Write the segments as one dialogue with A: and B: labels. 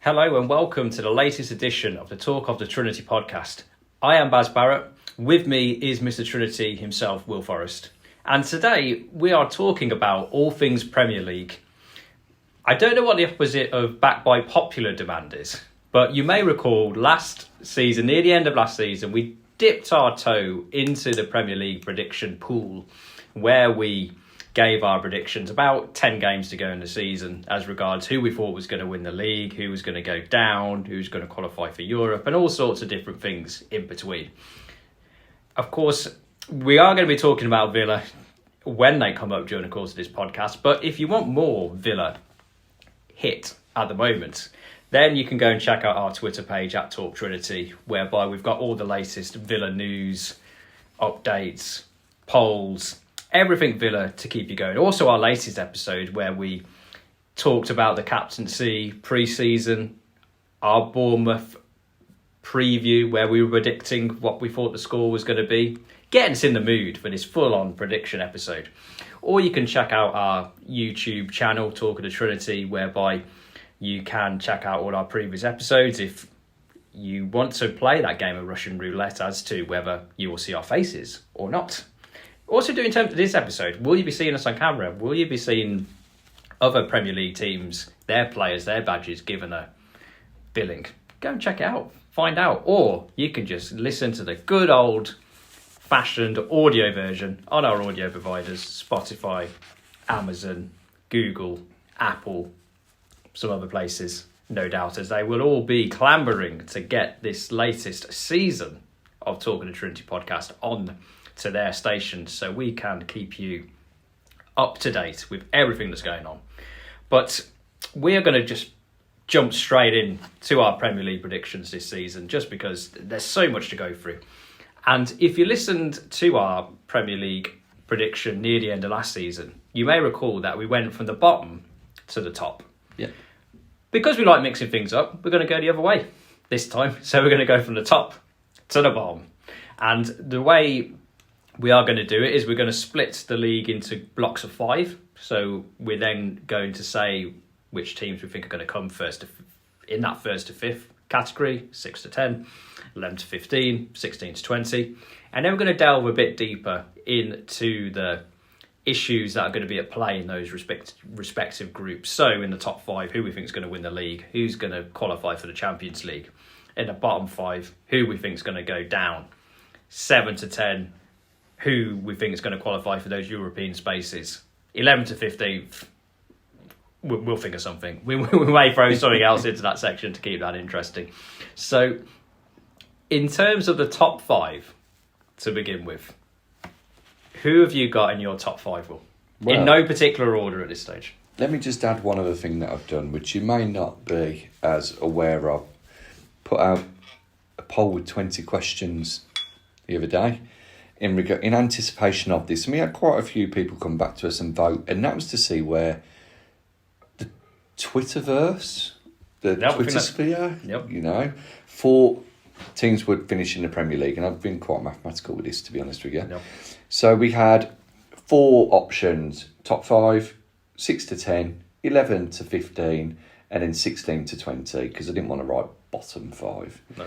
A: Hello and welcome to the latest edition of the Talk of the Trinity podcast. I am Baz Barrett. With me is Mr. Trinity himself, Will Forrest. And today we are talking about all things Premier League. I don't know what the opposite of backed by popular demand is, but you may recall last season, near the end of last season, we dipped our toe into the Premier League prediction pool where we gave our predictions about 10 games to go in the season as regards who we thought was going to win the league, who was going to go down, who's going to qualify for Europe, and all sorts of different things in between. Of course, we are going to be talking about Villa when they come up during the course of this podcast, but if you want more Villa hit at the moment, then you can go and check out our Twitter page at Talk Trinity, whereby we've got all the latest Villa news, updates, polls, everything Villa to keep you going. Also our latest episode where we talked about the captaincy pre-season, our Bournemouth preview where we were predicting what we thought the score was going to be, getting us in the mood for this full-on prediction episode. Or you can check out our YouTube channel, Talk of the Trinity, whereby you can check out all our previous episodes if you want to play that game of Russian roulette as to whether you will see our faces or not. Also, in terms of this episode, will you be seeing us on camera? Will you be seeing other Premier League teams, their players, their badges given a billing? Go and check it out, find out. Or you can just listen to the good old-fashioned audio version on our audio providers, Spotify, Amazon, Google, Apple, some other places, no doubt, as they will all be clambering to get this latest season of Talking to Trinity podcast on to their stations so we can keep you up to date with everything that's going on. But we are going to just jump straight in to our Premier League predictions this season just because there's so much to go through. And if you listened to our Premier League prediction near the end of last season, you may recall that we went from the bottom to the top.
B: Yeah.
A: Because we like mixing things up, we're going to go the other way this time. So we're going to go from the top to the bottom. And the way we are going to do it is we're going to split the league into blocks of 5. So we're then going to say which teams we think are going to come first in that first to fifth category, 6 to 10, 11 to 15, 16 to 20. And then we're going to delve a bit deeper into the issues that are going to be at play in those respective groups. So in the top 5, who we think is going to win the league, who's going to qualify for the Champions League. In the bottom 5, who we think is going to go down. 7 to 10, who we think is going to qualify for those European spaces. 11 to 15th, we'll think of something. We may throw something else into that section to keep that interesting. So, in terms of the top 5, to begin with, who have you got in your top 5, Will?
B: Well,
A: in no particular order at this stage.
B: Let me just add one other thing that I've done, which you may not be as aware of. Put out a poll with 20 questions the other day in anticipation of this. And we had quite a few people come back to us and vote, and that was to see where the Twitterverse, the Twitter sphere, you know, 4 teams would finish in the Premier League. And I've been quite mathematical with this, to be honest with you.
A: Yep.
B: So we had 4 options: top 5, 6 to 10, 11 to 15, and then 16 to 20, because I didn't want to write bottom 5.
A: No.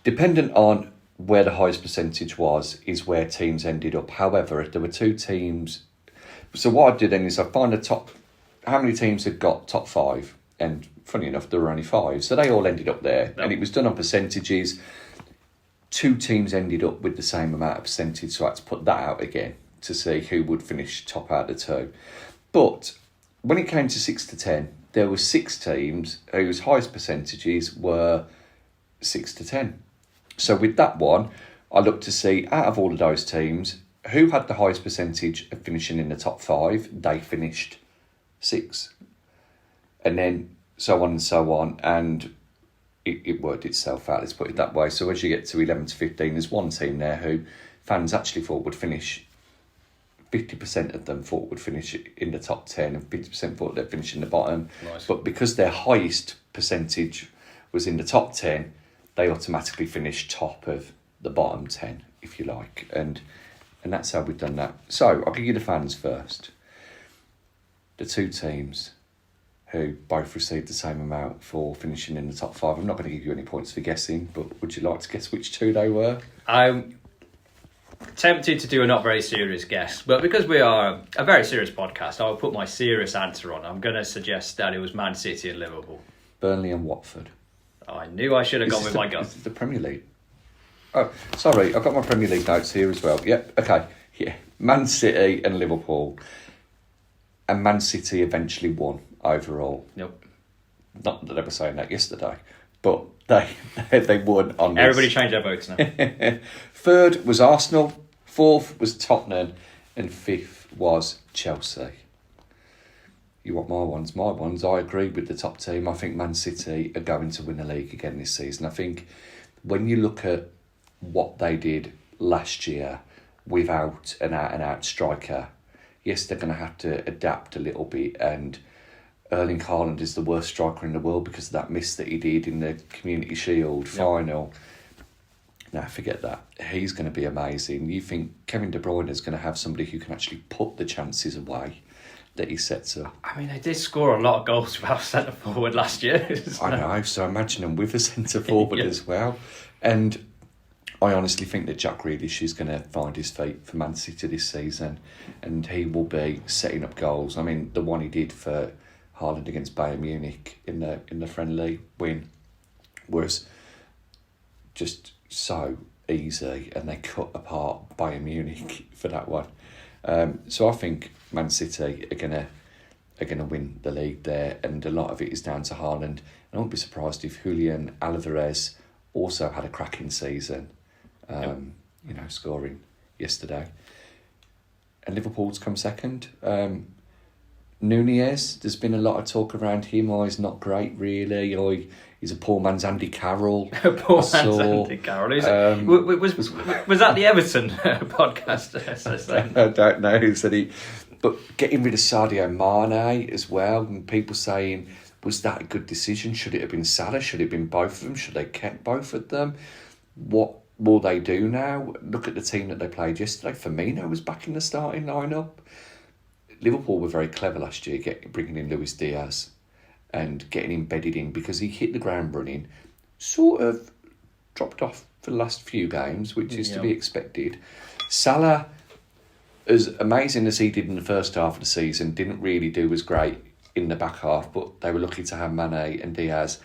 B: Dependent on where the highest percentage was is where teams ended up. However, if there were 2 teams... So what I did then is I found the top... How many teams had got top 5? And funny enough, there were only 5. So they all ended up there. Yep. And it was done on percentages. 2 teams ended up with the same amount of percentage. So I had to put that out again to see who would finish top out of the 2. But when it came to 6 to 10, there were 6 teams whose highest percentages were 6 to 10. So with that one, I looked to see, out of all of those teams, who had the highest percentage of finishing in the top 5. They finished 6. And then so on and so on. And it worked itself out, let's put it that way. So as you get to 11 to 15, there's one team there who fans actually thought would finish, 50% of them thought would finish in the top 10 and 50% thought they'd finish in the bottom.
A: Nice.
B: But because their highest percentage was in the top 10, they automatically finished top of the bottom 10, if you like. And that's how we've done that. So I'll give you the fans first. The 2 teams who both received the same amount for finishing in the top 5. I'm not going to give you any points for guessing, but would you like to guess which two they were?
A: I'm tempted to do a not very serious guess, but because we are a very serious podcast, I'll put my serious answer on. I'm going to suggest that it was Man City and Liverpool.
B: Burnley and Watford.
A: I knew I should have gone with my gut.
B: This is the Premier League. Oh, sorry, I've got my Premier League notes here as well. Yep, okay. Yeah, Man City and Liverpool. And Man City eventually won overall.
A: Nope.
B: Not that they were saying that yesterday, but they won on this.
A: Everybody changed their votes now.
B: Third was Arsenal, fourth was Tottenham, and fifth was Chelsea. You want my ones? My ones, I agree with the top team. I think Man City are going to win the league again this season. I think when you look at what they did last year without an out-and-out striker, yes, they're going to have to adapt a little bit, and Erling Haaland is the worst striker in the world because of that miss that he did in the Community Shield final. No, forget that. He's going to be amazing. You think Kevin De Bruyne is going to have somebody who can actually put the chances away that he sets up.
A: I mean, they did score a lot of goals without centre forward last year.
B: I know, so imagine them with a centre forward as well. And I honestly think that Jack Grealish is going to find his feet for Man City this season, and he will be setting up goals. I mean, the one he did for Haaland against Bayern Munich in the friendly win was just so easy, and they cut apart Bayern Munich for that one. So I think Man City are gonna win the league there, and a lot of it is down to Haaland. I won't be surprised if Julian Alvarez also had a cracking season, scoring yesterday. And Liverpool's come second. Nunez, there's been a lot of talk around him. Oh, he's not great, really. Or he's a poor man's Andy Carroll.
A: Poor man's Andy Carroll. Was that the Everton podcast?
B: I don't know who said he. But getting rid of Sadio Mane as well, and people saying, was that a good decision? Should it have been Salah? Should it have been both of them? Should they have kept both of them? What will they do now? Look at the team that they played yesterday. Firmino was back in the starting lineup. Liverpool were very clever last year, bringing in Luis Diaz and getting him bedded in, because he hit the ground running, sort of dropped off for the last few games, which is to be expected. Salah, as amazing as he did in the first half of the season, didn't really do as great in the back half, but they were lucky to have Mane and Diaz.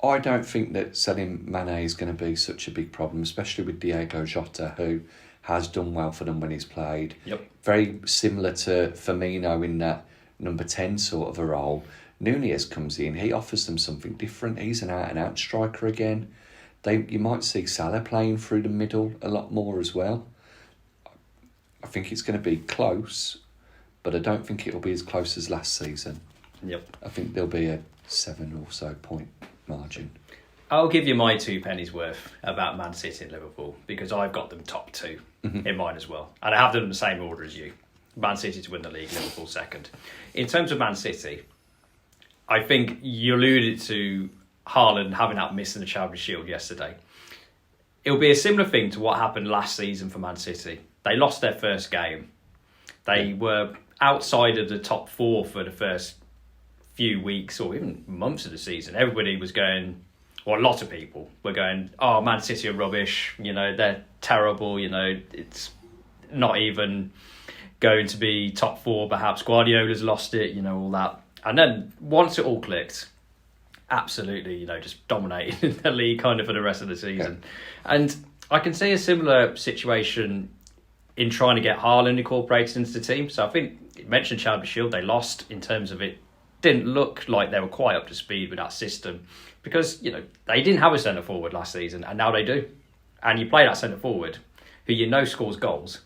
B: I don't think that selling Mane is going to be such a big problem, especially with Diego Jota, who has done well for them when he's played.
A: Yep.
B: Very similar to Firmino in that number 10 sort of a role. Nunez comes in, he offers them something different. He's an out-and-out striker again. You might see Salah playing through the middle a lot more as well. I think it's going to be close, but I don't think it'll be as close as last season.
A: Yep.
B: I think there'll be a 7 or so point margin.
A: I'll give you my 2 pennies worth about Man City and Liverpool, because I've got them top 2 in mine as well. And I have them in the same order as you. Man City to win the league, Liverpool second. In terms of Man City, I think you alluded to Haaland having that miss in the Champions Shield yesterday. It'll be a similar thing to what happened last season for Man City. They lost their first game. They were outside of the top 4 for the first few weeks or even months of the season. Everybody was going... Well, a lot of people were going, oh, Man City are rubbish, they're terrible, it's not even going to be top 4, perhaps. Guardiola's lost it, all that. And then once it all clicked, absolutely, just dominated the league kind of for the rest of the season. Yeah. And I can see a similar situation in trying to get Haaland incorporated into the team. So I think you mentioned Champions Shield, they lost in terms of it. Didn't look like they were quite up to speed with that system, because they didn't have a centre forward last season, and now they do. And you play that centre forward, who scores goals.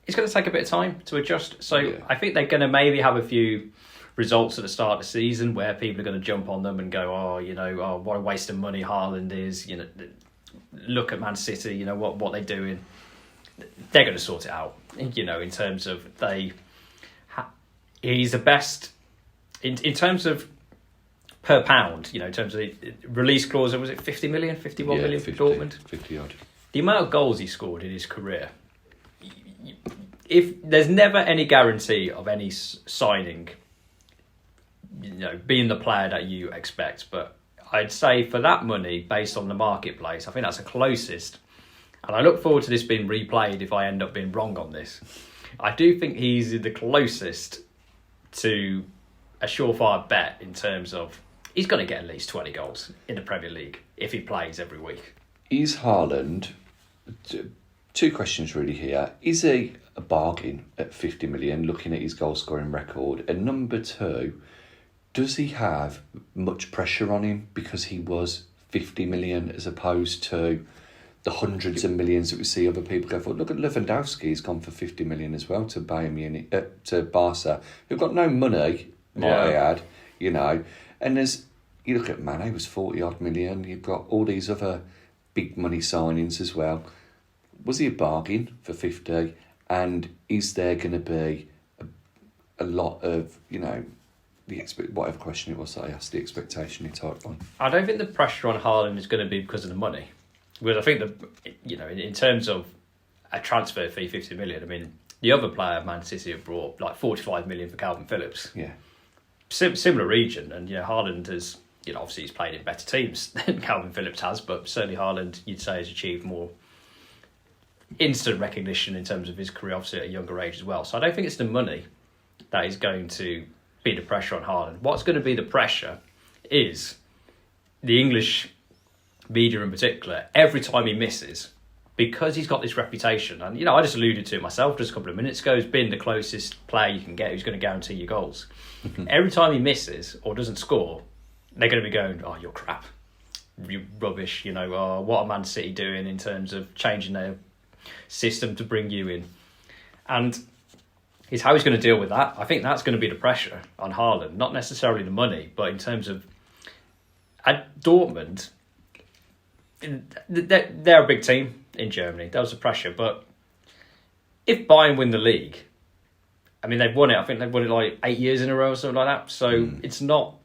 A: It's going to take a bit of time to adjust. So I think they're going to maybe have a few results at the start of the season where people are going to jump on them and go, oh, what a waste of money Haaland is. Look at Man City. What they're doing. They're going to sort it out. In terms of he's the best. In terms of per pound, in terms of the release clause, was it 50 million, 51 million for Dortmund?
B: 50 odd.
A: The amount of goals he scored in his career, if there's never any guarantee of any signing being the player that you expect. But I'd say for that money, based on the marketplace, I think that's the closest. And I look forward to this being replayed if I end up being wrong on this. I do think he's the closest to a surefire bet in terms of he's going to get at least 20 goals in the Premier League if he plays every week.
B: Is Haaland... Two questions really here. Is he a bargain at 50 million, looking at his goal-scoring record? And number two, does he have much pressure on him because he was 50 million as opposed to the hundreds of millions that we see other people go for? Look at Lewandowski, he's gone for 50 million as well to Bayern Munich, to Barca, who've got no money, might I add, And you look at Mane, was 40 odd million. You've got all these other big money signings as well. Was he a bargain for 50? And is there going to be a lot of, whatever question it was that I asked, the expectation he typed on?
A: I don't think the pressure on Haaland is going to be because of the money. Because I think that, in terms of a transfer fee, 50 million, I mean, the other player, Man City, have brought like 45 million for Calvin Phillips.
B: Yeah.
A: Similar region. And, Haaland has, obviously he's played in better teams than Calvin Phillips has, but certainly Haaland, you'd say, has achieved more instant recognition in terms of his career, obviously at a younger age as well. So I don't think it's the money that is going to be the pressure on Haaland. What's going to be the pressure is the English media in particular, every time he misses, because he's got this reputation, and I just alluded to it myself just a couple of minutes ago, as being the closest player you can get who's going to guarantee you goals. Every time he misses or doesn't score, they're going to be going, "Oh, you're crap, you're rubbish." Oh, what are Man City doing in terms of changing their system to bring you in? And it's how he's going to deal with that. I think that's going to be the pressure on Haaland, not necessarily the money, but in terms of at Dortmund, they're a big team in Germany. That was the pressure. But if Bayern win the league, I mean, they've won it. I think they've won it like 8 years in a row or something like that. So it's not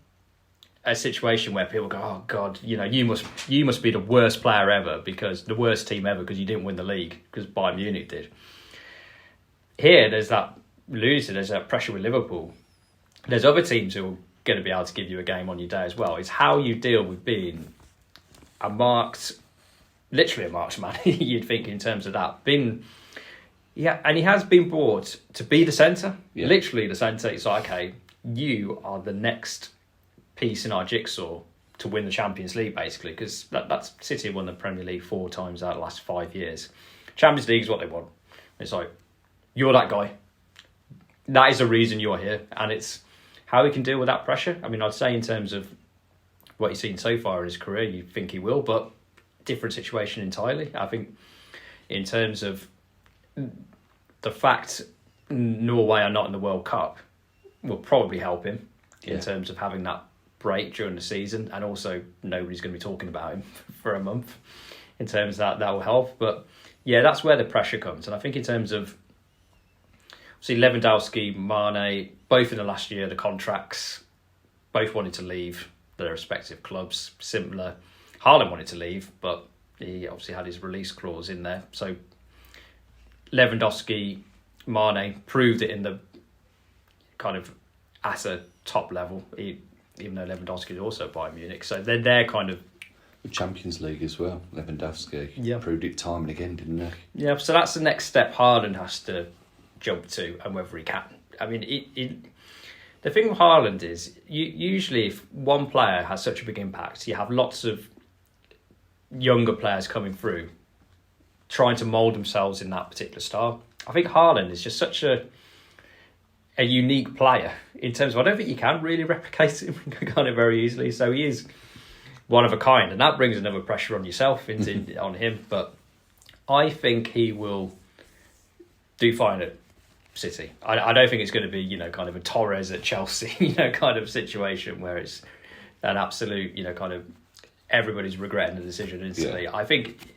A: a situation where people go, "Oh God, you must be the worst player ever because the worst team ever because you didn't win the league because Bayern Munich did." Here, there's that pressure with Liverpool. There's other teams who are going to be able to give you a game on your day as well. It's how you deal with being literally a marksman, you'd think, in terms of that. And he has been brought to be the centre, literally the centre. It's like, okay, you are the next piece in our jigsaw to win the Champions League, basically, because that's City won the Premier League 4 times out of the last 5 years. Champions League is what they want. It's like, you're that guy. That is the reason you're here, and it's how he can deal with that pressure. I mean, I'd say in terms of what he's seen so far in his career, you think he will, but different situation entirely. I think in terms of the fact Norway are not in the World Cup will probably help him in terms of having that break during the season, and also nobody's going to be talking about him for a month. In terms of that will help. But yeah, that's where the pressure comes. And I think in terms of, see, Lewandowski, Mane, both in the last year, the contracts, both wanted to leave their respective clubs. Similar, Haaland wanted to leave, but he obviously had his release clause in there. So Lewandowski, Mane proved it in the kind of at a top level, even though Lewandowski is also Bayern Munich. So they're kind of
B: the Champions League as well. Lewandowski proved it time and again, didn't he?
A: Yeah, so that's the next step Haaland has to jump to, and whether he can. I mean, the thing with Haaland is, usually if one player has such a big impact, you have lots of younger players coming through, trying to mould themselves in that particular style. I think Haaland is just such a unique player in terms of, I don't think you can really replicate him kind of very easily. So he is one of a kind, and that brings another pressure on yourself on him. But I think he will do fine at City. I don't think it's going to be, kind of a Torres at Chelsea, kind of situation where it's an absolute, kind of everybody's regretting the decision instantly. Yeah. I think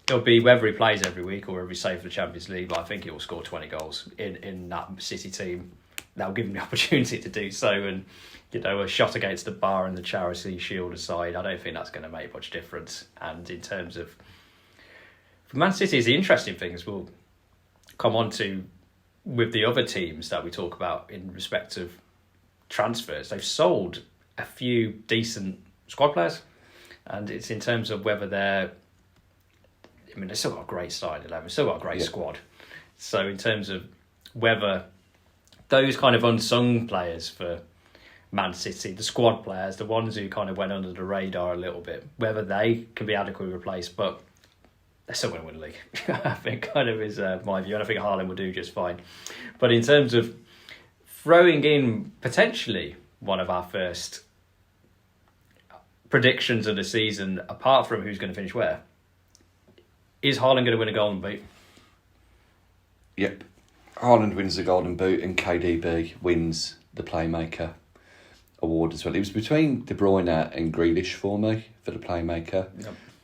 A: it'll be whether he plays every week or whether he's saved for the Champions League, but I think he will score 20 goals in that City team. That'll give him the opportunity to do so. And, a shot against the bar and the Charity Shield aside, I don't think that's going to make much difference. And in terms of, for Man City, is the interesting thing, as we'll come on to with the other teams that we talk about in respect of transfers. They've sold a few decent squad players, and it's in terms of whether they're. I mean, they've still got a great starting 11, still got a great squad. So in terms of whether those kind of unsung players for Man City, the squad players, the ones who kind of went under the radar a little bit, whether they can be adequately replaced, but they're still going to win the league. I think kind of is my view, and I think Haaland will do just fine. But in terms of throwing in potentially one of our first predictions of the season, apart from who's going to finish where, is Haaland going to win a Golden Boot?
B: Yep. Haaland wins the Golden Boot and KDB wins the Playmaker award as well. It was between De Bruyne and Grealish for me for the Playmaker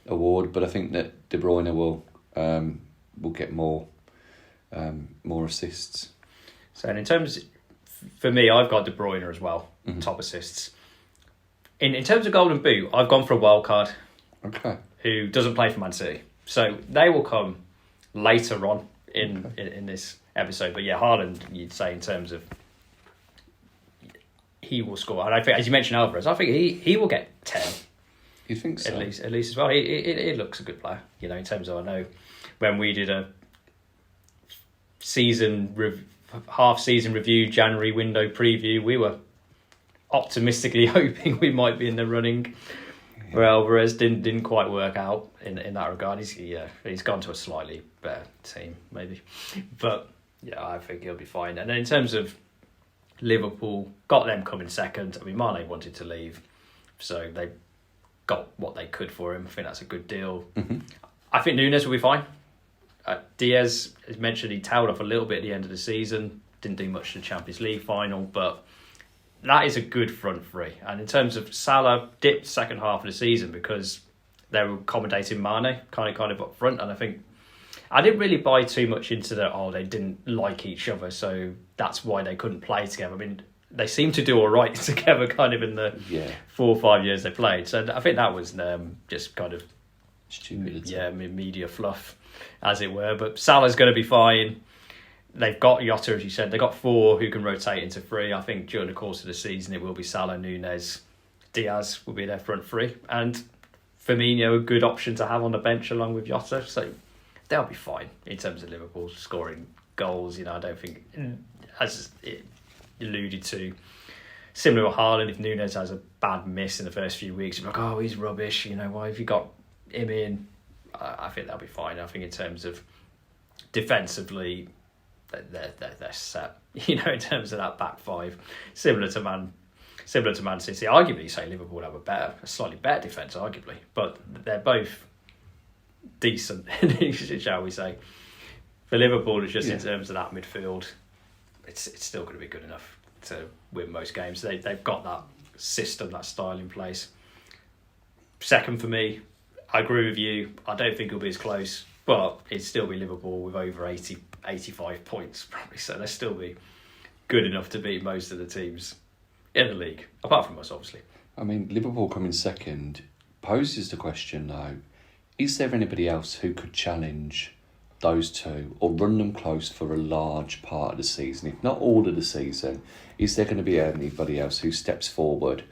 B: award, but I think that De Bruyne will get more assists.
A: So in terms, for me, I've got De Bruyne as well, top assists. In terms of Golden Boot, I've gone for a wild card.
B: Okay.
A: Who doesn't play for Man City. So they will come later on in this episode. But yeah, Haaland, you'd say in terms of he will score. And I think, as you mentioned, Alvarez, I think he will get 10.
B: You think so?
A: At least as well. He looks a good player. You know, in terms of, I know when we did a half-season review, January window preview, we were optimistically hoping we might be in the running. Well, Alvarez didn't quite work out in that regard. He's gone to a slightly better team, maybe. But yeah, I think he'll be fine. And then in terms of Liverpool, got them coming second. I mean, Mane wanted to leave, so they got what they could for him. I think that's a good deal. Mm-hmm. I think Núñez will be fine. Diaz, as mentioned, he tailed off a little bit at the end of the season. Didn't do much in the Champions League final, but that is a good front three. And in terms of Salah, dipped second half of the season because they were accommodating Mane kind of up front. And I think I didn't really buy too much into they didn't like each other, so that's why they couldn't play together. I mean, they seemed to do all right together kind of in the 4 or 5 years they played. So I think that was just kind of stupidity. Yeah, media fluff, as it were. But Salah's going to be fine. They've got Jota, as you said. They've got 4 who can rotate into 3. I think during the course of the season, it will be Salah, Núñez, Diaz will be their front 3. And Firmino, a good option to have on the bench along with Jota. So they'll be fine in terms of Liverpool scoring goals. You know, I don't think, as it alluded to, similar with Haaland, if Núñez has a bad miss in the first few weeks, you're like, oh, he's rubbish. You know, why have you got him in? I think they'll be fine. I think in terms of defensively, they're set. You know, in terms of that back 5, similar to Man City. Arguably, you say Liverpool have a slightly better defence, arguably, but they're both decent, shall we say. For Liverpool, it's just in terms of that midfield, it's still going to be good enough to win most games. They've got that system, that style in place. Second for me, I agree with you. I don't think it'll be as close, but it'd still be Liverpool with over 85 points probably. So they'll still be good enough to beat most of the teams in the league, apart from us, obviously.
B: I mean, Liverpool coming second poses the question, though, is there anybody else who could challenge those two or run them close for a large part of the season? If not all of the season, is there going to be anybody else who steps forward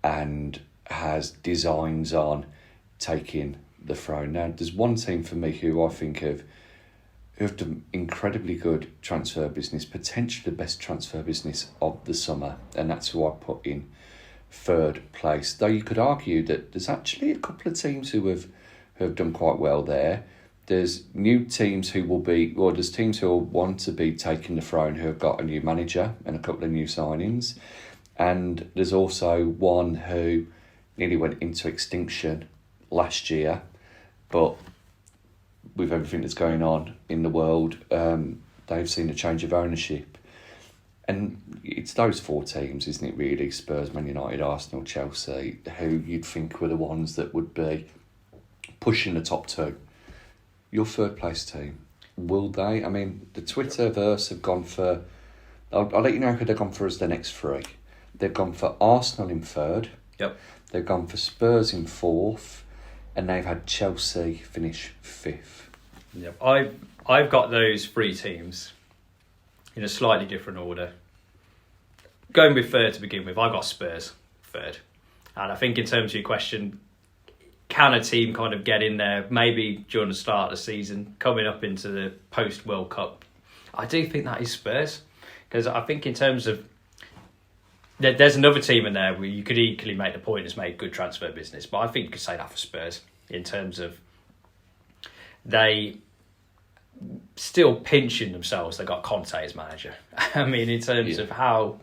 B: and has designs on taking the throne? Now, there's one team for me who I think who have done incredibly good transfer business, potentially the best transfer business of the summer, and that's who I put in third place. Though you could argue that there's actually a couple of teams who have done quite well there. There's new teams there's teams who will want to be taking the throne who have got a new manager and a couple of new signings. And there's also one who nearly went into extinction last year, but with everything that's going on in the world, they've seen a change of ownership. And it's those 4 teams, isn't it, really? Spurs, Man United, Arsenal, Chelsea, who you'd think were the ones that would be pushing the top 2. Your third place team, will they? I mean, the Twitterverse have gone for... I'll let you know who they've gone for as the next 3. They've gone for Arsenal in 3rd.
A: Yep.
B: They've gone for Spurs in 4th. And they've had Chelsea finish 5th.
A: Yep. I've got those 3 teams in a slightly different order. going with third to begin with, I got Spurs third. And I think in terms of your question, can a team kind of get in there maybe during the start of the season, coming up into the post-World Cup? I do think that is Spurs. Because I think in terms of... There's another team in there where you could equally make the point it's made good transfer business. But I think you could say that for Spurs in terms of they still pinching themselves. They got Conte as manager. I mean, in terms of how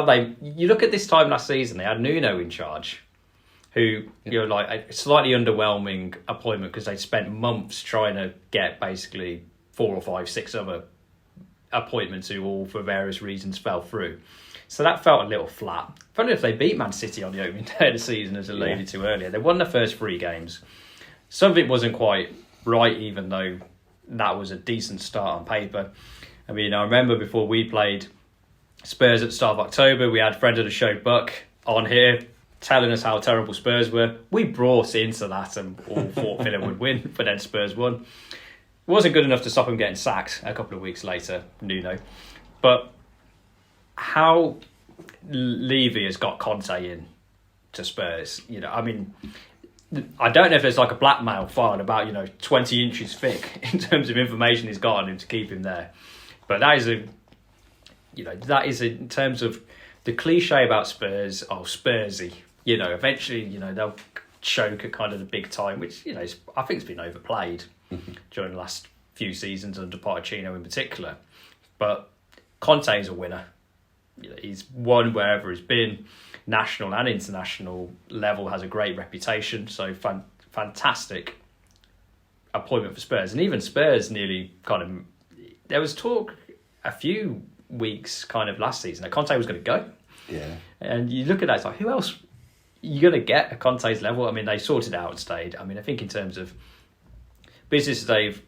A: they... You look at this time last season, they had Nuno in charge, who, like a slightly underwhelming appointment because they'd spent months trying to get basically 4 or 5, 6 other appointments who all, for various reasons, fell through. So that felt a little flat. Funny if they beat Man City on the opening day of the season, as alluded to earlier. They won the first 3 games. Something wasn't quite right, even though that was a decent start on paper. I mean, I remember before we played Spurs at the start of October, we had friend of the show, Buck, on here, telling us how terrible Spurs were. We brought into that and all thought Villa would win, but then Spurs won. It wasn't good enough to stop him getting sacked a couple of weeks later, Nuno. But how Levy has got Conte in to Spurs, I mean, I don't know if there's like a blackmail file about, 20 inches thick in terms of information he's got on him to keep him there. But that is in terms of the cliche about Spurs, Spursy. Eventually, they'll choke at kind of the big time, which, I think it's been overplayed during the last few seasons under Pochettino in particular. But Conte's a winner. He's won wherever he's been, national and international level, has a great reputation. So fantastic appointment for Spurs. And even Spurs nearly kind of... There was talk a few weeks kind of last season that Conte was going to go.
B: Yeah.
A: And you look at that, it's like, who else you're going to get at Conte's level? I mean, they sorted it out and stayed. I mean, I think in terms of business they've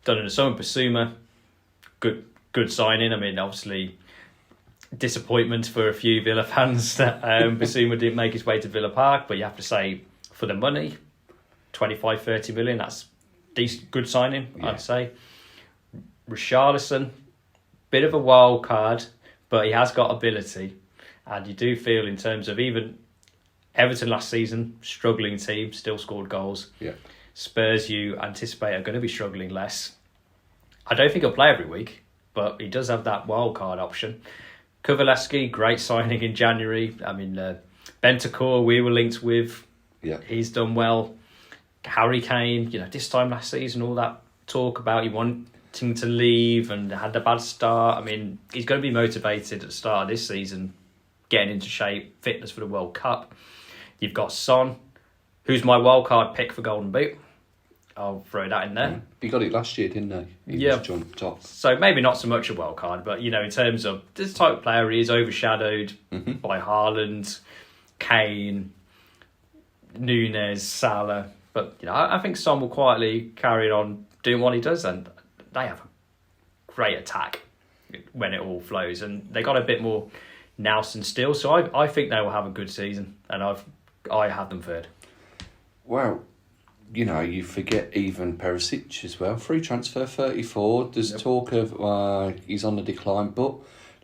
A: done in the summer, Basuma, good signing. I mean, obviously, disappointment for a few Villa fans that Basuma didn't make his way to Villa Park, but you have to say, for the money, 25-30 million, that's decent, good signing, I'd say. Richarlison, bit of a wild card, but he has got ability. And you do feel in terms of even Everton last season, struggling team, still scored goals.
B: Yeah.
A: Spurs, you anticipate, are going to be struggling less. I don't think he'll play every week, but he does have that wild card option. Kovaleski, great signing in January. I mean, Bentancur, we were linked with.
B: Yeah.
A: He's done well. Harry Kane, this time last season, all that talk about he wanting to leave and had a bad start. I mean, he's going to be motivated at the start of this season, getting into shape, fitness for the World Cup. You've got Son, who's my wildcard pick for Golden Boot. I'll throw that in there.
B: He got it last year, didn't he? He was joint top.
A: So maybe not so much a wildcard, but, in terms of this type of player, he is overshadowed by Haaland, Kane, Nunez, Salah. But, I think Son will quietly carry on doing what he does, and they have a great attack when it all flows. And they got a bit more nous and still, so I think they will have a good season, and I have them third.
B: Well, you forget even Perisic as well. Free transfer, 34. There's talk of he's on the decline, but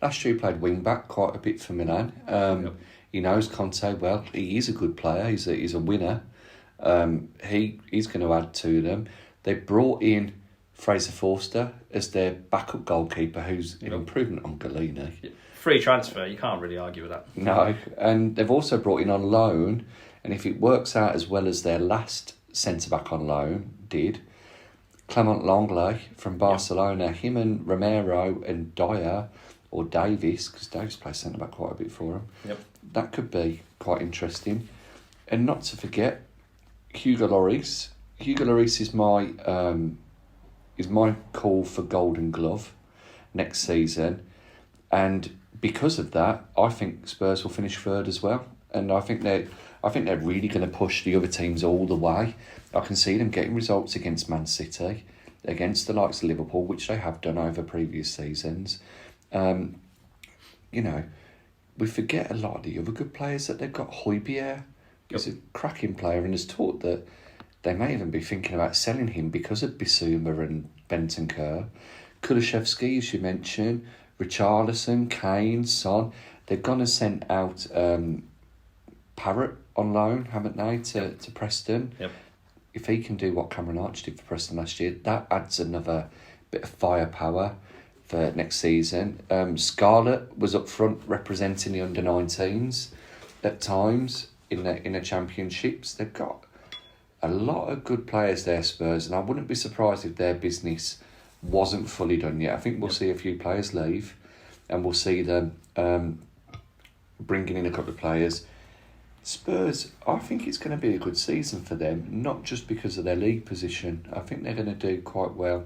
B: last year he played wing back quite a bit for Milan. He knows Conte well. He is a good player. He's a winner. He's going to add to them. They brought in Fraser Forster as their backup goalkeeper, who's an improvement on Galini.
A: Yeah. Free transfer, you can't really argue with that.
B: No, and they've also brought in on loan, and if it works out as well as their last centre-back on loan did, Clement Lenglet from Barcelona, him and Romero and Dyer, or Davis, because Davis plays centre-back quite a bit for him.
A: Yep.
B: That could be quite interesting. And not to forget, Hugo Lloris. Hugo Lloris is my call for Golden Glove next season, and because of that, I think Spurs will finish third as well, and I think they're really going to push the other teams all the way. I can see them getting results against Man City, against the likes of Liverpool, which they have done over previous seasons. We forget a lot of the other good players that they've got. Højbjerg is a cracking player, and has taught that they may even be thinking about selling him because of Bissouma and Bentancur. Kulusevski, as you mentioned, Richarlison, Kane, Son. They've gone and sent out Parrott on loan, haven't they, to Preston?
A: Yep.
B: If he can do what Cameron Arch did for Preston last year, that adds another bit of firepower for next season. Scarlett was up front representing the under-19s at times in the championships. They've got a lot of good players there, Spurs, and I wouldn't be surprised if their business wasn't fully done yet. I think we'll see a few players leave, and we'll see them bringing in a couple of players. Spurs, I think it's going to be a good season for them, not just because of their league position. I think they're going to do quite well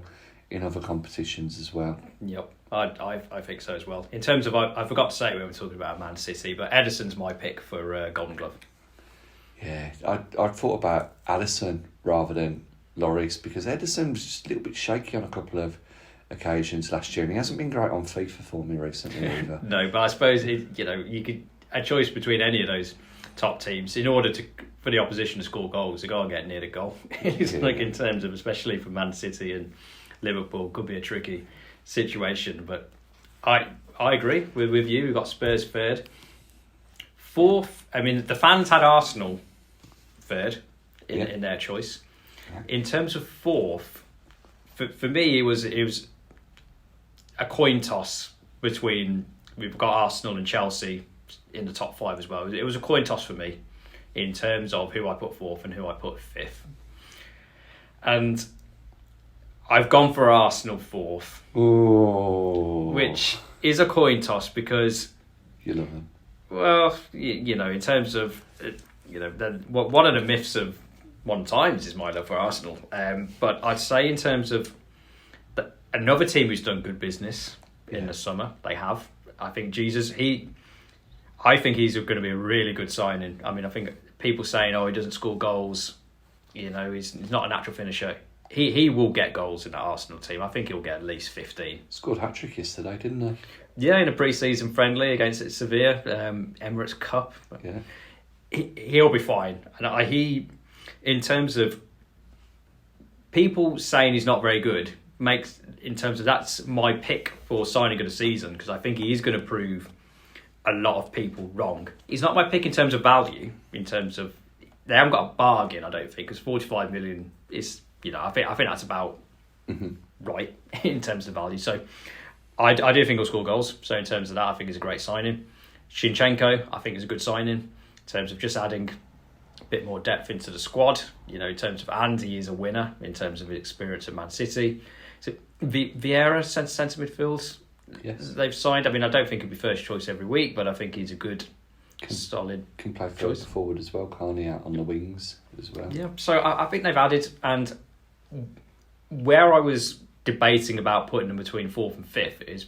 B: in other competitions as well.
A: Yep, I think so as well. In terms of, I forgot to say when we were talking about Man City, but Ederson's my pick for Golden Glove.
B: Yeah, I thought about Alisson rather than Lloris, because Ederson was just a little bit shaky on a couple of occasions last year, and he hasn't been great on FIFA for me recently either.
A: No, but I suppose you could a choice between any of those top teams in order for the opposition to score goals, they got to get near the goal. It's like in terms of, especially for Man City and Liverpool, could be a tricky situation. But I agree with you. We've got Spurs third. Fourth, I mean, the fans had Arsenal third in their choice. In terms of fourth, for me, it was a coin toss between, we've got Arsenal and Chelsea in the top five as well. It was a coin toss for me in terms of who I put fourth and who I put fifth. And I've gone for Arsenal fourth.
B: Ooh.
A: Which is a coin toss because...
B: You love them.
A: Well, in terms of... one of the myths of modern times is my love for Arsenal. But I'd say in terms of another team who's done good business in the summer, they have. I think I think he's going to be a really good signing. I mean, I think people saying, he doesn't score goals, he's not a natural finisher. He will get goals in that Arsenal team. I think he'll get at least 15.
B: Scored hat-trick yesterday, didn't he?
A: Yeah, in a pre-season friendly against Sevilla, Emirates Cup.
B: Yeah.
A: He'll be fine. And in terms of people saying he's not very good, that's my pick for signing of the season, because I think he is going to prove a lot of people wrong. He's not my pick in terms of value, in terms of they haven't got a bargain, I don't think, because 45 million is, I think that's about right in terms of value. So I do think he'll score goals. So in terms of that, I think it's a great signing. Shinchenko, I think is a good signing in terms of just adding a bit more depth into the squad. In terms of, and he is a winner in terms of his experience at Man City. So Vieira, centre midfield. Yes. They've signed. I mean, I don't think he'll be first choice every week, but I think he's a good, solid
B: can play
A: choice.
B: Forward as well, can't he, out on the wings as well?
A: Yeah, so I think they've added, and where I was debating about putting them between fourth and fifth is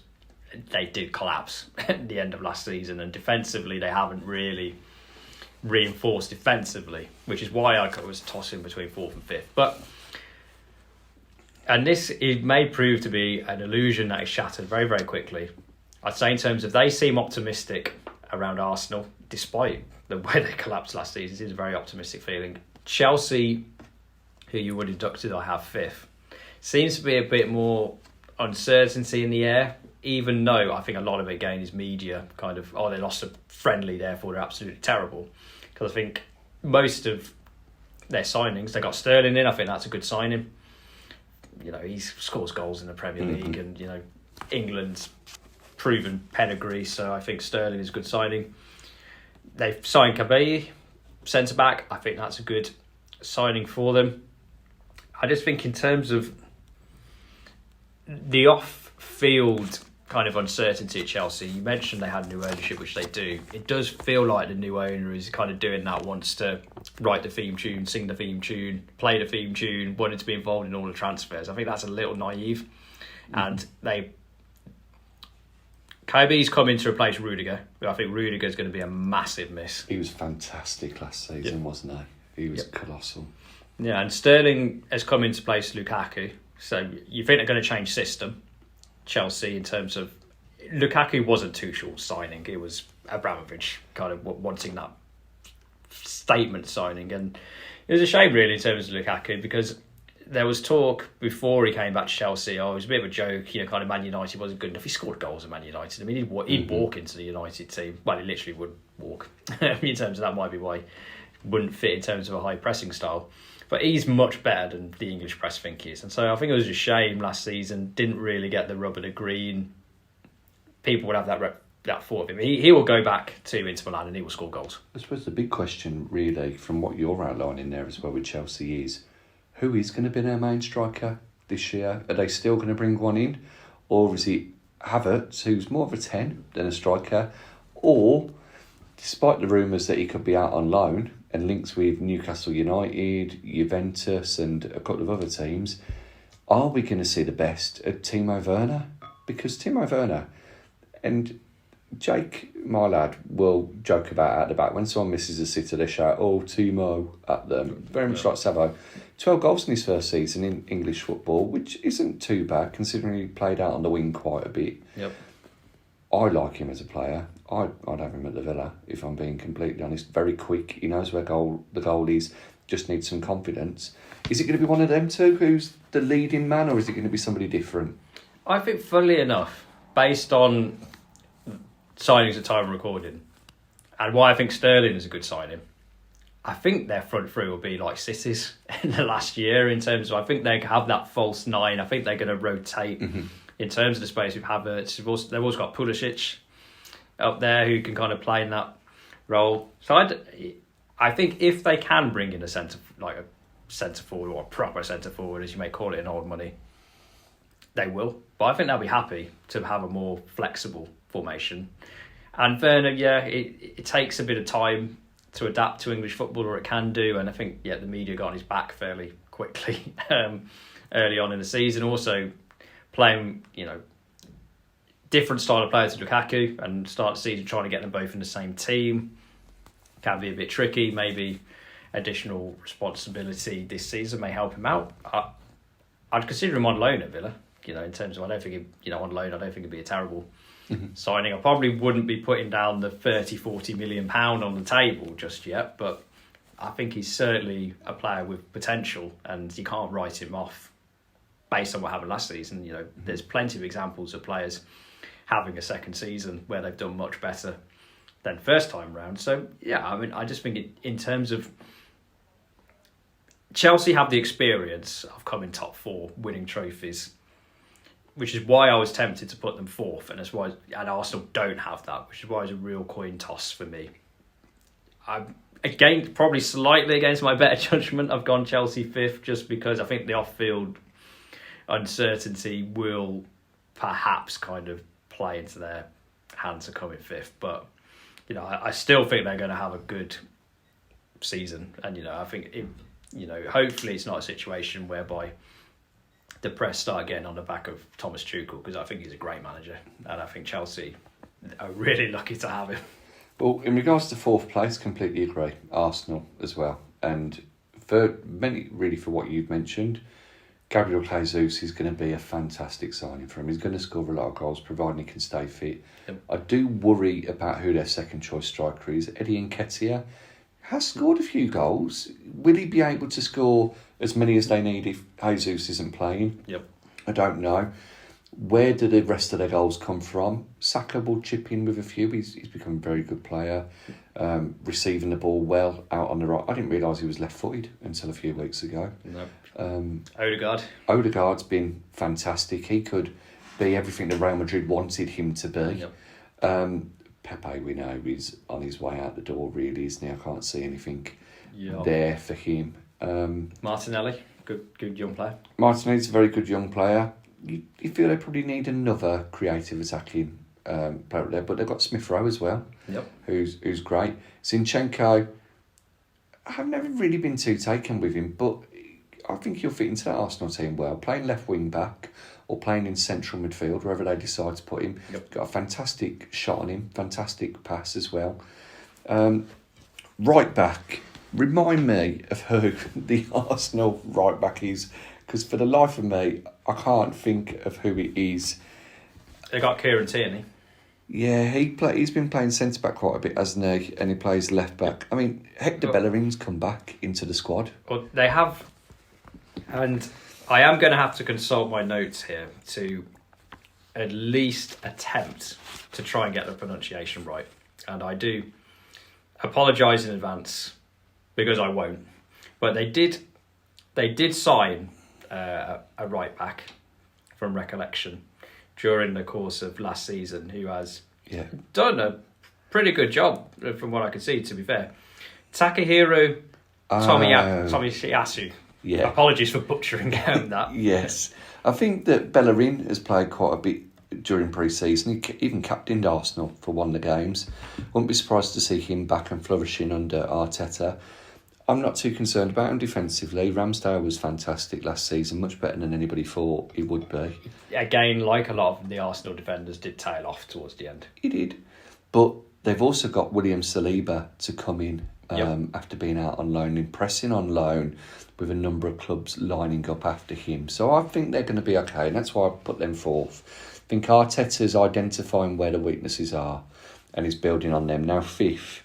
A: they did collapse at the end of last season, and defensively they haven't really reinforced defensively, which is why I was tossing between fourth and fifth. And it may prove to be an illusion that is shattered very, very quickly. I'd say in terms of they seem optimistic around Arsenal, despite the way they collapsed last season. It is a very optimistic feeling. Chelsea, who you would have deducted I have fifth, seems to be a bit more uncertainty in the air, even though I think a lot of it, again, is media kind of, they lost a friendly, therefore they're absolutely terrible. Because I think most of their signings, they got Sterling in, I think that's a good signing. He scores goals in the Premier League, and England's proven pedigree, so I think Sterling is a good signing. They've signed Kabay, centre back. I think that's a good signing for them. I just think in terms of the off-field kind of uncertainty at Chelsea, you mentioned they had new ownership, which they do. It does feel like the new owner is kind of doing that, wants to write the theme tune, sing the theme tune, play the theme tune, wanted to be involved in all the transfers. I think that's a little naive. And Kyrie's come in to replace Rudiger. I think Rudiger's going to be a massive miss.
B: He was fantastic last season, wasn't he? He was colossal.
A: Yeah, and Sterling has come in to place Lukaku. So you think they're going to change system, Chelsea, in terms of... Lukaku wasn't too short signing. It was Abramovich kind of wanting that statement signing. And it was a shame, really, in terms of Lukaku, because there was talk before he came back to Chelsea. Oh, it was a bit of a joke, kind of Man United wasn't good enough. He scored goals at Man United. I mean, he'd walk into the United team. Well, he literally would walk. In terms of that, might be why he wouldn't fit in terms of a high pressing style. But he's much better than the English press think he is. And so I think it was a shame last season. Didn't really get the rub of the green. People would have that thought of him. He will go back to Inter Milan and he will score goals.
B: I suppose the big question, really, from what you're outlining there as well with Chelsea is, who is going to be their main striker this year? Are they still going to bring one in? Or is it Havertz, who's more of a 10 than a striker? Or, despite the rumours that he could be out on loan and links with Newcastle United, Juventus and a couple of other teams, are we going to see the best of Timo Werner? Because Timo Werner, and Jake, my lad, will joke about at the back. When someone misses a sitter, they shout, "Oh, Timo," at them. Very much like Savo. 12 goals in his first season in English football, which isn't too bad, considering he played out on the wing quite a bit.
A: Yep.
B: I like him as a player. I'd have him at the Villa, if I'm being completely honest. Very quick. He knows where the goal is. Just needs some confidence. Is it going to be one of them two who's the leading man, or is it going to be somebody different?
A: I think, funnily enough, based on signings at time of recording, and why I think Sterling is a good signing, I think their front three will be like City's in the last year in terms of, I think they have that false nine. I think they're going to rotate in terms of the space with Havertz. They've also got Pulisic up there who can kind of play in that role. So I think if they can bring in a centre forward or a proper centre forward, as you may call it in old money, they will. But I think they'll be happy to have a more flexible formation. And Werner, it takes a bit of time to adapt to English football, or it can do. And I think, the media got on his back fairly quickly early on in the season. Also playing, different style of player to Lukaku, and start the season trying to get them both in the same team can be a bit tricky. Maybe additional responsibility this season may help him out. I'd consider him on loan at Villa. In terms of, I don't think on loan, I don't think it'd be a terrible signing. I probably wouldn't be putting down the 30-40 million pound on the table just yet, but I think he's certainly a player with potential, and you can't write him off based on what happened last season. There's plenty of examples of players having a second season where they've done much better than first time round. So I just think in terms of Chelsea have the experience of coming top four, winning trophies, which is why I was tempted to put them fourth, and Arsenal don't have that, which is why it's a real coin toss for me. Again, probably slightly against my better judgment, I've gone Chelsea fifth, just because I think the off-field uncertainty will perhaps kind of play into their hands to come in fifth. But I still think they're going to have a good season, and I think hopefully it's not a situation whereby the press start getting on the back of Thomas Tuchel, because I think he's a great manager, and I think Chelsea are really lucky to have him.
B: Well, in regards to fourth place, completely agree. Arsenal as well. And for what you've mentioned, Gabriel Jesus is going to be a fantastic signing for him. He's going to score a lot of goals, providing he can stay fit. Yep. I do worry about who their second choice striker is. Eddie Nketiah has scored a few goals. Will he be able to score as many as they need if Jesus isn't playing?
A: Yep.
B: I don't know. Where do the rest of their goals come from? Saka will chip in with a few. He's become a very good player, receiving the ball well out on the right. I didn't realise he was left-footed until a few weeks ago.
A: No.
B: Odegaard's been fantastic. He could be everything that Real Madrid wanted him to be.
A: Yep.
B: Pepe, we know, is on his way out the door, really, isn't he? I can't see anything there for him.
A: Martinelli, good young player.
B: Martinelli's a very good young player. You feel they probably need another creative attacking player there, but they've got Smith Rowe as well, who's great. Zinchenko, I've never really been too taken with him, but I think he'll fit into that Arsenal team well, playing left wing back or playing in central midfield, wherever they decide to put him.
A: Yep.
B: Got a fantastic shot on him, fantastic pass as well. Right back, remind me of who the Arsenal right back is, because for the life of me, I can't think of who it is.
A: They got Kieran Tierney.
B: Yeah, he's been playing centre back quite a bit, hasn't he? And he plays left back. I mean, Hector Bellerin's come back into the squad.
A: Well, they have And I am going to have to consult my notes here to at least attempt to try and get the pronunciation right. And I do apologise in advance because I won't. But they did sign a right back from recollection during the course of last season who has done a pretty good job from what I can see, to be fair. Takahiro Tomiyasu.
B: Yeah.
A: Apologies for butchering that.
B: Yes. I think that Bellerin has played quite a bit during pre-season. He even captained Arsenal for one of the games. Wouldn't be surprised to see him back and flourishing under Arteta. I'm not too concerned about him defensively. Ramsdale was fantastic last season, much better than anybody thought he would be.
A: Again, like a lot of the Arsenal defenders, did tail off towards the end.
B: He did. But they've also got William Saliba to come in after being out on loan, impressing on loan with a number of clubs lining up after him. So I think they're going to be okay, and that's why I put them fourth. I think Arteta's identifying where the weaknesses are and he's building on them. Now, fifth,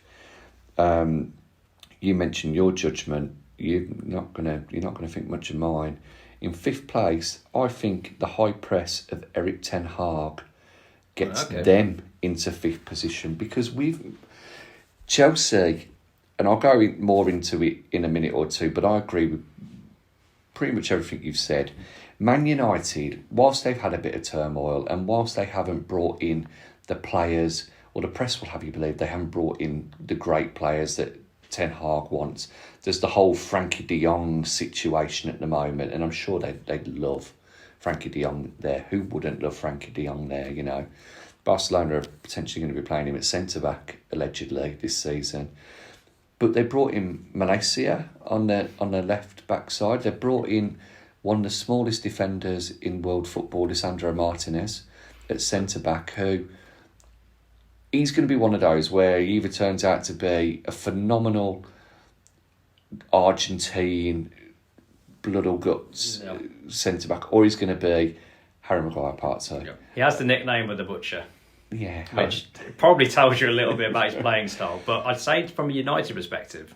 B: you mentioned your judgment. You're not gonna think much of mine. In fifth place, I think the high press of Eric Ten Hag gets them into fifth position, because Chelsea, and I'll go more into it in a minute or two, but I agree with pretty much everything you've said. Man United, whilst they've had a bit of turmoil and whilst they haven't brought in the players, or the press will have you believe they haven't brought in the great players that Ten Hag wants. There's the whole Frankie de Jong situation at the moment, and I'm sure they'd love Frankie de Jong there. Who wouldn't love Frankie de Jong there, you know? Barcelona are potentially going to be playing him at centre-back, allegedly, this season. But they brought in Malaysia on the left-back side. They brought in one of the smallest defenders in world football, Lisandro Martinez, at centre-back, who... he's going to be one of those where he either turns out to be a phenomenal Argentine blood or guts centre-back, or he's going to be Harry Maguire Part 2.
A: Yep. He has the nickname of the Butcher.
B: Yeah.
A: Which probably tells you a little bit about his playing style. But I'd say from a United perspective,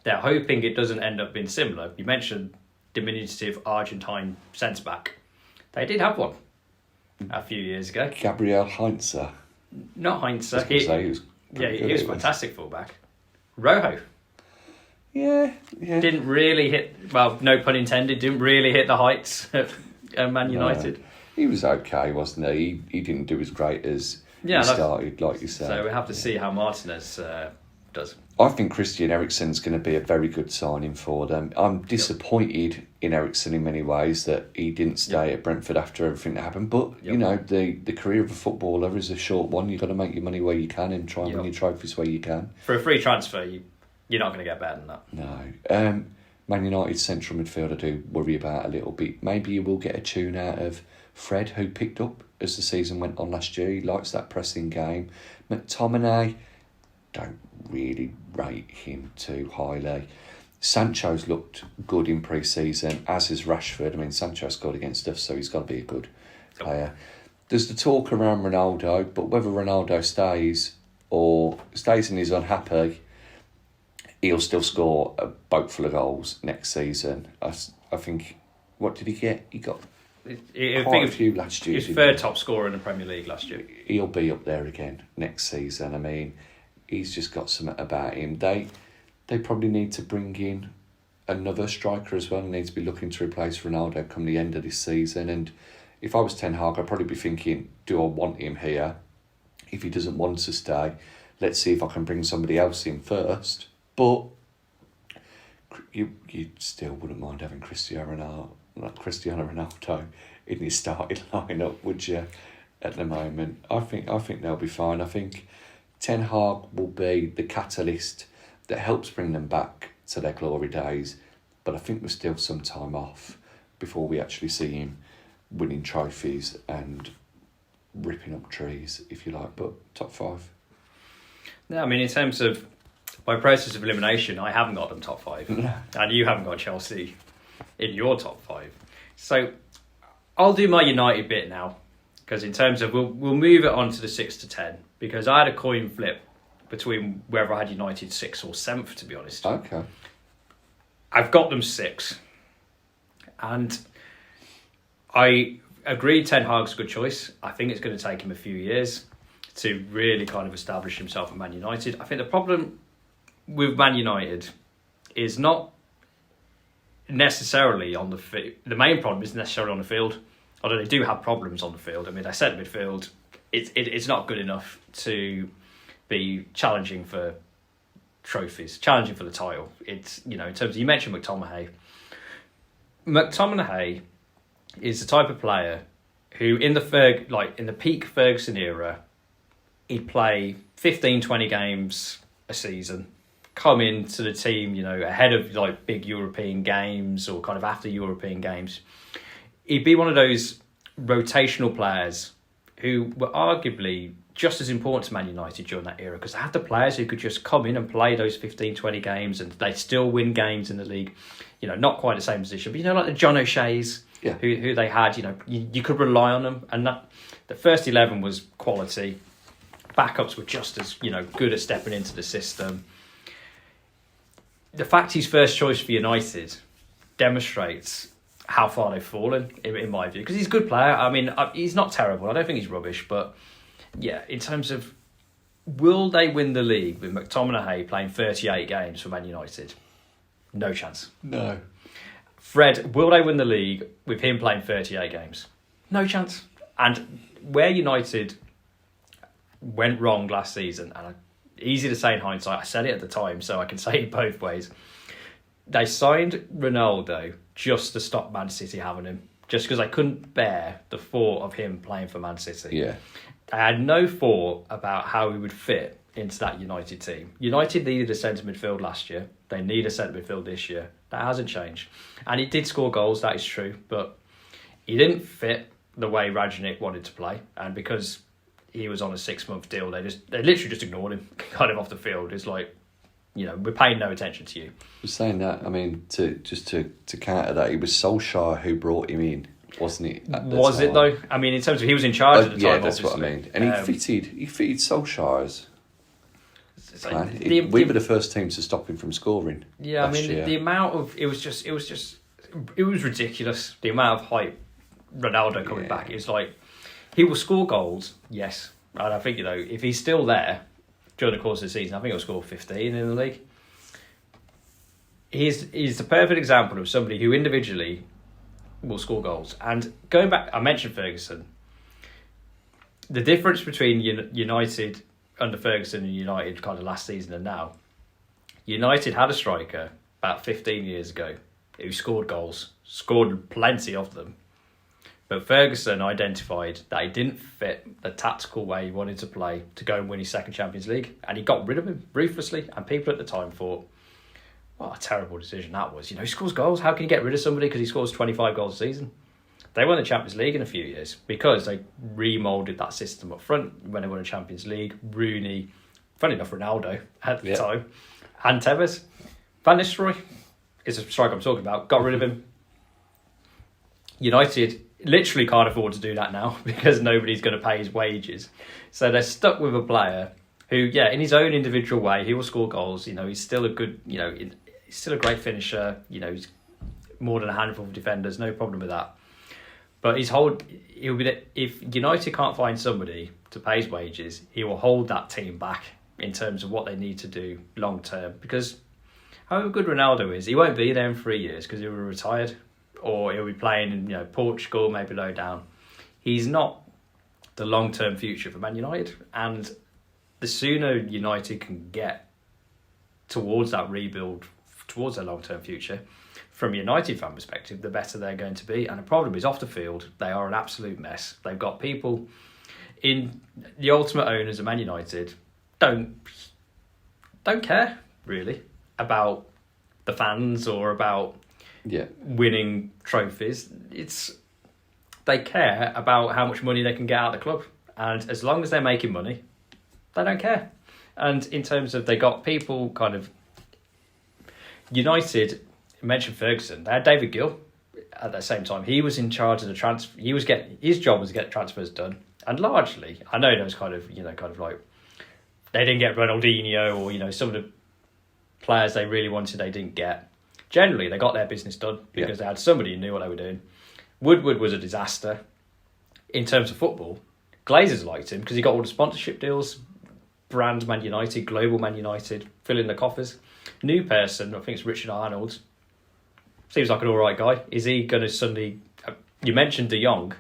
A: they're hoping it doesn't end up being similar. You mentioned diminutive Argentine centre-back. They did have one a few years ago.
B: Gabriel Heinze.
A: Not Heinze. He was fantastic fullback. Rojo.
B: Yeah.
A: Didn't really hit, well, no pun intended, didn't really hit the heights at Man United.
B: No. He was okay, wasn't he? He didn't do as great as he started, like you said.
A: So we have to see how Martinez does.
B: I think Christian Eriksen's going to be a very good signing for them. I'm disappointed in Eriksen in many ways that he didn't stay at Brentford after everything that happened. But, you know, the career of a footballer is a short one. You've got to make your money where you can and try and win your trophies where you can.
A: For a free transfer, you're not going to get better than that.
B: No. Man United's central midfield I do worry about a little bit. Maybe you will get a tune out of Fred, who picked up as the season went on last year. He likes that pressing game. McTominay, don't really rate him too highly. Sancho's looked good in pre-season, as has Rashford. I mean, Sancho scored against us, so he's got to be a good player. There's the talk around Ronaldo, but whether Ronaldo stays and is unhappy, he'll still score a boat full of goals next season. I think, what did he get? He got quite a few last year.
A: His third top scorer in the Premier League last year.
B: He'll be up there again next season. I mean, he's just got something about him. They probably need to bring in another striker as well. They need to be looking to replace Ronaldo come the end of this season. And if I was Ten Hag, I'd probably be thinking, do I want him here? If he doesn't want to stay, let's see if I can bring somebody else in first. But you still wouldn't mind having Cristiano Ronaldo in his starting lineup, would you? At the moment, I think they'll be fine. I think Ten Hag will be the catalyst that helps bring them back to their glory days. But I think we're still some time off before we actually see him winning trophies and ripping up trees, if you like. But top 5.
A: No, I mean, in terms of by process of elimination, I haven't got them top 5. And you haven't got Chelsea in your top 5. So I'll do my United bit now. Because in terms of, we'll move it on to the 6 to 10. Because I had a coin flip between whether I had United 6th or 7th, to be honest.
B: Okay.
A: I've got them 6. And I agree Ten Hag's a good choice. I think it's going to take him a few years to really kind of establish himself at Man United. I think the problem with Man United is not necessarily on the field. The main problem isn't necessarily on the field, although they do have problems on the field. I mean, their centre midfield, it's not good enough to be challenging for trophies, challenging for the title. It's, in terms of, you mentioned McTominay. McTominay is the type of player who in the peak Ferguson era, he'd play 15, 20 games a season, come into the team, ahead of like big European games or kind of after European games. He'd be one of those rotational players who were arguably just as important to Man United during that era, because they had the players who could just come in and play those 15, 20 games and they'd still win games in the league. Not quite the same position, but like the John O'Shea's, who they had, you could rely on them. And that the first 11 was quality. Backups were just as, good at stepping into the system. The fact he's first choice for United demonstrates how far they've fallen, in my view, because he's a good player. I mean, he's not terrible. I don't think he's rubbish, but yeah, in terms of will they win the league with McTominay playing 38 games for Man United? No chance.
B: No.
A: Fred, will they win the league with him playing 38 games? No chance. And where United went wrong last season, and easy to say in hindsight, I said it at the time, so I can say it both ways. They signed Ronaldo just to stop Man City having him, just because they couldn't bear the thought of him playing for Man City.
B: Yeah.
A: They had no thought about how he would fit into that United team. United needed a centre midfield last year. They need a centre midfield this year. That hasn't changed. And he did score goals, that is true, but he didn't fit the way Rangnick wanted to play. And because he was on a 6-month deal, they literally just ignored him kind of off the field. It's like, we're paying no attention to you.
B: Saying that, I mean, to counter that, it was Solskjaer who brought him in, wasn't it?
A: Was it though? I mean, in terms of he was in charge at the time.
B: Yeah, that's
A: obviously.
B: what I mean. And he fitted Solskjaer's plan. We were the first team to stop him from scoring.
A: Yeah, I mean, the amount of it was ridiculous. The amount of hype Ronaldo coming back. It was like he will score goals, yes, and I think if he's still there during the course of the season, I think he'll score 15 in the league. He's the perfect example of somebody who individually will score goals. And going back, I mentioned Ferguson. The difference between United under Ferguson and United kind of last season and now, United had a striker about 15 years ago who scored goals, scored plenty of them. But Ferguson identified that he didn't fit the tactical way he wanted to play to go and win his second Champions League. And he got rid of him ruthlessly. And people at the time thought, what a terrible decision that was. He scores goals. How can you get rid of somebody because he scores 25 goals a season? They won the Champions League in a few years because they remoulded that system up front when they won the Champions League. Rooney, funny enough, Ronaldo at the time, and Tevez. Van Nistelrooy is a striker I'm talking about. Got rid of him. United literally can't afford to do that now because nobody's going to pay his wages. So they're stuck with a player who, in his own individual way, he will score goals. He's still a good, he's still a great finisher. He's more than a handful of defenders, no problem with that. But he'll be if United can't find somebody to pay his wages, he will hold that team back in terms of what they need to do long term. Because however good Ronaldo is, he won't be there in 3 years because he'll be retired or he'll be playing in Portugal, maybe low down. He's not the long term future for Man United, and the sooner United can get towards that rebuild, towards their long term future, from a United fan perspective, the better they're going to be. And the problem is off the field, they are an absolute mess. They've got people in the ultimate owners of Man United don't care really about the fans or about winning trophies. They care about how much money they can get out of the club. And as long as they're making money, they don't care. And in terms of, they got people kind of United. You mentioned Ferguson. They had David Gill at the same time. He was in charge of the transfer. His job was to get transfers done. And largely, I know those kind of like, they didn't get Ronaldinho or, some of the players they really wanted they didn't get. generally they got their business done because they had somebody who knew what they were doing. Woodward was a disaster in terms of football. Glazers liked him because he got all the sponsorship deals, brand Man United, global Man United, filling the coffers. New person, I think it's Richard Arnold. Seems like an all right guy. Is he going to suddenly... You mentioned De Jong.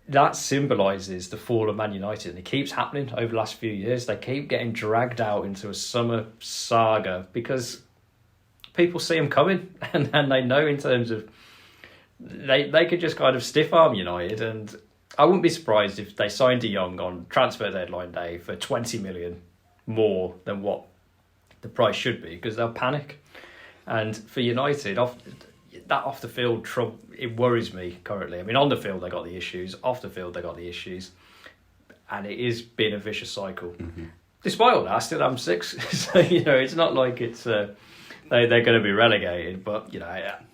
A: That symbolises the fall of Man United, and it keeps happening over the last few years. They keep getting dragged out into a summer saga because people see them coming, and they know in terms of they could just kind of stiff arm United. And I wouldn't be surprised if they signed De Jong on transfer deadline day for 20 million more than what the price should be, because they'll panic. And for United, off the field trouble, it worries me currently. I mean, on the field they got the issues, off the field they got the issues, and it is been a vicious cycle. Mm-hmm. Despite all that, I still am 6, so it's not like it's they're going to be relegated. But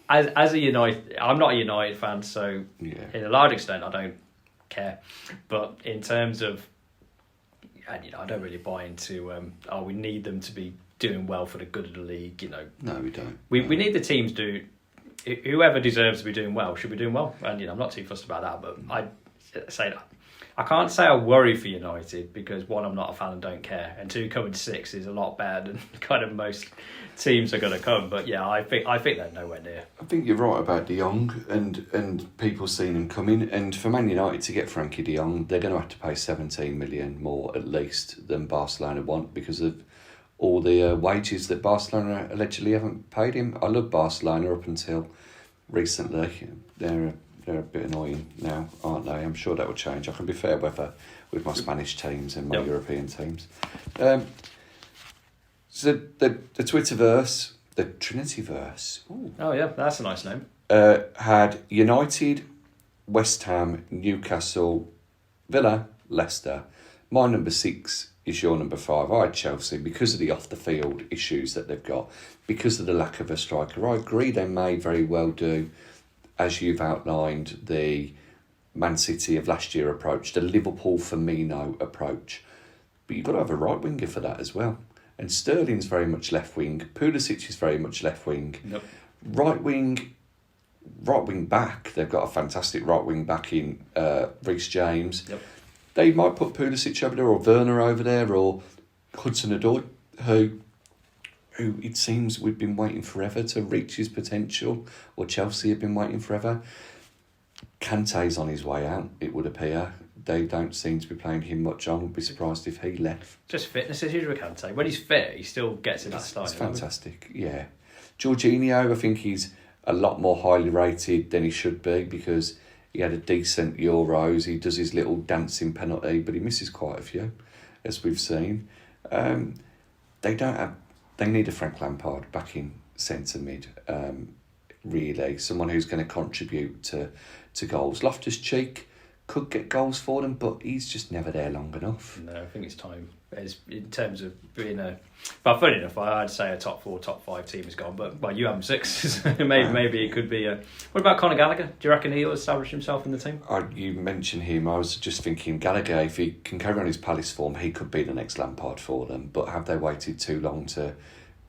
A: as a United, I'm not a United fan, so in a large extent I don't care. But in terms of, and I don't really buy into we need them to be doing well for the good of the league.
B: No, we don't.
A: We need the teams to. Whoever deserves to be doing well should be doing well, and I'm not too fussed about that. But I say that I can't say I worry for United because 1, I'm not a fan and don't care, and 2, coming 6 is a lot better than kind of most teams are going to come. But yeah, I think they're nowhere near.
B: I think you're right about De Jong and people seeing him coming. And for Man United to get Frankie De Jong, they're going to have to pay 17 million more at least than Barcelona want because of all the wages that Barcelona allegedly haven't paid him. I love Barcelona up until recently. They're a bit annoying now, aren't they? I'm sure that will change. I can be fair weather with my Spanish teams and my European teams. So the Twitterverse, the Trinityverse. Ooh.
A: Oh yeah, that's a nice name.
B: Had United, West Ham, Newcastle, Villa, Leicester. My number 6 is your number 5. I had Chelsea because of the off-the-field issues that they've got, because of the lack of a striker. I agree they may very well do, as you've outlined, the Man City of last year approach, the Liverpool Firmino approach. But you've got to have a right winger for that as well. And Sterling's very much left wing. Pulisic is very much left wing.
A: Yep.
B: Right wing back. They've got a fantastic right wing back in Reece James.
A: Yep.
B: They might put Pulisic over there, or Werner over there, or Hudson-Odoi, who it seems we've been waiting forever to reach his potential, or Chelsea have been waiting forever. Kante's on his way out, it would appear. They don't seem to be playing him much on. Would be surprised if he left.
A: Just fitness issues with Kante. When he's fit, he still gets in that style.
B: It's fantastic, yeah. Jorginho, I think he's a lot more highly rated than he should be because he had a decent Euros. He does his little dancing penalty, but he misses quite a few, as we've seen. They need a Frank Lampard back in centre mid. Really, someone who's going to contribute to goals. Loftus-Cheek could get goals for them, but he's just never there long enough.
A: No, I think it's time. In terms of being a... But funny enough, I'd say a top 4, top 5 team is gone. But, well, you have 6. maybe it could be a... What about Conor Gallagher? Do you reckon he'll establish himself in the team?
B: You mentioned him. I was just thinking, Gallagher, if he can carry on his Palace form, he could be the next Lampard for them. But have they waited too long to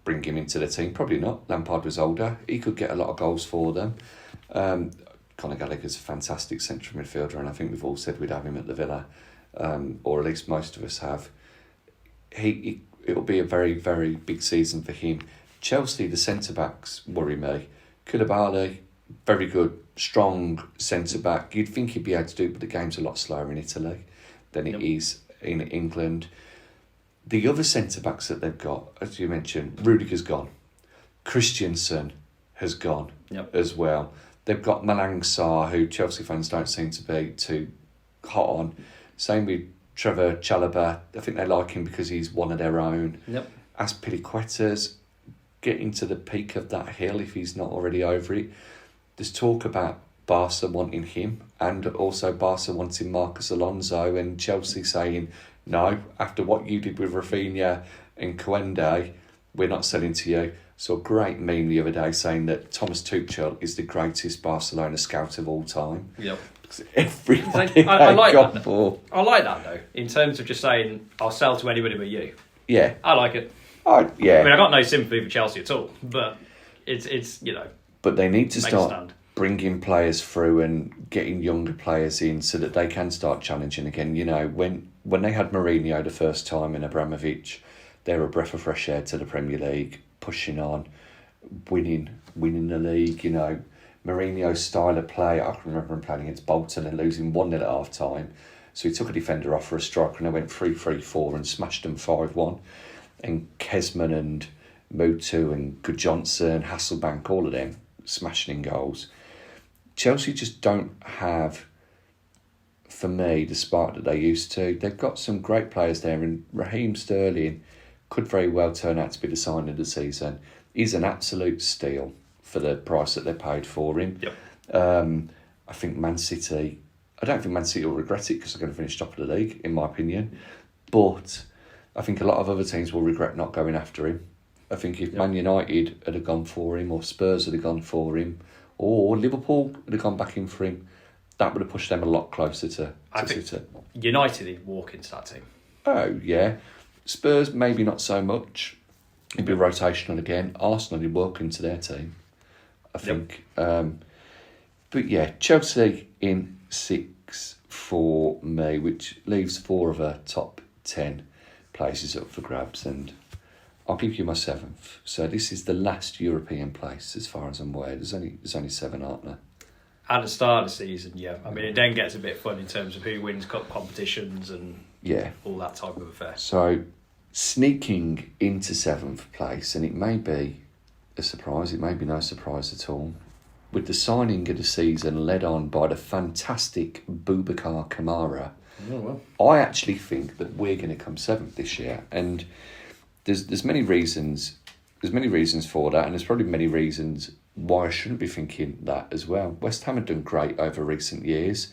B: bring him into the team? Probably not. Lampard was older. He could get a lot of goals for them. Conor Gallagher's a fantastic central midfielder, and I think we've all said we'd have him at the Villa, or at least most of us have. It'll be a very, very big season for him. Chelsea, the centre-backs worry me. Koulibaly, very good, strong centre-back. You'd think he'd be able to do it, but the game's a lot slower in Italy than it is in England. The other centre-backs that they've got, as you mentioned, Rudiger's gone. Christensen has gone as well. They've got Malang Sarr, who Chelsea fans don't seem to be too hot on. Same with Trevor Chalobah. I think they like him because he's one of their own.
A: Yep.
B: Azpilicueta's getting to the peak of that hill if he's not already over it. There's talk about Barca wanting him and also Barca wanting Marcus Alonso, and Chelsea saying, no, after what you did with Rafinha and Koende, we're not selling to you. So a great meme the other day saying that Thomas Tuchel is the greatest Barcelona scout of all time.
A: Yep.
B: Everybody
A: I like
B: got
A: that.
B: for.
A: I like that though, in terms of just saying I'll sell to anybody but you.
B: Yeah.
A: I like it.
B: Yeah.
A: I mean, I got no sympathy for Chelsea at all, but it's
B: But they need to
A: make a
B: start
A: stand.
B: bringing players through and getting younger players in so that they can start challenging again. When they had Mourinho the first time and Abramovich, they were a breath of fresh air to the Premier League, pushing on, winning the league. Mourinho's style of play, I can remember him playing against Bolton and losing 1-0 at half time. So he took a defender off for a striker and they went 3-3-4 and smashed them 5-1. And Kesman and Mutu and Gudjohnsen, Hasselbank, all of them smashing in goals. Chelsea just don't have, for me, the spark that they used to. They've got some great players there, and Raheem Sterling could very well turn out to be the sign of the season. He's an absolute steal for the price that they paid for him.
A: Yep.
B: I think Man City, I don't think Man City will regret it because they're going to finish top of the league, in my opinion. But I think a lot of other teams will regret not going after him. I think if Man United had gone for him, or Spurs had gone for him, or Liverpool had gone back in for him, that would have pushed them a lot closer to City.
A: United would walk into that team.
B: Oh, yeah. Spurs, maybe not so much. It'd be rotational again. Arsenal would walk into their team, I think. But yeah, Chelsea in 6 for me, which leaves 4 of our top 10 places up for grabs, and I'll give you my 7th. So this is the last European place, as far as I'm aware. There's only 7, aren't there?
A: At the start of the season, yeah. I mean, it then gets a bit fun in terms of who wins cup competitions and all that type of affair.
B: So sneaking into 7th place, and it may be a surprise, it may be no surprise at all, with the signing of the season led on by the fantastic Boubacar Kamara.
A: Oh, well.
B: I actually think that we're going to come 7th this year, and there's many reasons. There's many reasons for that, and there's probably many reasons why I shouldn't be thinking that as well. West Ham have done great over recent years,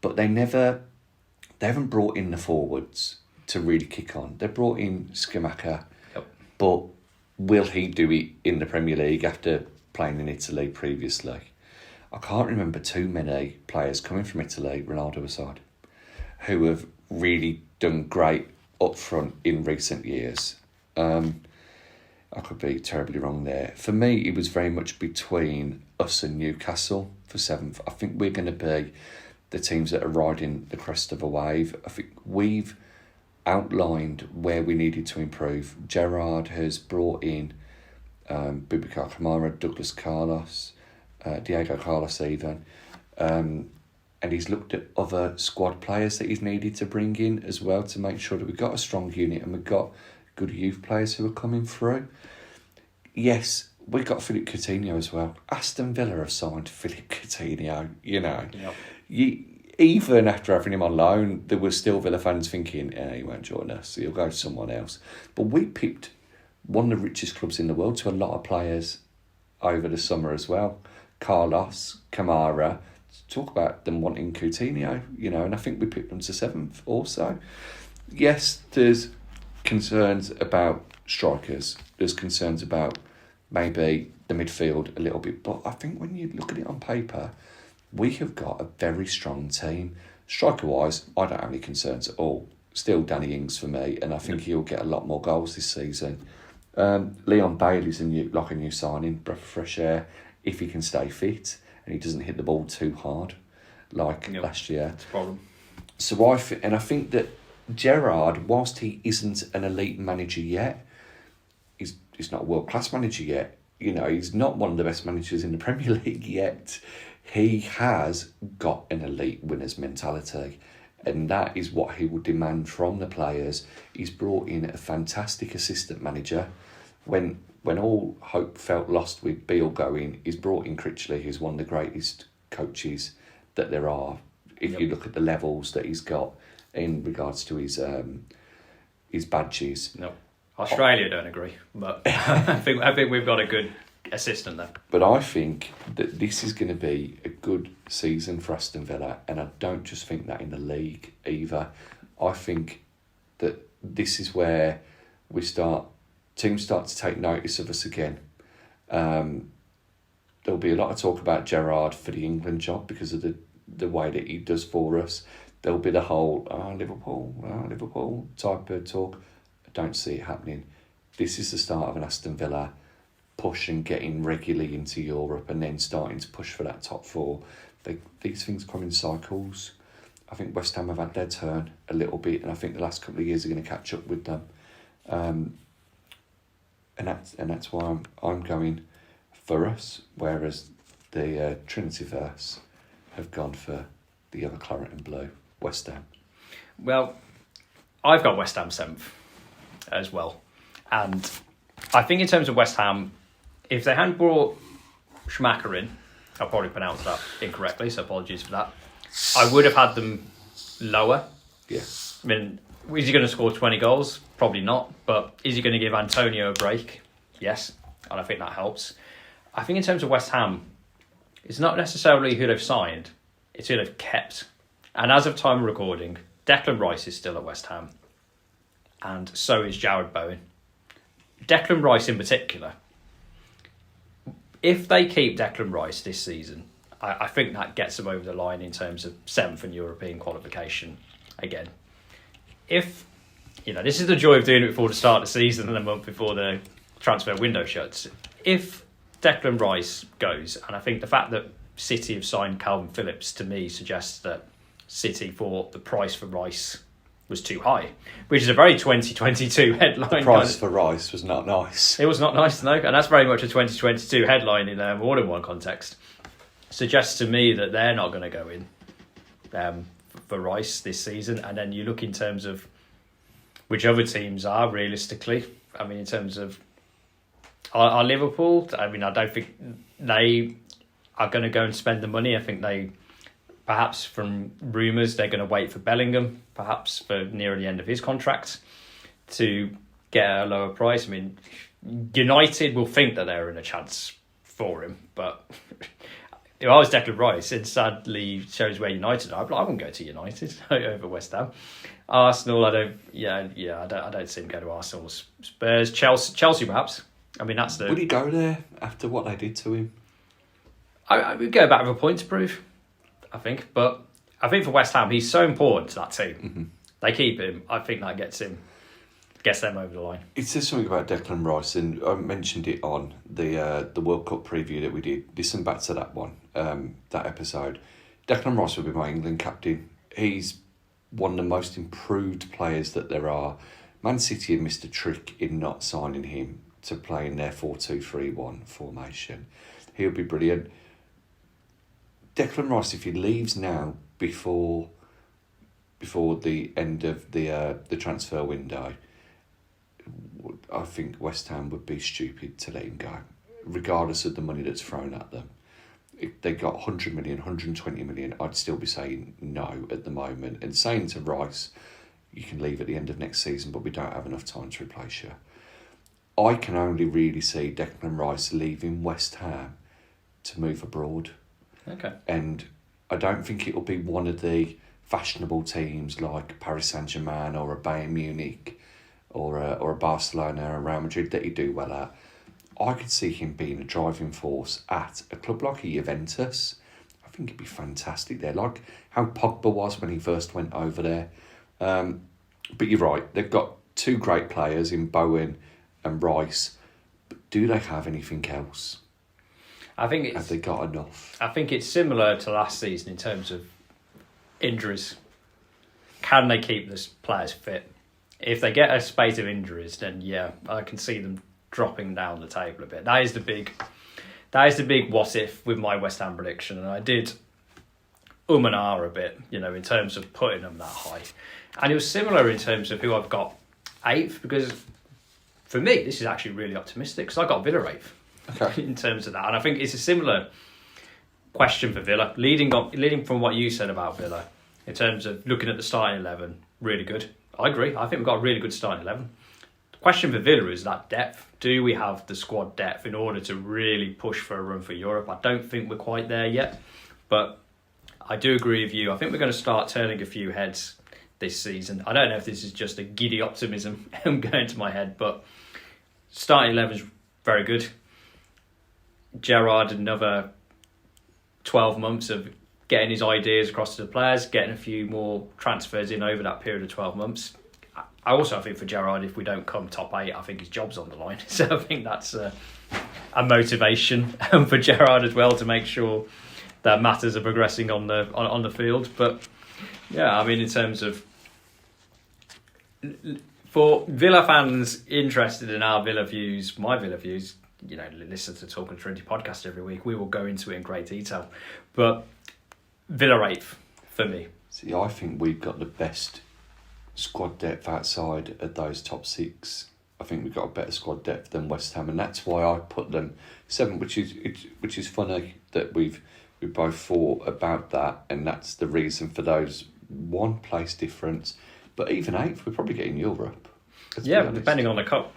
B: but they haven't brought in the forwards to really kick on. They brought in Scamacca, but will he do it in the Premier League after playing in Italy previously? I can't remember too many players coming from Italy, Ronaldo aside, who have really done great up front in recent years. I could be terribly wrong there. For me, it was very much between us and Newcastle for 7th. I think we're going to be the teams that are riding the crest of a wave. I think we've outlined where we needed to improve. Gerrard has brought in Boubacar Kamara, Douglas Carlos, Diego Carlos even, and he's looked at other squad players that he's needed to bring in as well to make sure that we've got a strong unit and we've got good youth players who are coming through. Yes, we got Philip Coutinho as well. Aston Villa have signed Philip Coutinho, Even after having him on loan, there were still Villa fans thinking, he won't join us, he'll go to someone else. But we picked one of the richest clubs in the world to a lot of players over the summer as well. Carlos, Kamara, talk about them wanting Coutinho, and I think we picked them to 7th also. Yes, there's concerns about strikers. There's concerns about maybe the midfield a little bit. But I think when you look at it on paper, we have got a very strong team. Striker-wise, I don't have any concerns at all. Still Danny Ings for me, and I think he'll get a lot more goals this season. Leon Bailey's a new signing, breath of fresh air, if he can stay fit and he doesn't hit the ball too hard like last year.
A: That's a problem.
B: So I think that Gerrard, whilst he isn't an elite manager yet, he's not a world-class manager yet. He's not one of the best managers in the Premier League yet. He has got an elite winner's mentality, and that is what he will demand from the players. He's brought in a fantastic assistant manager. When all hope felt lost with Beale going, he's brought in Critchley, who's one of the greatest coaches that there are. If you look at the levels that he's got in regards to his badges.
A: No, Australia don't agree, but I think we've got a good assistant there.
B: But I think that this is going to be a good season for Aston Villa, and I don't just think that in the league either. I think that this is where teams start to take notice of us again. There'll be a lot of talk about Gerrard for the England job because of the way that he does for us. There'll be the whole Liverpool type of talk. I don't see it happening. This is the start of an Aston Villa push and getting regularly into Europe and then starting to push for that top four. These things come in cycles. I think West Ham have had their turn a little bit, and I think the last couple of years are going to catch up with them. And that's why I'm going for us, whereas the Trinityverse have gone for the other claret and blue, West Ham.
A: Well, I've got West Ham 7th as well. And I think in terms of West Ham, if they hadn't brought Schumacher in, I'll probably pronounce that incorrectly, so apologies for that, I would have had them lower.
B: Yeah.
A: I mean, is he going to score 20 goals? Probably not. But is he going to give Antonio a break? Yes. And I think that helps. I think in terms of West Ham, it's not necessarily who they've signed, it's who they've kept. And as of time of recording, Declan Rice is still at West Ham. And so is Jarrod Bowen. Declan Rice in particular, if they keep Declan Rice this season, I think that gets them over the line in terms of 7th in European qualification again. If, this is the joy of doing it before the start of the season and a month before the transfer window shuts. If Declan Rice goes, and I think the fact that City have signed Calvin Phillips to me suggests that City thought the price for Rice was too high, which is a very 2022 headline.
B: The price for Rice was not nice.
A: It was not nice, no, and that's very much a 2022 headline in more than one context. Suggests to me that they're not going to go in for Rice this season. And then you look in terms of which other teams are realistically. I mean, in terms of are Liverpool, I mean, I don't think they are going to go and spend the money. I think they, perhaps from rumours, they're going to wait for Bellingham, perhaps for near the end of his contract, to get a lower price. I mean, United will think that they're in a chance for him, but if I was Declan Rice, it sadly shows where United are. I wouldn't go to United over West Ham. Arsenal, I don't see him go to Arsenal. Spurs, Chelsea perhaps. I mean, that's the.
B: Would he go there after what they did to him?
A: I would go back with a point to prove, I think. But I think for West Ham, he's so important to that team. Mm-hmm. They keep him. I think that gets them over the line. It
B: says something about Declan Rice, and I mentioned it on the World Cup preview that we did. Listen back to that one, that episode. Declan Rice will be my England captain. He's one of the most improved players that there are. Man City have missed a trick in not signing him to play in their 4-2-3-1 formation. He'll be brilliant. Declan Rice, if he leaves now before the end of the transfer window, I think West Ham would be stupid to let him go, regardless of the money that's thrown at them. If they got 100 million, 120 million, I'd still be saying no at the moment and saying to Rice, you can leave at the end of next season, but we don't have enough time to replace you. I can only really see Declan Rice leaving West Ham to move abroad.
A: Okay.
B: And I don't think it'll be one of the fashionable teams like Paris Saint-Germain or a Bayern Munich or a Barcelona or a Real Madrid that he'd do well at. I could see him being a driving force at a club like a Juventus. I think it'd be fantastic there, like how Pogba was when he first went over there. But you're right, they've got two great players in Bowen and Rice, but do they have anything else? Have they got enough?
A: I think it's similar to last season in terms of injuries. Can they keep the players fit? If they get a spate of injuries, then yeah, I can see them dropping down the table a bit. That is the big what if with my West Ham prediction, and I did and ah a bit, in terms of putting them that high. And it was similar in terms of who I've got 8th, because for me this is actually really optimistic because I got Villa 8th. Okay. In terms of that, and I think it's a similar question for Villa, leading from what you said about Villa in terms of looking at the starting 11, really good. I agree. I think we've got a really good starting 11. The question for Villa is that depth. Do we have the squad depth in order to really push for a run for Europe? I don't think we're quite there yet, but I do agree with you. I think we're going to start turning a few heads this season. I don't know if this is just a giddy optimism going to my head, but starting 11 is very good. Gerrard, another 12 months of getting his ideas across to the players, getting a few more transfers in over that period of 12 months. I think for Gerrard, if we don't come top 8, I think his job's on the line. So I think that's and motivation for Gerrard as well to make sure that matters are progressing on the field. But yeah, I mean, in terms of for Villa fans interested in our Villa views, my Villa views, listen to Talking Trinity podcast every week. We will go into it in great detail. But Villa 8th for me.
B: See, I think we've got the best squad depth outside of those top 6. I think we've got a better squad depth than West Ham, and that's why I put them 7th, which is funny that we both thought about that, and that's the reason for those 1 place difference. But even 8th, we're probably getting Europe.
A: Yeah, but depending on the cup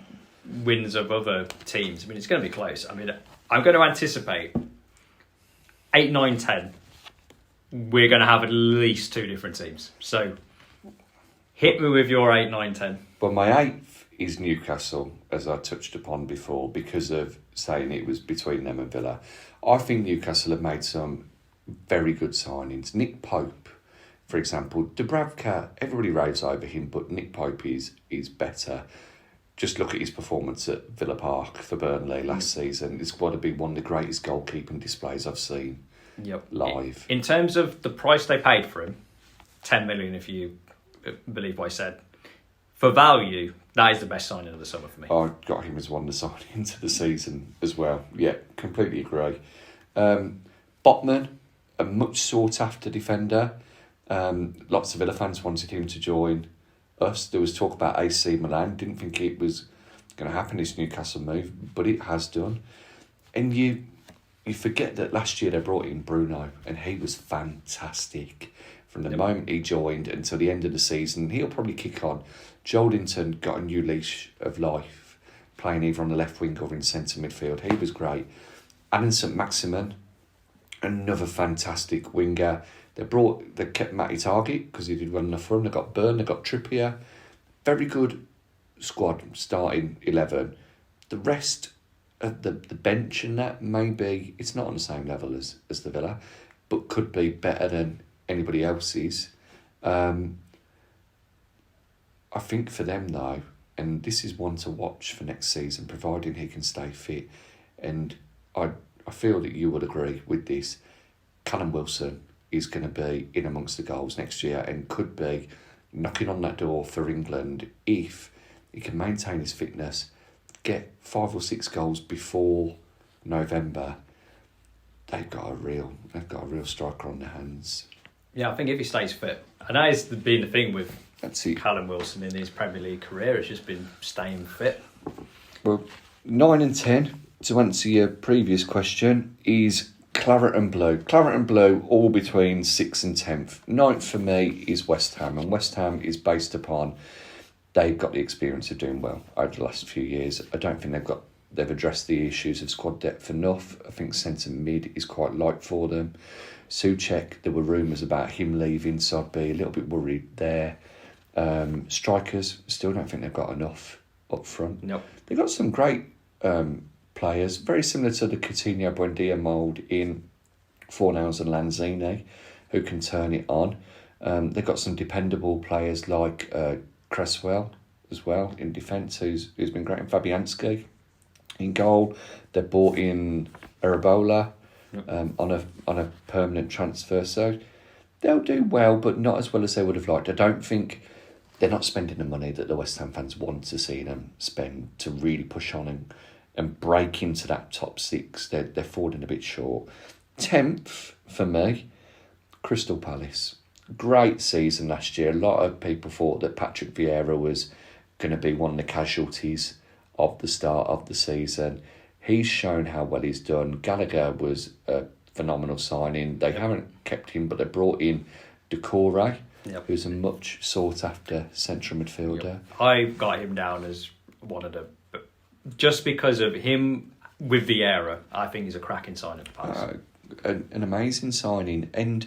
A: wins of other teams, I mean, it's going to be close. I mean, I'm going to anticipate 8, 9, 10. We're going to have at least 2 different teams. So hit me with your 8, 9, 10.
B: Well, my 8th is Newcastle, as I touched upon before, because of saying it was between them and Villa. I think Newcastle have made some very good signings. Nick Pope, for example. Dubravka, everybody raves over him, but Nick Pope is better. Just look at his performance at Villa Park for Burnley last season. It's got to be one of the greatest goalkeeping displays I've seen live.
A: In terms of the price they paid for him, 10 million if you believe what I said, for value, that is the best signing of the summer for me.
B: I got him as one of the signings of the season as well. Yeah, completely agree. Botman, a much sought after defender. Lots of Villa fans wanted him to join us. There was talk about AC Milan. Didn't think it was going to happen, this Newcastle move, but it has done. And you forget that last year they brought in Bruno, and he was fantastic from the moment he joined until the end of the season. He'll probably kick on. Joelinton got a new leash of life, playing either on the left wing or in centre midfield. He was great. Alan St Maximin, another fantastic winger. They kept Matty Target because he did well enough for them. They got Byrne, they got Trippier. Very good squad, starting 11. The rest of the bench and that, maybe it's not on the same level as the Villa, but could be better than anybody else's. I think for them though, and this is one to watch for next season, providing he can stay fit, and I feel that you would agree with this, Callum Wilson is going to be in amongst the goals next year and could be knocking on that door for England if he can maintain his fitness, get 5 or 6 goals before November. They've got a real striker on their hands.
A: Yeah, I think if he stays fit, and that has been the thing with
B: That's it.
A: Callum Wilson in his Premier League career, it's just been staying fit.
B: Well, 9 and 10, to answer your previous question, is Claret and Blue. Claret and Blue, all between 6th and 10th. 9th for me is West Ham, and West Ham is based upon they've got the experience of doing well over the last few years. I don't think they've addressed the issues of squad depth enough. I think centre mid is quite light for them. Souček, there were rumours about him leaving, so I'd be a little bit worried there. Strikers, still don't think they've got enough up front.
A: Nope.
B: They've got some great players, very similar to the Coutinho Buendia mould in Fornals and Lanzini, who can turn it on. They've got some dependable players like Cresswell as well in defence, who's been great, and Fabianski in goal. They bought in Arabola on a permanent transfer, so they'll do well, but not as well as they would have liked. I don't think they're not spending the money that the West Ham fans want to see them spend to really push on and break into that top 6. They're falling a bit short. 10th for me, Crystal Palace. Great season last year. A lot of people thought that Patrick Vieira was going to be one of the casualties of the start of the season. He's shown how well he's done. Gallagher was a phenomenal signing. They haven't kept him, but they brought in Doucouré, who's a much sought-after central midfielder.
A: I got him down as one of the... Just because of him with Vieira, I think he's a cracking signing for Palace.
B: An amazing signing. And,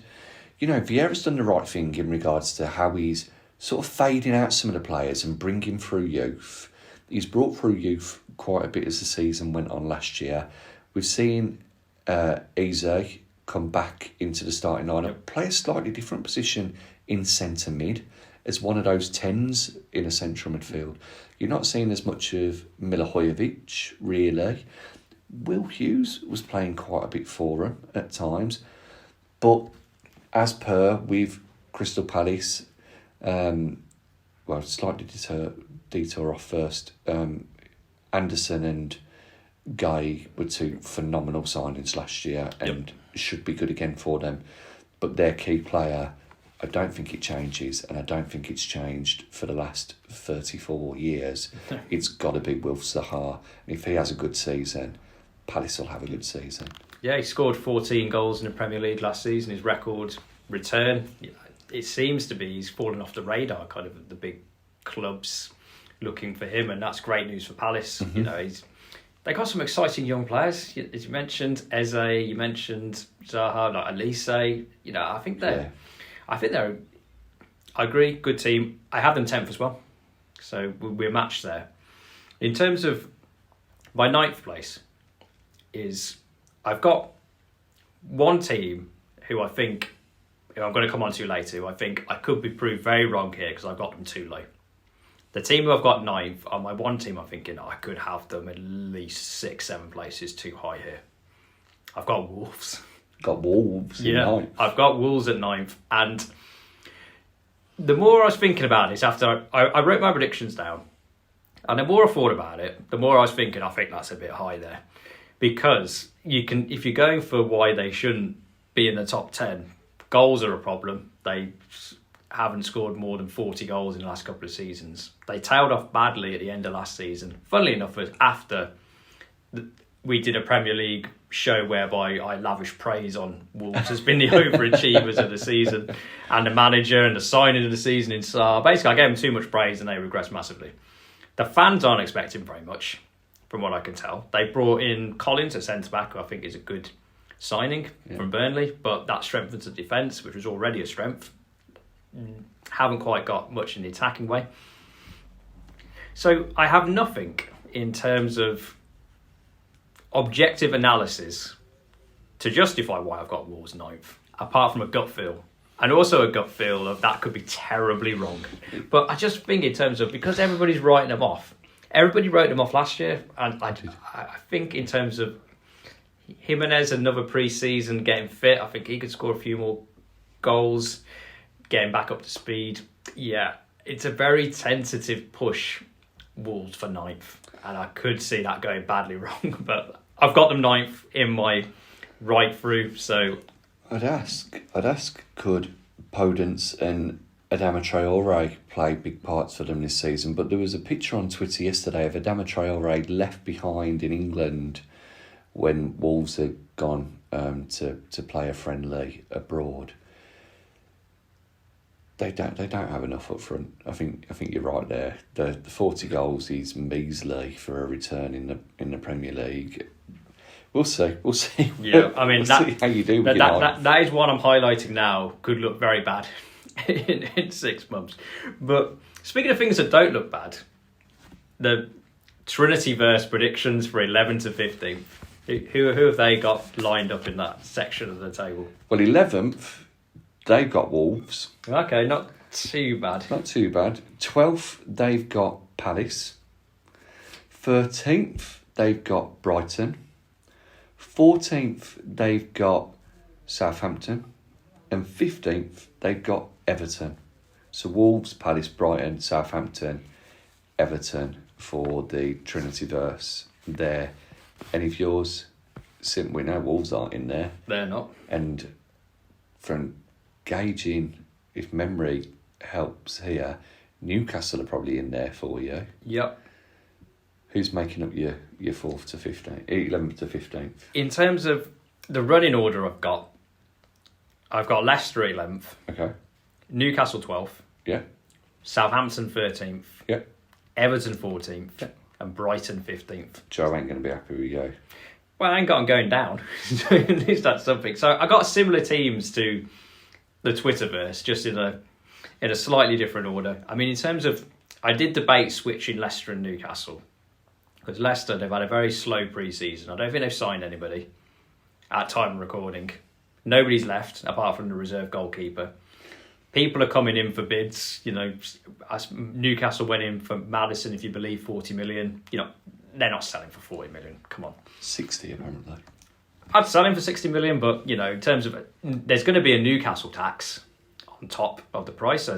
B: Vieira's done the right thing in regards to how he's sort of fading out some of the players and bringing through youth. He's brought through youth quite a bit as the season went on last year. We've seen Eze come back into the starting lineup, play a slightly different position in centre mid as one of those 10s in a central midfield. You're not seeing as much of Milivojevic, really. Will Hughes was playing quite a bit for him at times. But as per with Crystal Palace, slightly detour off first. Anderson and Guy were two phenomenal signings last year and should be good again for them. But their key player, I don't think it changes, and I don't think it's changed for the last 34 years. It's got to be Will Zaha. And if he has a good season, Palace will have a good season.
A: Yeah, he scored 14 goals in the Premier League last season. His record return, it seems to be he's fallen off the radar, kind of the big clubs looking for him, and that's great news for Palace.
B: Mm-hmm.
A: They got some exciting young players. As you mentioned, Eze, you mentioned Zaha, like Elise. I think they're. I agree, good team. I have them 10th as well, so we're matched there. In terms of my 9th place, I've got one team who I'm going to come on to later, who I think I could be proved very wrong here because I've got them too low. The team who I've got 9th are my one team I'm thinking I could have them at least 6-7 places too high here. I've got Wolves.
B: Got Wolves in 9th.
A: I've got Wolves at 9th. And the more I was thinking about this, after I wrote my predictions down, and the more I thought about it, the more I was thinking, I think that's a bit high there. Because if you're going for why they shouldn't be in the top 10, goals are a problem. They haven't scored more than 40 goals in the last couple of seasons. They tailed off badly at the end of last season. Funnily enough, it was after we did a Premier League show whereby I lavish praise on Wolves as being the overachievers of the season, and the manager and the signing of the season in Sarr. Basically, I gave them too much praise and they regressed massively. The fans aren't expecting very much, from what I can tell. They brought in Collins, a centre-back, who I think is a good signing from Burnley, but that strengthens the defence, which was already a strength. Haven't quite got much in the attacking way. So I have nothing in terms of objective analysis to justify why I've got Wolves 9th, apart from a gut feel. And also a gut feel of that could be terribly wrong. But I just think in terms of, because everybody's writing them off, everybody wrote them off last year, and I think in terms of Jimenez, another pre-season getting fit, I think he could score a few more goals, getting back up to speed. Yeah, it's a very tentative push, Wolves for 9th, and I could see that going badly wrong, but I've got them 9th in my right through, so...
B: I'd ask, could Podence and Adama Traore play big parts for them this season? But there was a picture on Twitter yesterday of Adama Traore left behind in England when Wolves had gone to play a friendly abroad. They don't have enough up front. I think you're right there. The 40 goals is measly for a return in the Premier League. We'll see.
A: Yeah, I mean,
B: see how you do with
A: that is one I'm highlighting now. Could look very bad in 6 months. But speaking of things that don't look bad, the Trinity verse predictions for 11 to 15. Who have they got lined up in that section of the table?
B: Well, 11th, they've got Wolves.
A: Okay, not too bad.
B: 12th, they've got Palace. 13th, they've got Brighton. 14th, they've got Southampton. And 15th, they've got Everton. So Wolves, Palace, Brighton, Southampton, Everton for the Trinity verse there. Any of yours? We know Wolves aren't in there.
A: They're not.
B: And from gauging, if memory helps here, Newcastle are probably in there for you.
A: Yep.
B: Who's making up your 4th to 15th, 11th to 15th?
A: In terms of the running order I've got Leicester 11th.
B: Okay.
A: Newcastle 12th.
B: Yeah.
A: Southampton 13th.
B: Yeah.
A: Everton 14th.
B: Yeah.
A: And Brighton 15th.
B: Joe ain't going to be happy with you.
A: Well, I ain't got them going down. At least that's something. So I got similar teams to the Twitterverse, just in a slightly different order. I mean, in terms of, I did debate switching Leicester and Newcastle. Because Leicester, they've had a very slow pre-season. I don't think they've signed anybody at time of recording. Nobody's left, apart from the reserve goalkeeper. People are coming in for bids. You know, as Newcastle went in for Maddison, if you believe, 40 million. You know, they're not selling for 40 million. Come on.
B: 60 apparently.
A: I'd sell him for 60 million, but, in terms of... There's going to be a Newcastle tax on top of the price,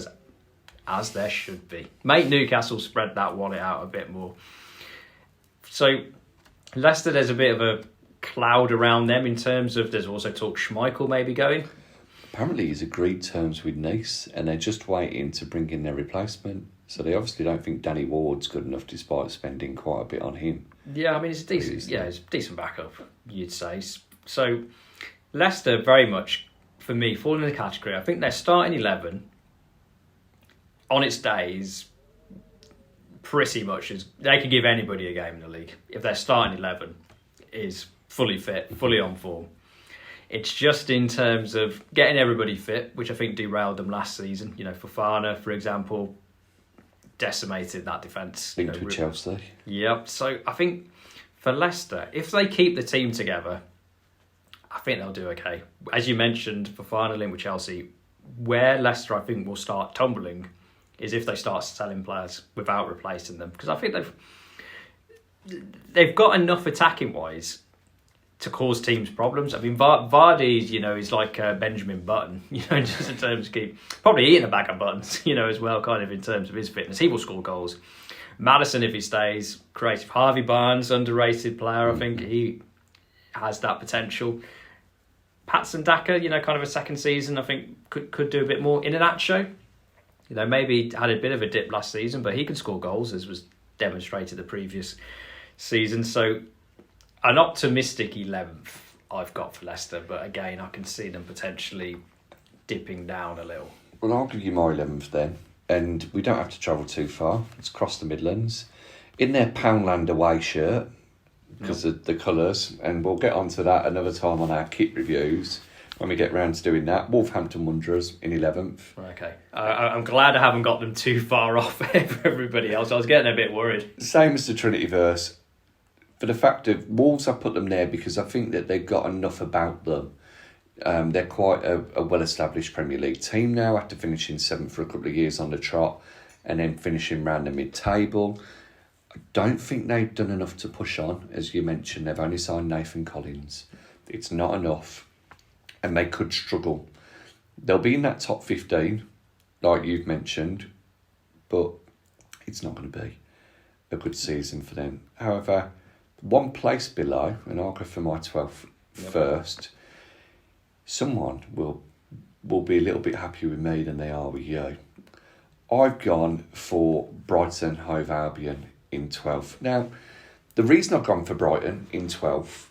A: as there should be. Make Newcastle spread that wallet out a bit more. So, Leicester, there's a bit of a cloud around them in terms of... There's also talk Schmeichel maybe going.
B: Apparently he's agreed terms with Nice, and they're just waiting to bring in their replacement. So they obviously don't think Danny Ward's good enough, despite spending quite a bit on him.
A: Yeah, I mean, it's a decent. Yeah, it's a decent backup, you'd say. So Leicester very much, for me, fall in the category. I think their starting 11 on its days pretty much is they can give anybody a game in the league if their starting 11 is fully fit, fully on form. It's just in terms of getting everybody fit, which I think derailed them last season. Fofana, for example, decimated that defence.
B: Linked with Chelsea.
A: Yep. So I think for Leicester, if they keep the team together, I think they'll do okay. As you mentioned, Fofana linked with Chelsea, where Leicester I think will start tumbling is if they start selling players without replacing them, because I think they've got enough attacking wise to cause teams problems. I mean, Vardy's, is like Benjamin Button, just in terms of probably eating a bag of buttons, as well, kind of in terms of his fitness. He will score goals. Maddison, if he stays, creative. Harvey Barnes, underrated player, I think he has that potential. Patson Daka, kind of a second season, I think could do a bit more. Iheanacho, maybe had a bit of a dip last season, but he can score goals, as was demonstrated the previous season. So an optimistic 11th I've got for Leicester, but again, I can see them potentially dipping down a little.
B: Well, I'll give you my 11th then, and we don't have to travel too far. It's across the Midlands. In their Poundland away shirt, because of the colours, and we'll get onto that another time on our kit reviews when we get round to doing that. Wolverhampton Wanderers in 11th.
A: Okay. I'm glad I haven't got them too far off everybody else. I was getting a bit worried.
B: Same as the Trinity verse. For the fact of Wolves, I put them there because I think that they've got enough about them. They're quite a well-established Premier League team now after finishing 7th for a couple of years on the trot and then finishing round the mid-table. I don't think they've done enough to push on. As you mentioned, they've only signed Nathan Collins. It's not enough, and they could struggle. They'll be in that top 15, like you've mentioned, but it's not going to be a good season for them. However, one place below, and I'll go for my 12th first, someone will be a little bit happier with me than they are with you. I've gone for Brighton Hove Albion in 12th. Now, the reason I've gone for Brighton in 12th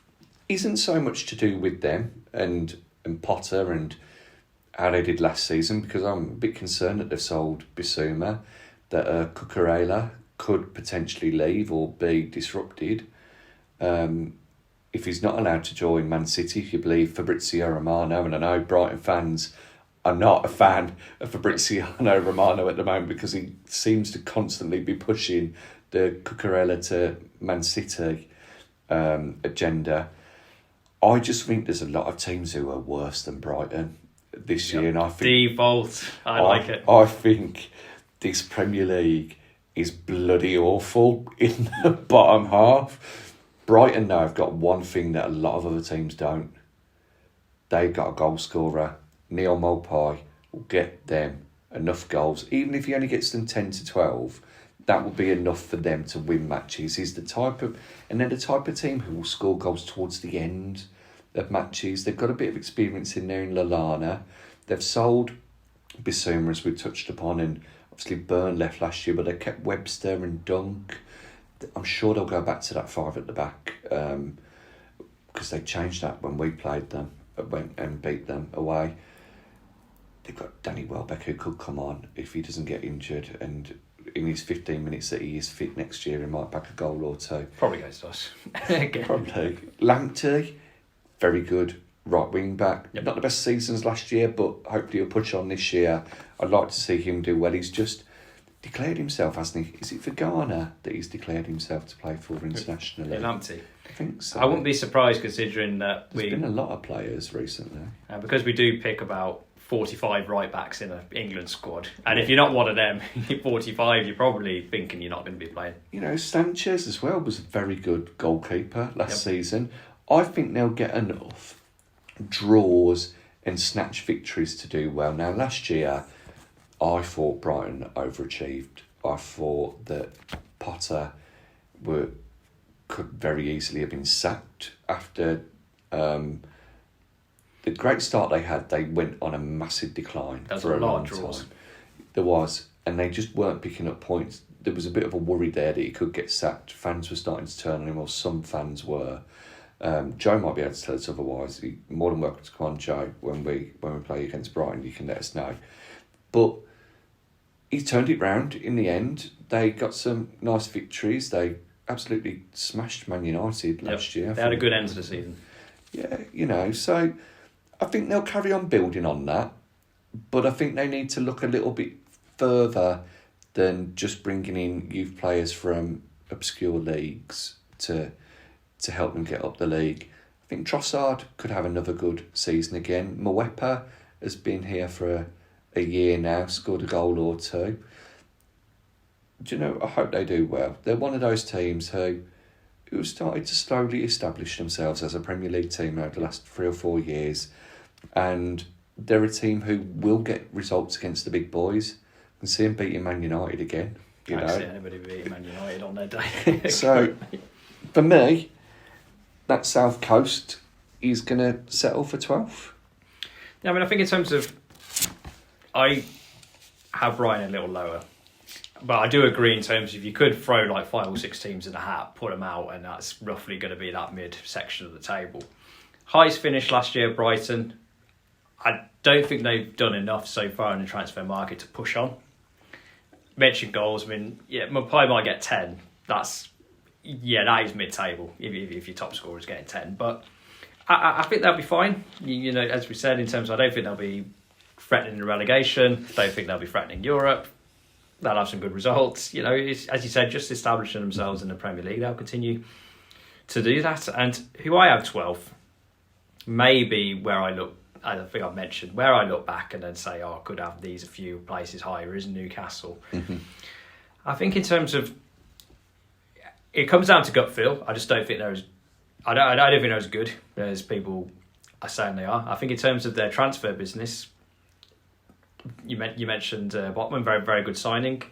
B: isn't so much to do with them and Potter and how they did last season, because I'm a bit concerned that they've sold Bissouma, that Cucurella could potentially leave or be disrupted. If he's not allowed to join Man City, if you believe Fabrizio Romano, and I know Brighton fans are not a fan of Fabrizio Romano at the moment because he seems to constantly be pushing the Cucurella to Man City agenda. I just think there's a lot of teams who are worse than Brighton this year, and I think
A: default. I like it.
B: I think this Premier League is bloody awful in the bottom half. Brighton now have got one thing that a lot of other teams don't. They've got a goal scorer. Neil Maupay will get them enough goals. Even if he only gets them 10 to 12, that will be enough for them to win matches. They're the type of team who will score goals towards the end of matches. They've got a bit of experience in there in Lallana. They've sold Bissouma, as we touched upon, and obviously Burn left last year, but they kept Webster and Dunk. I'm sure they'll go back to that 5 at the back because they changed that when we played them, went and beat them away. They've got Danny Welbeck who could come on if he doesn't get injured, and in his 15 minutes that he is fit next year, he might back a goal or two.
A: Probably goes to us.
B: Probably. Lamptey, very good right wing back.
A: Yep.
B: Not the best seasons last year, but hopefully he'll push on this year. I'd like to see him do well. He's just declared himself, hasn't he? Is it for Ghana that he's declared himself to play for internationally?
A: Lamptey.
B: I think so.
A: I wouldn't be surprised considering that
B: There's been a lot of players recently.
A: because we do pick about 45 right backs in an England squad, and if you're not one of them, you're 45. You're probably thinking you're not going to be playing.
B: You know, Sanchez as well was a very good goalkeeper last season. I think they'll get enough draws and snatch victories to do well. Now, last year, I thought Brighton overachieved. I thought that Potter could very easily have been sacked after the great start they had. They went on a massive decline for a long time. There was, and they just weren't picking up points. There was a bit of a worry there that he could get sacked. Fans were starting to turn on him, or some fans were. Joe might be able to tell us otherwise. You're more than welcome to come on, Joe, when we play against Brighton. You can let us know. But he turned it round in the end. They got some nice victories. They absolutely smashed Man United last year.
A: They had a good end to the season.
B: Yeah, you know, so I think they'll carry on building on that. But I think they need to look a little bit further than just bringing in youth players from obscure leagues to help them get up the league. I think Trossard could have another good season again. Mwepa has been here for a year now, scored a goal or two. Do you know, I hope they do well. They're one of those teams who started to slowly establish themselves as a Premier League team over the last 3 or 4 years. And they're a team who will get results against the big boys. I can see them beating Man United again.
A: I don't see anybody beating Man United on their day.
B: So, for me, that South Coast is going to settle for 12th.
A: Yeah, I mean, I think in terms of... I have Brighton a little lower. But I do agree in terms of you could throw like 5 or 6 teams in a hat, put them out, and that's roughly going to be that mid section of the table. Highest finish last year, Brighton. I don't think they've done enough so far in the transfer market to push on. Mentioned goals. I mean, yeah, Mapai might get 10. That is mid-table if your top scorer is getting 10. But I think they'll be fine. You know, as we said, in terms of I don't think they'll be threatening the relegation. Don't think they'll be threatening Europe. They'll have some good results. You know, as you said, just establishing themselves in the Premier League. They'll continue to do that. And who I have 12th, maybe where I look, I think I've mentioned, where I look back and then say, I could have these a few places higher, is Newcastle. Mm-hmm. I think in terms of, it comes down to gut feel. I just don't think they're as, I don't think they're as good as people are saying they are. I think in terms of their transfer business, you mentioned Botman, very, very good signing.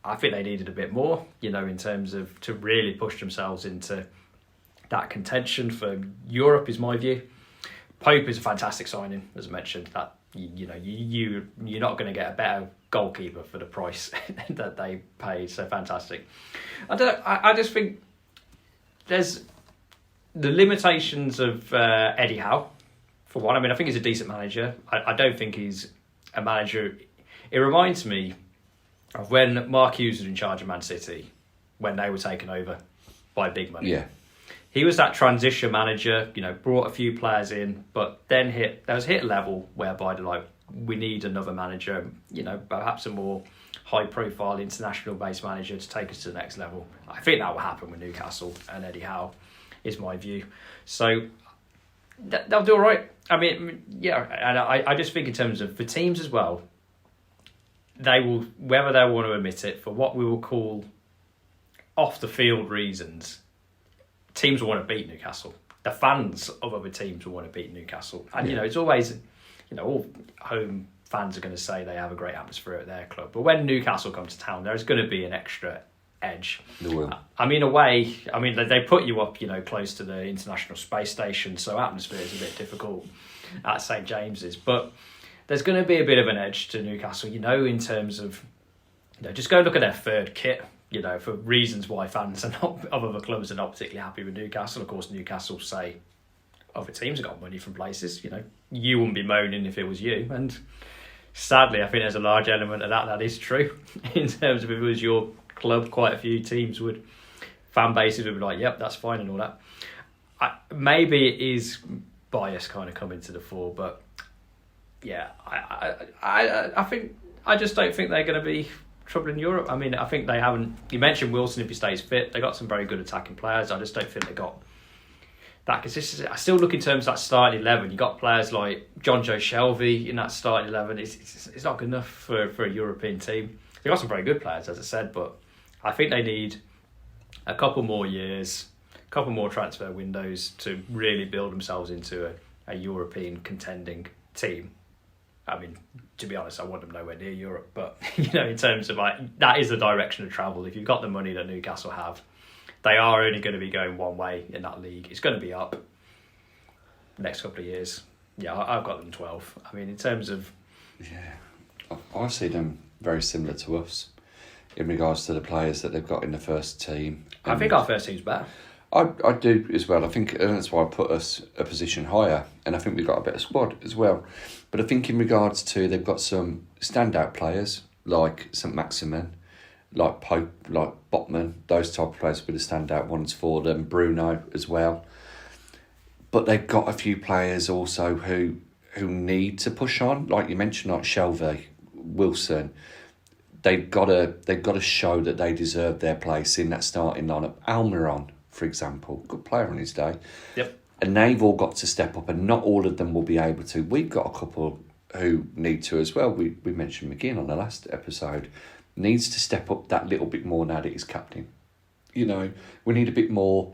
A: I think they needed a bit more, you know, in terms of to really push themselves into that contention for Europe, is my view. Pope is a fantastic signing, as I mentioned. That you're not going to get a better goalkeeper for the price that they paid. So fantastic. I just think there's the limitations of Eddie Howe. For one, I mean, I think he's a decent manager. I don't think he's a manager. It reminds me of when Mark Hughes was in charge of Man City, when they were taken over by big money. Yeah. He was that transition manager, you know, brought a few players in, but then hit a level whereby they're like, we need another manager, you know, perhaps a more high-profile international-based manager to take us to the next level. I think that will happen with Newcastle and Eddie Howe, is my view. So they'll do all right. I mean, yeah, and I just think in terms of for teams as well, they will, whether they want to admit it, for what we will call off-the-field reasons, teams will want to beat Newcastle. The fans of other teams will want to beat Newcastle. And, you know, it's always, you know, all home fans are going to say they have a great atmosphere at their club. But when Newcastle comes to town, there's going to be an extra edge.
B: There will.
A: I mean, away, I mean, they put you up, you know, close to the International Space Station, so atmosphere is a bit difficult at St James's. But there's going to be a bit of an edge to Newcastle, you know, in terms of, you know, just go look at their third kit. You know, for reasons why fans are not, of other clubs are not particularly happy with Newcastle. Of course, Newcastle say other teams have got money from places. You know, you wouldn't be moaning if it was you. And sadly, I think there's a large element of that is true. In terms of if it was your club, quite a few teams would, fan bases would be like, yep, that's fine and all that. Maybe it is bias kind of coming to the fore, but yeah, I think, I just don't think they're going to be trouble in Europe. I mean, I think they haven't. You mentioned Wilson, if he stays fit, they got some very good attacking players. I just don't think they got that consistency. I still look in terms of that starting 11. You got players like John Joe Shelby in that starting 11. It's not good enough for a European team. They got some very good players, as I said, but I think they need a couple more years, a couple more transfer windows to really build themselves into a European contending team. I mean, to be honest, I want them nowhere near Europe, but in terms of that is the direction of travel. If you've got the money that Newcastle have, they are only going to be going one way in that league. It's going to be up the next couple of years. Yeah, I've got them 12. I mean, in terms of...
B: Yeah, I see them very similar to us in regards to the players that they've got in the first team.
A: I think our first team's better.
B: I do as well. I think that's why I put us a position higher, and I think we've got a better squad as well. But I think in regards to, they've got some standout players like St Maximin, like Pope, like Botman, those type of players were the standout ones for them. Bruno as well. But they've got a few players also who need to push on, like you mentioned, like Shelby, Wilson. They've got to show that they deserve their place in that starting lineup. Almiron, for example, good player on his day.
A: Yep.
B: And they've all got to step up, and not all of them will be able to. We've got a couple who need to as well. We mentioned McGinn on the last episode. Needs to step up that little bit more now that he's captain. We need a bit more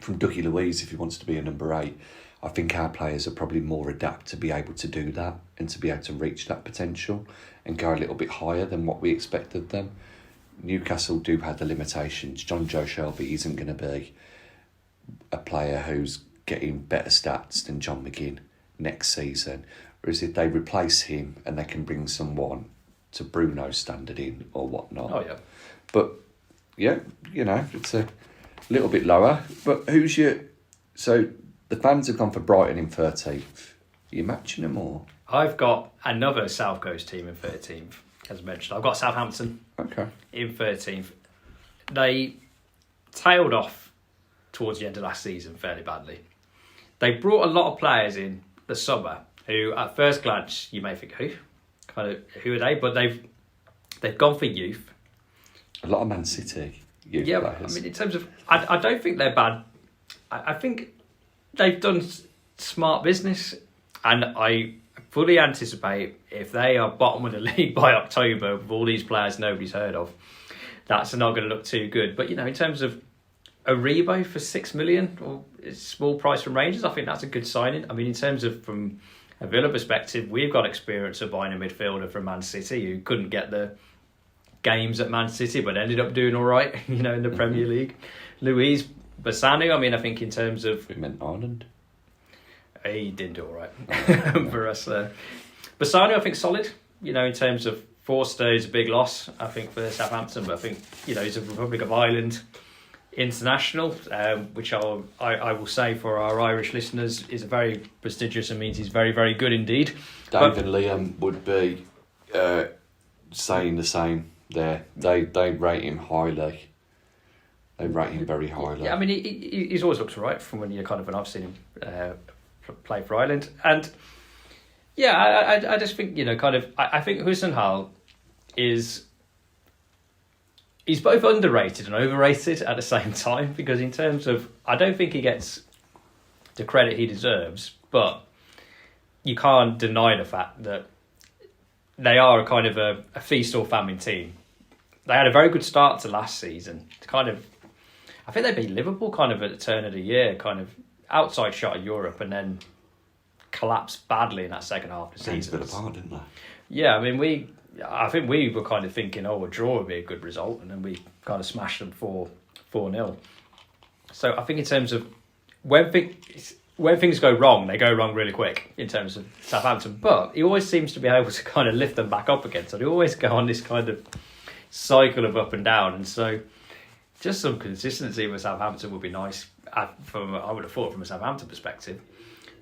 B: from Dougie Luiz if he wants to be a number 8. I think our players are probably more adapt to be able to do that and to be able to reach that potential and go a little bit higher than what we expected them. Newcastle do have the limitations. John Joe Shelby isn't going to be a player who's getting better stats than John McGinn next season. Whereas if they replace him and they can bring someone to Bruno's standard in or whatnot.
A: Oh, yeah.
B: But, yeah, it's a little bit lower. But who's your... So, the fans have gone for Brighton in 13th. Are you matching them or...?
A: I've got another South Coast team in 13th, as mentioned. I've got Southampton in 13th. They tailed off towards the end of last season fairly badly. They brought a lot of players in the summer who, at first glance, you may think, who are they? But they've gone for youth.
B: A lot of Man City youth players.
A: I mean, in terms of... I don't think they're bad. I think they've done smart business, and I fully anticipate if they are bottom of the league by October with all these players nobody's heard of, that's not going to look too good. But, in terms of Aribo for 6 million, or a small price from Rangers, I think that's a good signing. I mean, in terms of from a Villa perspective, we've got experience of buying a midfielder from Man City who couldn't get the games at Man City but ended up doing all right, in the Premier League. Luis Bassano, I mean, I think in terms of...
B: We meant Ireland.
A: He didn't do all right for us. Bassano, I think, solid. In terms of Forster is a big loss, I think, for Southampton. But I think, he's a Republic of Ireland international, which I will say for our Irish listeners is very prestigious and means he's very, very good indeed.
B: David and Liam would be saying the same there. They rate him highly. They rate him very highly.
A: Yeah, I mean, he's always looked all right from when I've seen him play for Ireland. And yeah, I just think, I think Hussein Hall is... He's both underrated and overrated at the same time, because in terms of... I don't think he gets the credit he deserves, but you can't deny the fact that they are a kind of a feast or famine team. They had a very good start to last season. I think they beat Liverpool kind of at the turn of the year, kind of outside shot of Europe, and then collapsed badly in that second half of the season.
B: They apart, didn't they?
A: Yeah, I mean, I think we were kind of thinking, a draw would be a good result, and then we kind of smashed them 4-0. So I think in terms of when things go wrong, they go wrong really quick in terms of Southampton. But he always seems to be able to kind of lift them back up again. So they always go on this kind of cycle of up and down. And so just some consistency with Southampton would be nice. I would have thought from a Southampton perspective.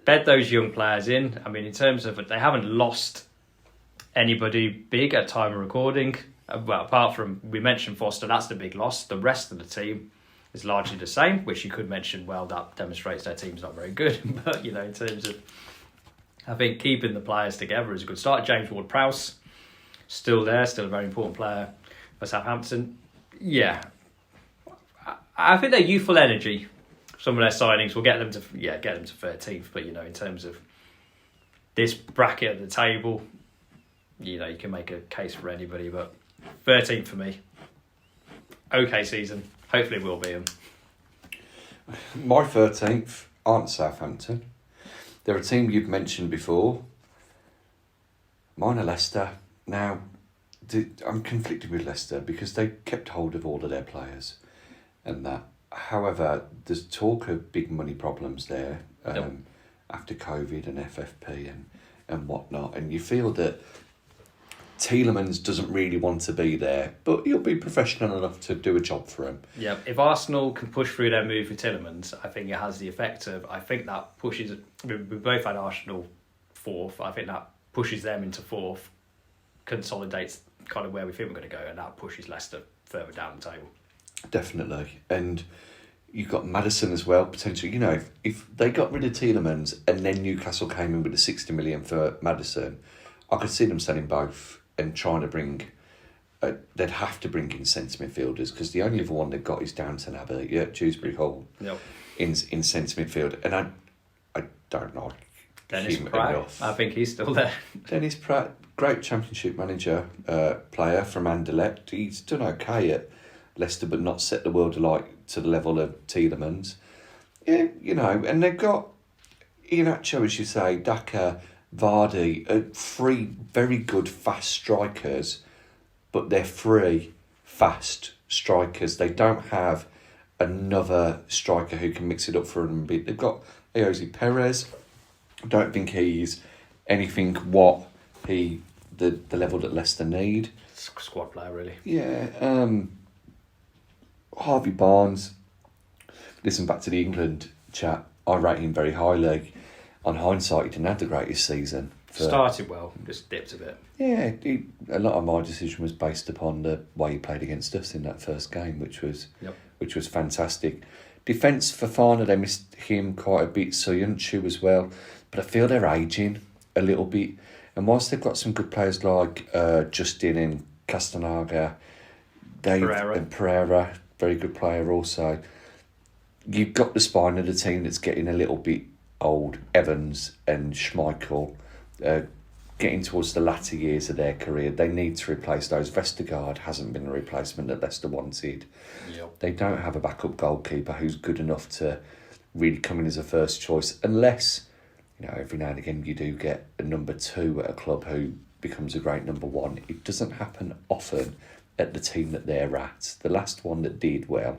A: Bed those young players in. I mean, in terms of they haven't lost anybody big at time of recording. Well, apart from, we mentioned Foster, that's the big loss. The rest of the team is largely the same, which you could mention, well, that demonstrates their team's not very good. But, in terms of, I think keeping the players together is a good start. James Ward-Prowse, still there, still a very important player for Southampton. Yeah. I think their youthful energy some of their signings will get them to 13th. But in terms of this bracket at the table, you can make a case for anybody. But 13th for me. Okay season. Hopefully we'll be them.
B: My 13th aren't Southampton. They're a team you've mentioned before. Mine are Leicester. Now, I'm conflicted with Leicester because they kept hold of all of their players and that. However, there's talk of big money problems there after COVID and FFP and whatnot. And you feel that Tielemans doesn't really want to be there, but he'll be professional enough to do a job for him.
A: Yeah, if Arsenal can push through their move with Tielemans, I think it has the effect of, I think that pushes, we both had Arsenal 4th, I think that pushes them into 4th, consolidates kind of where we think we're going to go, and that pushes Leicester further down the table.
B: Definitely. And you've got Maddison as well, potentially. If they got rid of Tielemans and then Newcastle came in with the 60 million for Maddison, I could see them selling both and trying to bring... they'd have to bring in centre midfielders because the only other one they've got is Downton Abbey, Dewsbury Hall, in centre midfield. And I don't like
A: Dennis
B: him
A: Pratt,
B: enough.
A: I think he's still there.
B: Dennis Pratt, great Championship manager, player from Anderlecht. He's done okay at Leicester, but not set the world alight to the level of Tielemans. Yeah, and they've got Iheanacho, as you say, Daka, Vardy, 3 very good fast strikers, but they're 3 fast strikers. They don't have another striker who can mix it up for them. They've got Ayoze Perez. I don't think he's anything what the level that Leicester need.
A: Squad player, really.
B: Yeah. Harvey Barnes. Listen, back to the England chat. I rate him very highly. On hindsight, he didn't have the greatest season.
A: Started well, just dipped a bit.
B: Yeah, a lot of my decision was based upon the way he played against us in that first game, which was fantastic. Defence for Fafana, they missed him quite a bit. Soyuncu as well, but I feel they're ageing a little bit. And whilst they've got some good players like Justin and Castanaga, and Pereira, very good player also. You've got the spine of the team that's getting a little bit old. Evans and Schmeichel, getting towards the latter years of their career. They need to replace those. Vestergaard hasn't been the replacement that Leicester wanted.
A: Yep.
B: They don't have a backup goalkeeper who's good enough to really come in as a first choice, unless, every now and again you do get a number 2 at a club who becomes a great number 1. It doesn't happen often at the team that they're at. The last one that did well,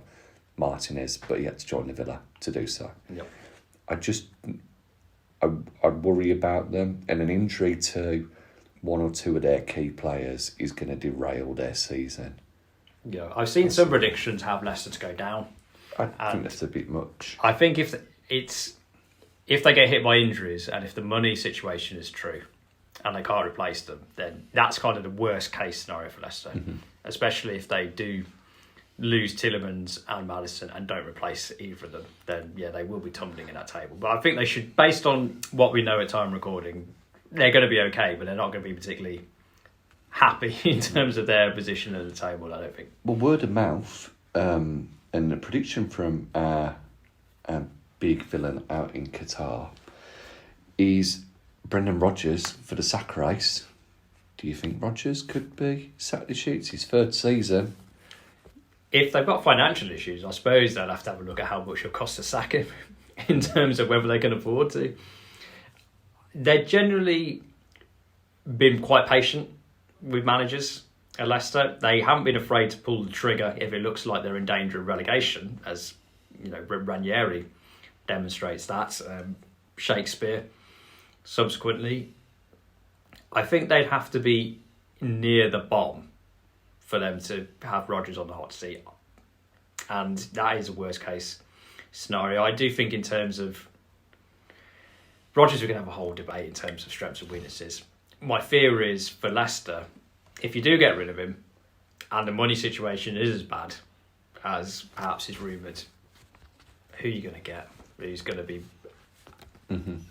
B: Martinez, but he had to join the Villa to do so.
A: Yep.
B: I worry about them, and an injury to 1 or 2 of their key players is going to derail their season.
A: Yeah, I've seen some predictions have Leicester to go down.
B: I think that's a bit much.
A: I think if they get hit by injuries and if the money situation is true and they can't replace them, then that's kind of the worst case scenario for Leicester, especially if they do lose Tielemans and Maddison and don't replace either of them, then they will be tumbling in that table. But I think they should, based on what we know at time recording, they're going to be okay, but they're not going to be particularly happy in terms of their position at the table, I don't think.
B: Well, word of mouth, and the prediction from our big villain out in Qatar is Brendan Rodgers for the sack race. Do you think Rodgers could be sacked this year? It's his 3rd season.
A: If they've got financial issues, I suppose they'll have to have a look at how much it'll cost to sack him in terms of whether they can afford to. They've generally been quite patient with managers at Leicester. They haven't been afraid to pull the trigger if it looks like they're in danger of relegation, as Ranieri demonstrates that. Shakespeare, subsequently. I think they'd have to be near the bottom for them to have Rodgers on the hot seat. And that is a worst case scenario. I do think in terms of Rodgers, we're going to have a whole debate in terms of strengths and weaknesses. My fear is for Leicester, if you do get rid of him and the money situation is as bad as perhaps is rumoured, who are you going to get? Who's going to be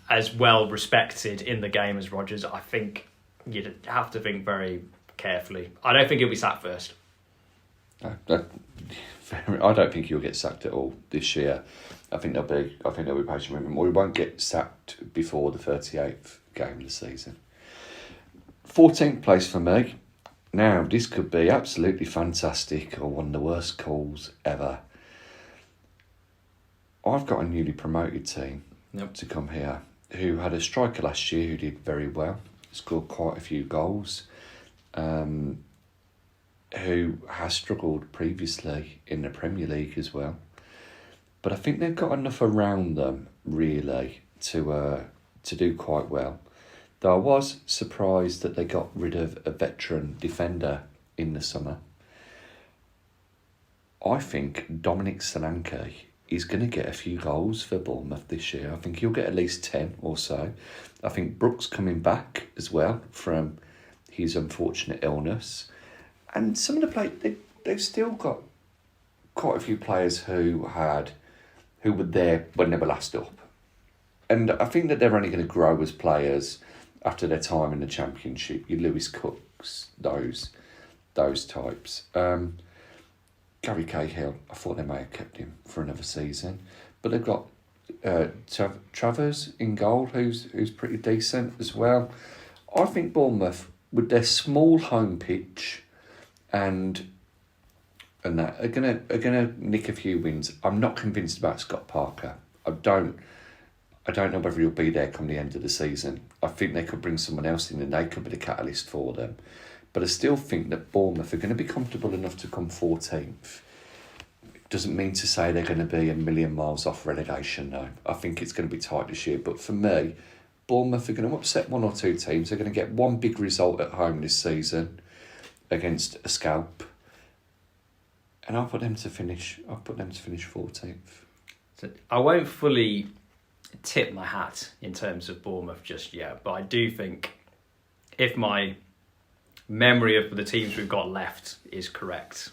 A: as well respected in the game as Rodgers? I think you'd have to think very carefully. I don't think he'll be sacked first.
B: I don't think he'll get sacked at all this year. I think they'll be patient with him. Or he won't get sacked before the 38th game of the season. 14th place for me. Now, this could be absolutely fantastic or one of the worst calls ever. I've got a newly promoted team to come here who had a striker last year who did very well, scored quite a few goals, who has struggled previously in the Premier League as well. But I think they've got enough around them, really, to do quite well. Though I was surprised that they got rid of a veteran defender in the summer. I think Dominic Solanke is going to get a few goals for Bournemouth this year. I think he'll get at least 10 or so. I think Brooks coming back as well from his unfortunate illness. And some of the players, they've still got quite a few players who were there when they were last up. And I think that they're only going to grow as players after their time in the Championship. Your Lewis Cooks, those types. Gary Cahill, I thought they may have kept him for another season. But they've got Travers in goal, who's pretty decent as well. I think Bournemouth, with their small home pitch and that, are gonna nick a few wins. I'm not convinced about Scott Parker. I don't know whether he'll be there come the end of the season. I think they could bring someone else in and they could be the catalyst for them. But I still think that Bournemouth are going to be comfortable enough to come 14th. Doesn't mean to say they're going to be a million miles off relegation, no. I think it's going to be tight this year. But for me, Bournemouth are going to upset one or two teams. They're going to get one big result at home this season against a scalp. And I'll put them to finish 14th.
A: So I won't fully tip my hat in terms of Bournemouth just yet, but I do think if my memory of the teams we've got left is correct,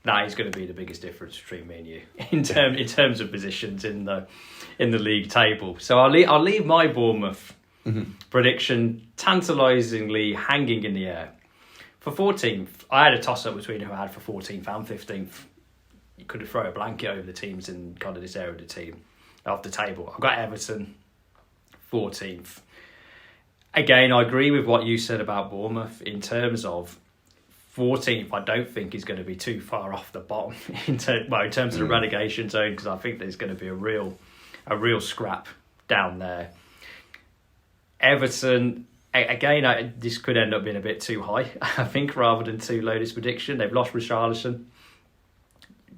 A: that is going to be the biggest difference between me and you in terms of positions in the league table. So I'll leave my Bournemouth prediction tantalisingly hanging in the air. For 14th, I had a toss-up between who I had for 14th and 15th. You could have thrown a blanket over the teams in kind of this area of the table. I've got Everton, 14th. Again, I agree with what you said about Bournemouth in terms of 14th. I don't think is going to be too far off the bottom in terms of the relegation zone, because I think there's going to be a real scrap down there. Everton, again, this could end up being a bit too high, I think, rather than too low. This prediction, they've lost Richarlison,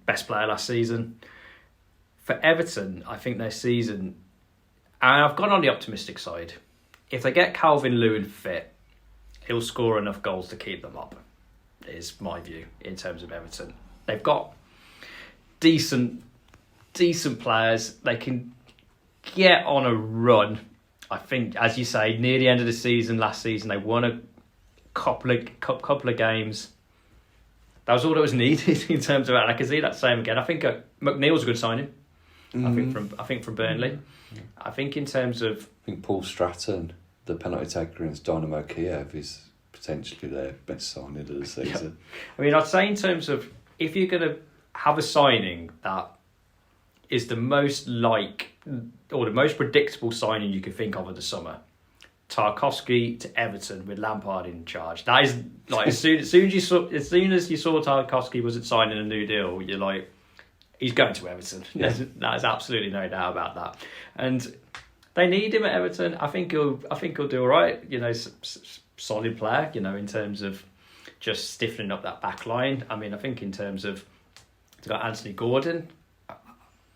A: best player last season. For Everton, I think their season, and I've gone on the optimistic side. If they get Calvin-Lewin fit, he'll score enough goals to keep them up, is my view in terms of Everton. They've got decent players. They can get on a run. I think, as you say, near the end of the season, last season, they won a couple of games. That was all that was needed in terms of that. And I can see that same again. I think McNeil's a good signing. I think from Burnley. I think in terms of...
B: I think Paul Stratton, the penalty taker against Dynamo Kiev, is potentially their best signing of the season.
A: Yeah. I mean, I'd say in terms of, if you're going to have a signing that is the most or the most predictable signing you could think of the summer, Tarkowski to Everton with Lampard in charge. That is like as soon as you saw Tarkowski wasn't signing a new deal, you're like, he's going to Everton. Yeah. There's absolutely no doubt about that. And they need him at Everton. I think he'll do all right. You know, solid player. You know, in terms of just stiffening up that back line. I mean, I think in terms of, they've got Anthony Gordon.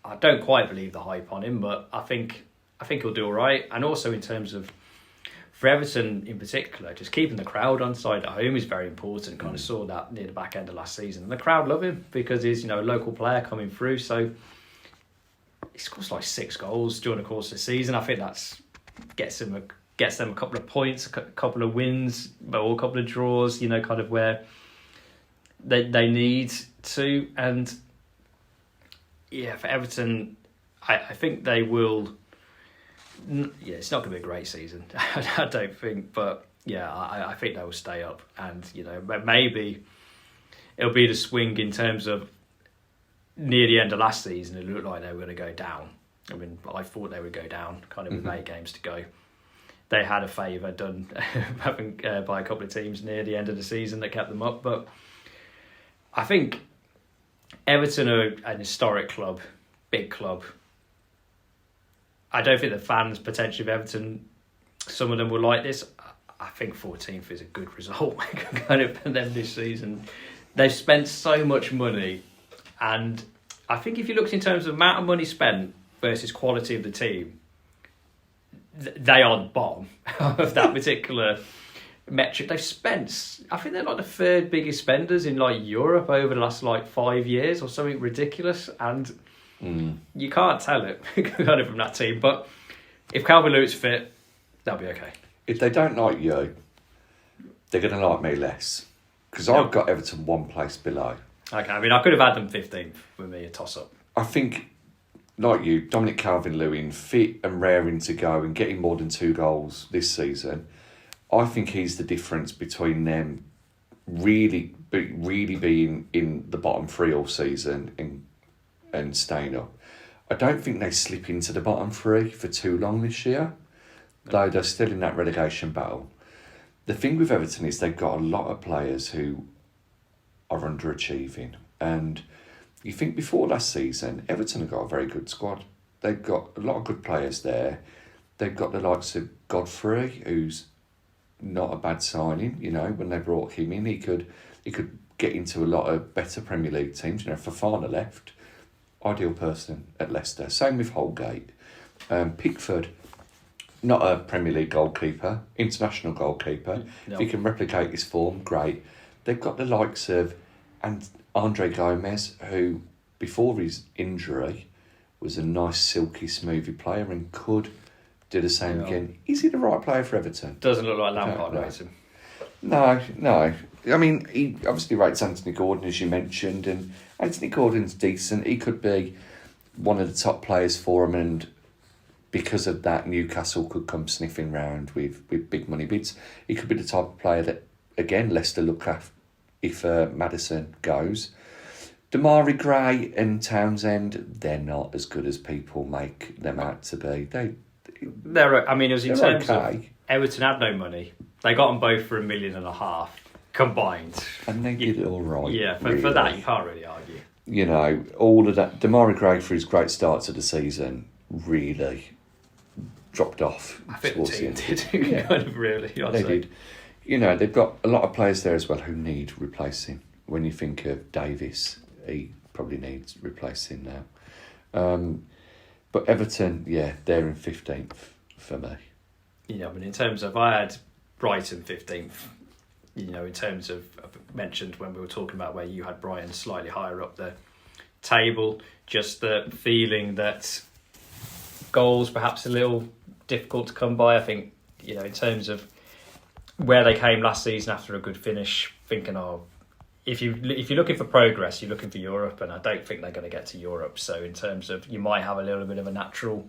A: I don't quite believe the hype on him, but I think he'll do all right. And also in terms of, for Everton in particular, just keeping the crowd on side at home is very important. Kind of saw that near the back end of last season. And the crowd love him because he's, you know, a local player coming through. So he scores like 6 goals during the course of the season. I think that's gets them a couple of points, a couple of wins, or a couple of draws, you know, kind of where they need to. And yeah, for Everton, I think they will... Yeah, it's not going to be a great season, I don't think. But yeah, I think they will stay up. And, you know, maybe it'll be the swing in terms of near the end of last season. It looked like they were going to go down. I mean, I thought they would go down, kind of with 8 games to go. They had a favour done by a couple of teams near the end of the season that kept them up. But I think Everton are an historic club, big club. I don't think the fans potentially of Everton, some of them will like this. I think 14th is a good result kind of for them this season. They've spent so much money, and I think if you looked in terms of amount of money spent versus quality of the team, they are the bottom of that particular metric. They've spent, I think they're like the 3rd biggest spenders in like Europe over the last like 5 years or something ridiculous, and you can't tell it kind of from that team. But if Calvert-Lewin's fit, they'll be okay.
B: If they don't like you, they're going to like me less. Because I've got Everton 1 place below.
A: Okay, I mean, I could have had them 15th with me, a toss-up.
B: I think, like you, Dominic Calvert-Lewin, fit and raring to go and getting more than 2 goals this season. I think he's the difference between them really being in the bottom 3 all season and staying up. I don't think they slip into the bottom 3 for too long this year, though they're still in that relegation battle. The thing with Everton is they've got a lot of players who are underachieving. And you think before last season, Everton have got a very good squad. They've got a lot of good players there. They've got the likes of Godfrey, who's not a bad signing. You know, when they brought him in, he could get into a lot of better Premier League teams. You know, Fofana left, ideal person at Leicester. Same with Holgate. Pickford, not a Premier League goalkeeper, international goalkeeper.
A: No.
B: If he can replicate his form, great. They've got the likes of Andre Gomez, who before his injury was a nice, silky, smoothie player and could do the same again. Is he the right player for Everton?
A: Doesn't look like Lampard rates him.
B: No. I mean, he obviously rates Anthony Gordon, as you mentioned, and Anthony Gordon's decent. He could be one of the top players for him, and because of that, Newcastle could come sniffing round with big money bids. He could be the type of player that, again, Leicester look after if Maddison goes. Damari Gray and Townsend, they're not as good as people make them out to be.
A: They're, I mean, it was in terms
B: okay.
A: of Everton had no money. They got them both for $1.5 million combined.
B: And they did it all right.
A: Yeah, for
B: really.
A: that you can't really argue.
B: You know, all of that. Damari Gray, for his great start to the season, really dropped off.
A: I think the team did,
B: Yeah.
A: kind of really.
B: They did. You know, they've got a lot of players there as well who need replacing. When you think of Davis, he probably needs replacing now. But Everton, yeah, they're in 15th for me.
A: You know, I mean, in terms of, I had Brighton 15th. You know, in terms of, I mentioned when we were talking about where you had Brighton slightly higher up the table, just the feeling that goals perhaps a little difficult to come by. I think, you know, in terms of where they came last season after a good finish, thinking, if you're looking for progress, you're looking for Europe, and I don't think they're going to get to Europe. So in terms of, you might have a little bit of a natural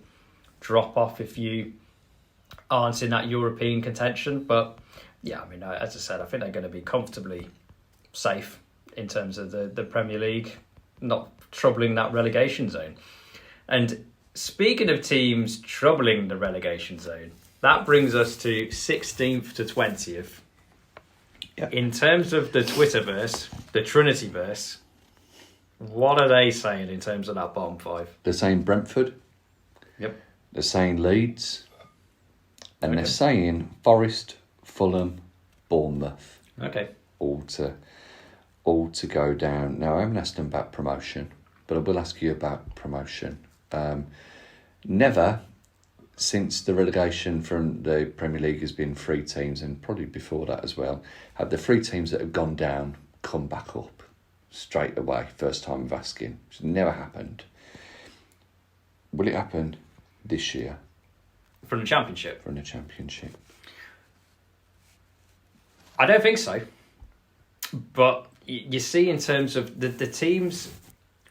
A: drop off if you aren't in that European contention. But yeah, I mean, as I said, I think they're going to be comfortably safe in terms of the Premier League, not troubling that relegation zone. And speaking of teams troubling the relegation zone, that brings us to 16th to 20th.
B: Yep.
A: In terms of the Twitterverse, the Trinityverse, what are they saying in terms of that bottom 5?
B: They're saying Brentford.
A: Yep.
B: They're saying Leeds. And
A: Okay.
B: they're saying Forest, Fulham, Bournemouth.
A: Okay.
B: All to go down. Now, I haven't asked them about promotion, but I will ask you about promotion. Never, since the relegation from the Premier League has been 3 teams, and probably before that as well, have the 3 teams that have gone down come back up straight away, first time of asking. It's never happened. Will it happen this year?
A: From the Championship?
B: From the Championship?
A: I don't think so. But you see, in terms of the teams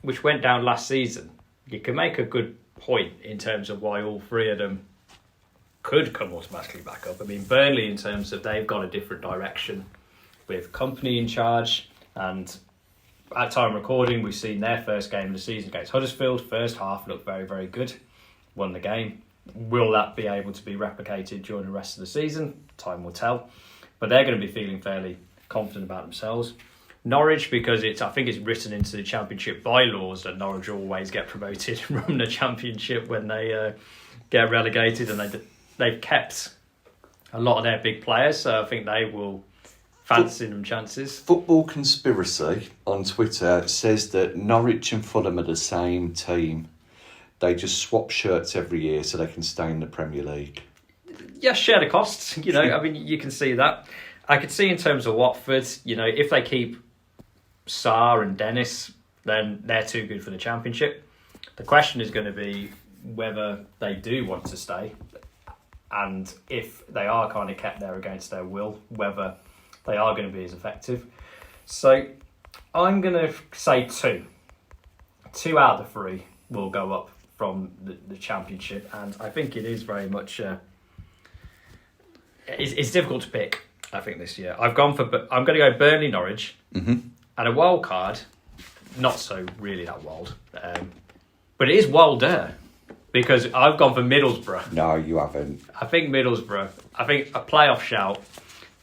A: which went down last season, you can make a good point in terms of why all 3 of them could come automatically back up. I mean, Burnley, in terms of they've got a different direction with Company in charge, and at time of recording, we've seen their first game of the season against Huddersfield. First half looked very, very good. Won the game. Will that be able to be replicated during the rest of the season? Time will tell. But they're going to be feeling fairly confident about themselves. Norwich, because I think it's written into the Championship bylaws that Norwich always get promoted from the Championship when they get relegated, and they've kept a lot of their big players, so I think they will fancy them chances.
B: Football Conspiracy on Twitter says that Norwich and Fulham are the same team. They just swap shirts every year so they can stay in the Premier League.
A: Yeah, share the costs. I mean, you can see that. I could see in terms of Watford, if they keep Sarr and Dennis, then they're too good for the Championship. The question is going to be whether they do want to stay, and if they are kind of kept there against their will, whether they are going to be as effective. So I'm going to say 2. 2 out of the 3 will go up from the Championship, and I think it is very much it's difficult to pick. I think this year I'm going to go Burnley, Norwich, and a wild card. Not so really that wild, but it is wilder because I've gone for Middlesbrough.
B: No, you haven't.
A: I think Middlesbrough. I think a playoff shout.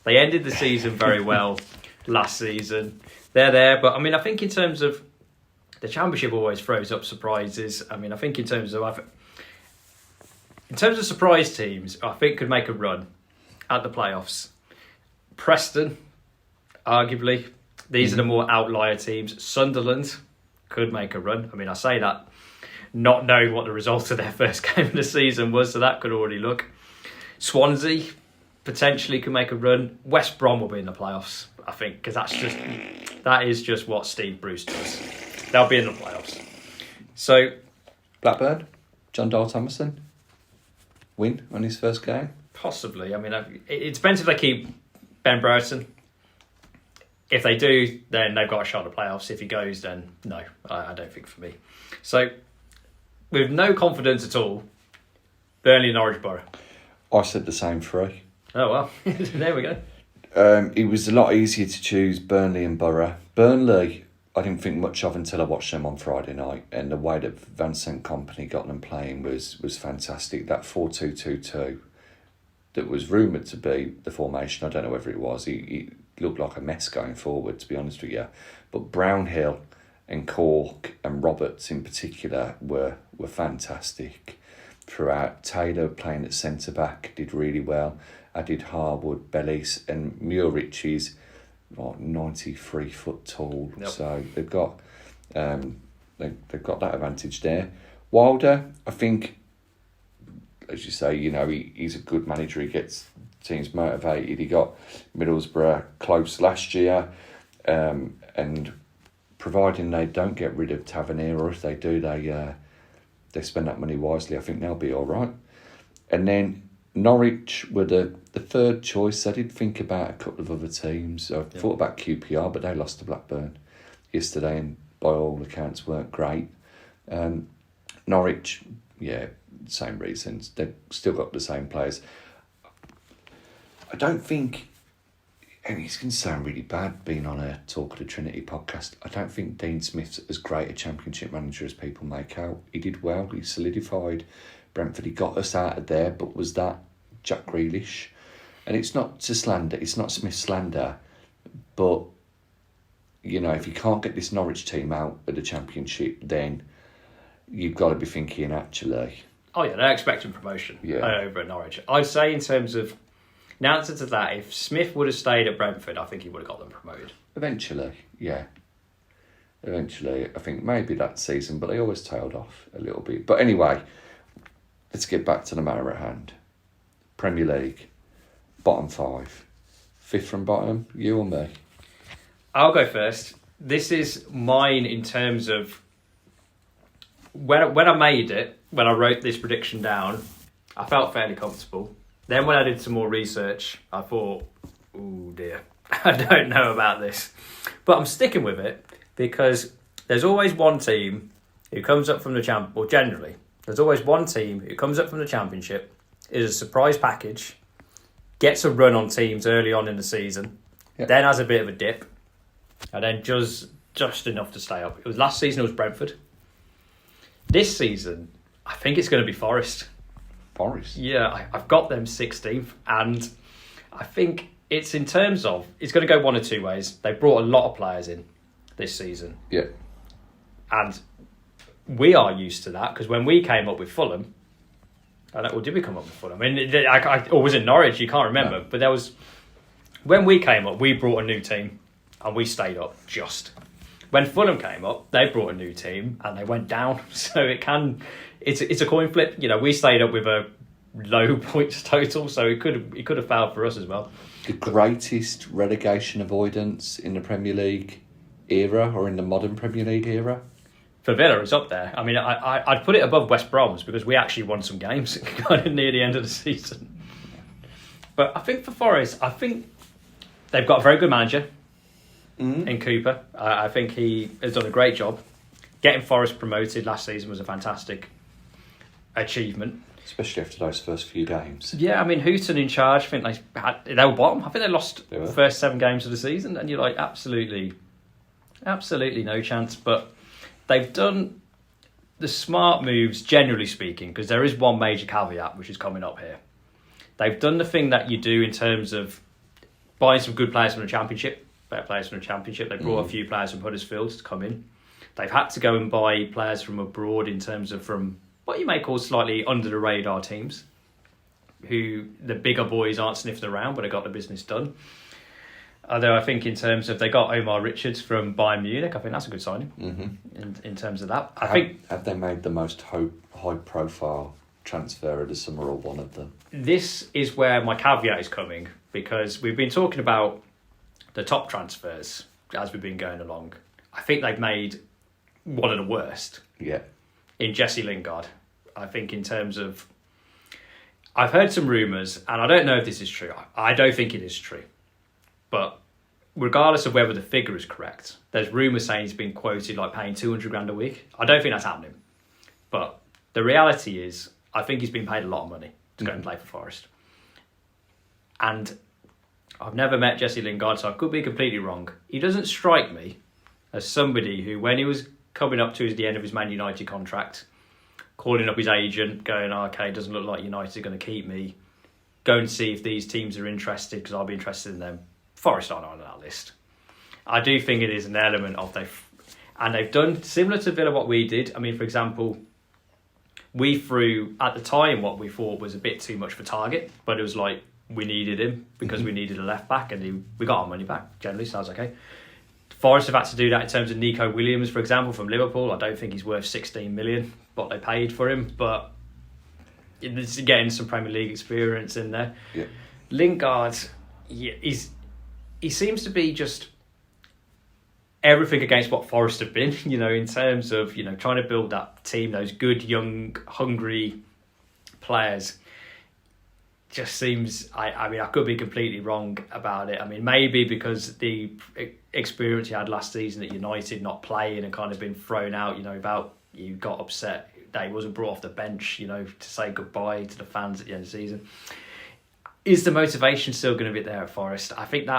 A: They ended the season very well last season. They're there, but I mean, I think in terms of the Championship always throws up surprises. I mean, I think in terms of surprise teams, I think could make a run at the playoffs. Preston, arguably, these are the more outlier teams. Sunderland could make a run. I mean, I say that not knowing what the result of their first game of the season was, so that could already look. Swansea potentially could make a run. West Brom will be in the playoffs, I think, because that is just what Steve Bruce does. They'll be in the playoffs. So,
B: Blackburn, John Dale Thomason, win on his first game?
A: Possibly. I mean, it depends if they keep Ben Brereton. If they do, then they've got a shot at the playoffs. If he goes, then no, I don't think for me. So, with no confidence at all, Burnley, Norwich, Borough.
B: I said the same 3.
A: Oh, well, there we go.
B: It was a lot easier to choose Burnley and Borough. Burnley, I didn't think much of until I watched them on Friday night, and the way that Vincent Kompany got them playing was fantastic. That 4-2-2-2 that was rumoured to be the formation, I don't know whether it was. He looked like a mess going forward, to be honest with you. But Brownhill and Cork and Roberts in particular were fantastic throughout. Taylor playing at centre-back did really well. Added Harwood, Bellis, and Muric is 93 foot tall. Yep. So they've got they've got that advantage there. Wilder, I think, as you say, he's a good manager. He gets teams motivated. He got Middlesbrough close last year, and providing they don't get rid of Tavernier, or if they do, they spend that money wisely, I think they'll be all right. And then Norwich were the third choice. I did think about a couple of other teams. I thought about QPR, but they lost to Blackburn yesterday and by all accounts weren't great. Norwich, same reasons. They've still got the same players. I don't think, and it's going to sound really bad being on a Talk of the Trinity podcast, I don't think Dean Smith's as great a Championship manager as people make out. He did well. He solidified Brentford. He got us out of there, but was that Jack Grealish? And it's not to slander, it's not Smith slander, but, if you can't get this Norwich team out of the Championship, then you've got to be thinking, actually...
A: Oh, yeah, they're expecting promotion over at Norwich. I'd say in terms of... In answer to that, if Smith would have stayed at Brentford, I think he would have got them promoted.
B: Eventually, yeah. Eventually, I think maybe that season, but they always tailed off a little bit. But anyway, let's get back to the matter at hand. Premier League, bottom 5. 5th from bottom, you or me?
A: I'll go first. This is mine in terms of... When I made it, when I wrote this prediction down, I felt fairly comfortable. Then when I did some more research, I thought, oh dear, I don't know about this. But I'm sticking with it because there's always one team who comes up from the generally, there's always one team who comes up from the Championship, is a surprise package, gets a run on teams early on in the season, then has a bit of a dip, and then just just enough to stay up. It was last season. It was Brentford. This season, I think it's going to be Forest.
B: Forest?
A: Yeah, I've got them 16th, and I think it's in terms of it's going to go one of two ways. They brought a lot of players in this season.
B: Yeah.
A: And we are used to that because when we came up with Fulham, I don't know, did we come up with Fulham? I mean, or was it Norwich? You can't remember. No. But there was when we came up, we brought a new team, and we stayed up just. When Fulham came up, they brought a new team and they went down. So it's a coin flip. You know, we stayed up with a low points total, so it could have failed for us as well.
B: The greatest relegation avoidance in the Premier League era, or in the modern Premier League era?
A: For Villa, it's up there. I mean, I'd put it above West Brom's because we actually won some games kind of near the end of the season. But I think for Forest, I think they've got a very good manager. In Cooper. I think he has done a great job. Getting Forest promoted last season was a fantastic achievement.
B: Especially after those first few games.
A: Yeah, I mean, Houghton in charge, I think they were bottom. I think they lost the first 7 games of the season, and you're like, absolutely no chance. But they've done the smart moves, generally speaking, because there is one major caveat, which is coming up here. They've done the thing that you do in terms of buying some good players from the Championship. Better players from the Championship. They brought a few players from Huddersfield to come in. They've had to go and buy players from abroad in terms of from what you may call slightly under the radar teams, who the bigger boys aren't sniffing around, but they got the business done. Although I think in terms of they got Omar Richards from Bayern Munich, I think that's a good signing. In terms of that,
B: have they made the most high profile transfer of the summer, or one of them?
A: This is where my caveat is coming, because we've been talking about the top transfers as we've been going along. I think they've made one of the worst.
B: Yeah.
A: In Jesse Lingard. I think in terms of... I've heard some rumours, and I don't know if this is true. I don't think it is true. But regardless of whether the figure is correct, there's rumours saying he's been quoted like paying 200 grand a week. I don't think that's happening. But the reality is, I think he's been paid a lot of money to go and play for Forest. And I've never met Jesse Lingard, so I could be completely wrong. He doesn't strike me as somebody who, when he was coming up to the end of his Man United contract, calling up his agent, going, okay, doesn't look like United are going to keep me. Go and see if these teams are interested, because I'll be interested in them. Forest aren't on that list. I do think it is an element of and they've done similar to Villa what we did. I mean, for example, we threw at the time what we thought was a bit too much for Target, but it was like, we needed him because we needed a left back, and we got our money back generally, so I was okay. Forest have had to do that in terms of Nico Williams, for example, from Liverpool. I don't think he's worth 16 million, what they paid for him, but it's getting some Premier League experience in there.
B: Yeah.
A: Lingard, he seems to be just everything against what Forest have been, in terms of, trying to build that team, those good, young, hungry players. Just seems, I mean, I could be completely wrong about it. I mean, maybe because the experience he had last season at United, not playing and kind of been thrown out, about you got upset that he wasn't brought off the bench, to say goodbye to the fans at the end of the season. Is the motivation still going to be there at Forest? I think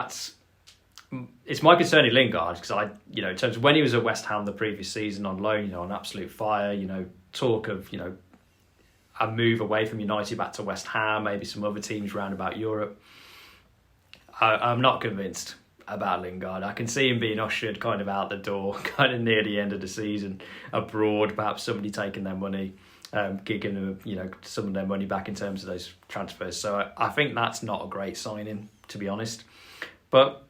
A: it's my concern in Lingard, because in terms of when he was at West Ham the previous season on loan, on absolute fire, talk of, a move away from United back to West Ham, maybe some other teams round about Europe. I'm not convinced about Lingard. I can see him being ushered kind of out the door, kind of near the end of the season, abroad, perhaps somebody taking their money, giving them, some of their money back in terms of those transfers. So I think that's not a great signing, to be honest. But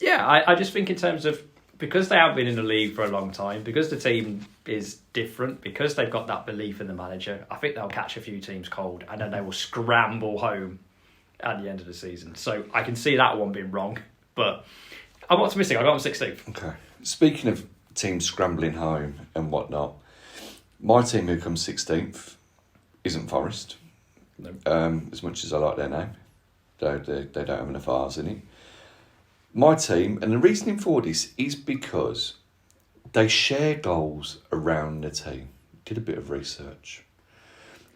A: yeah, I just think in terms of, because they haven't been in the league for a long time, because the team is different, because they've got that belief in the manager, I think they'll catch a few teams cold, and then they will scramble home at the end of the season. So I can see that one being wrong, but I'm optimistic. I got them 16th.
B: Okay. Speaking of teams scrambling home and whatnot, my team who comes 16th isn't Forest. No. As much as I like their name, they don't have enough R's in it. My team, and the reasoning for this is because they share goals around the team. Did a bit of research.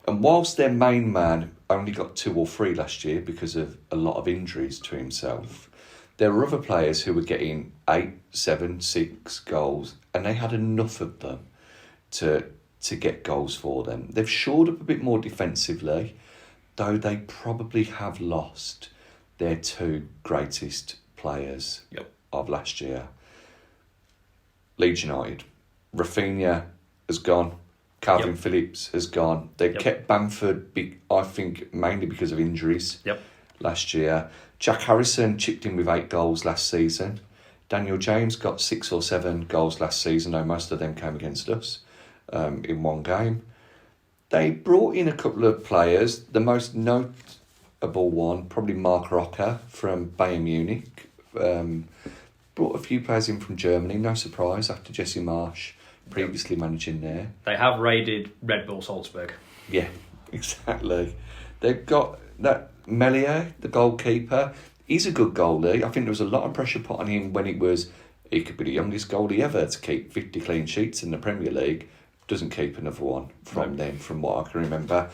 B: And whilst their main man only got 2 or 3 last year because of a lot of injuries to himself, There were other players who were getting 8, 7, 6 goals, and they had enough of them to get goals for them. They've shored up a bit more defensively, though they probably have lost their 2 greatest players of last year. Leeds United. Rafinha has gone. Calvin Phillips has gone. They kept Bamford, I think, mainly because of injuries last year. Jack Harrison chipped in with 8 goals last season. Daniel James got 6 or 7 goals last season, though most of them came against us in one game. They brought in a couple of players. The most notable one, probably Mark Rocker from Bayern Munich. Brought a few players in from Germany, no surprise, after Jesse Marsch previously managing there.
A: They have raided Red Bull Salzburg.
B: Yeah, exactly. They've got that Melier, the goalkeeper. He's a good goalie. I think there was a lot of pressure put on him when he could be the youngest goalie ever to keep 50 clean sheets in the Premier League. Doesn't keep another one from them, from what I can remember.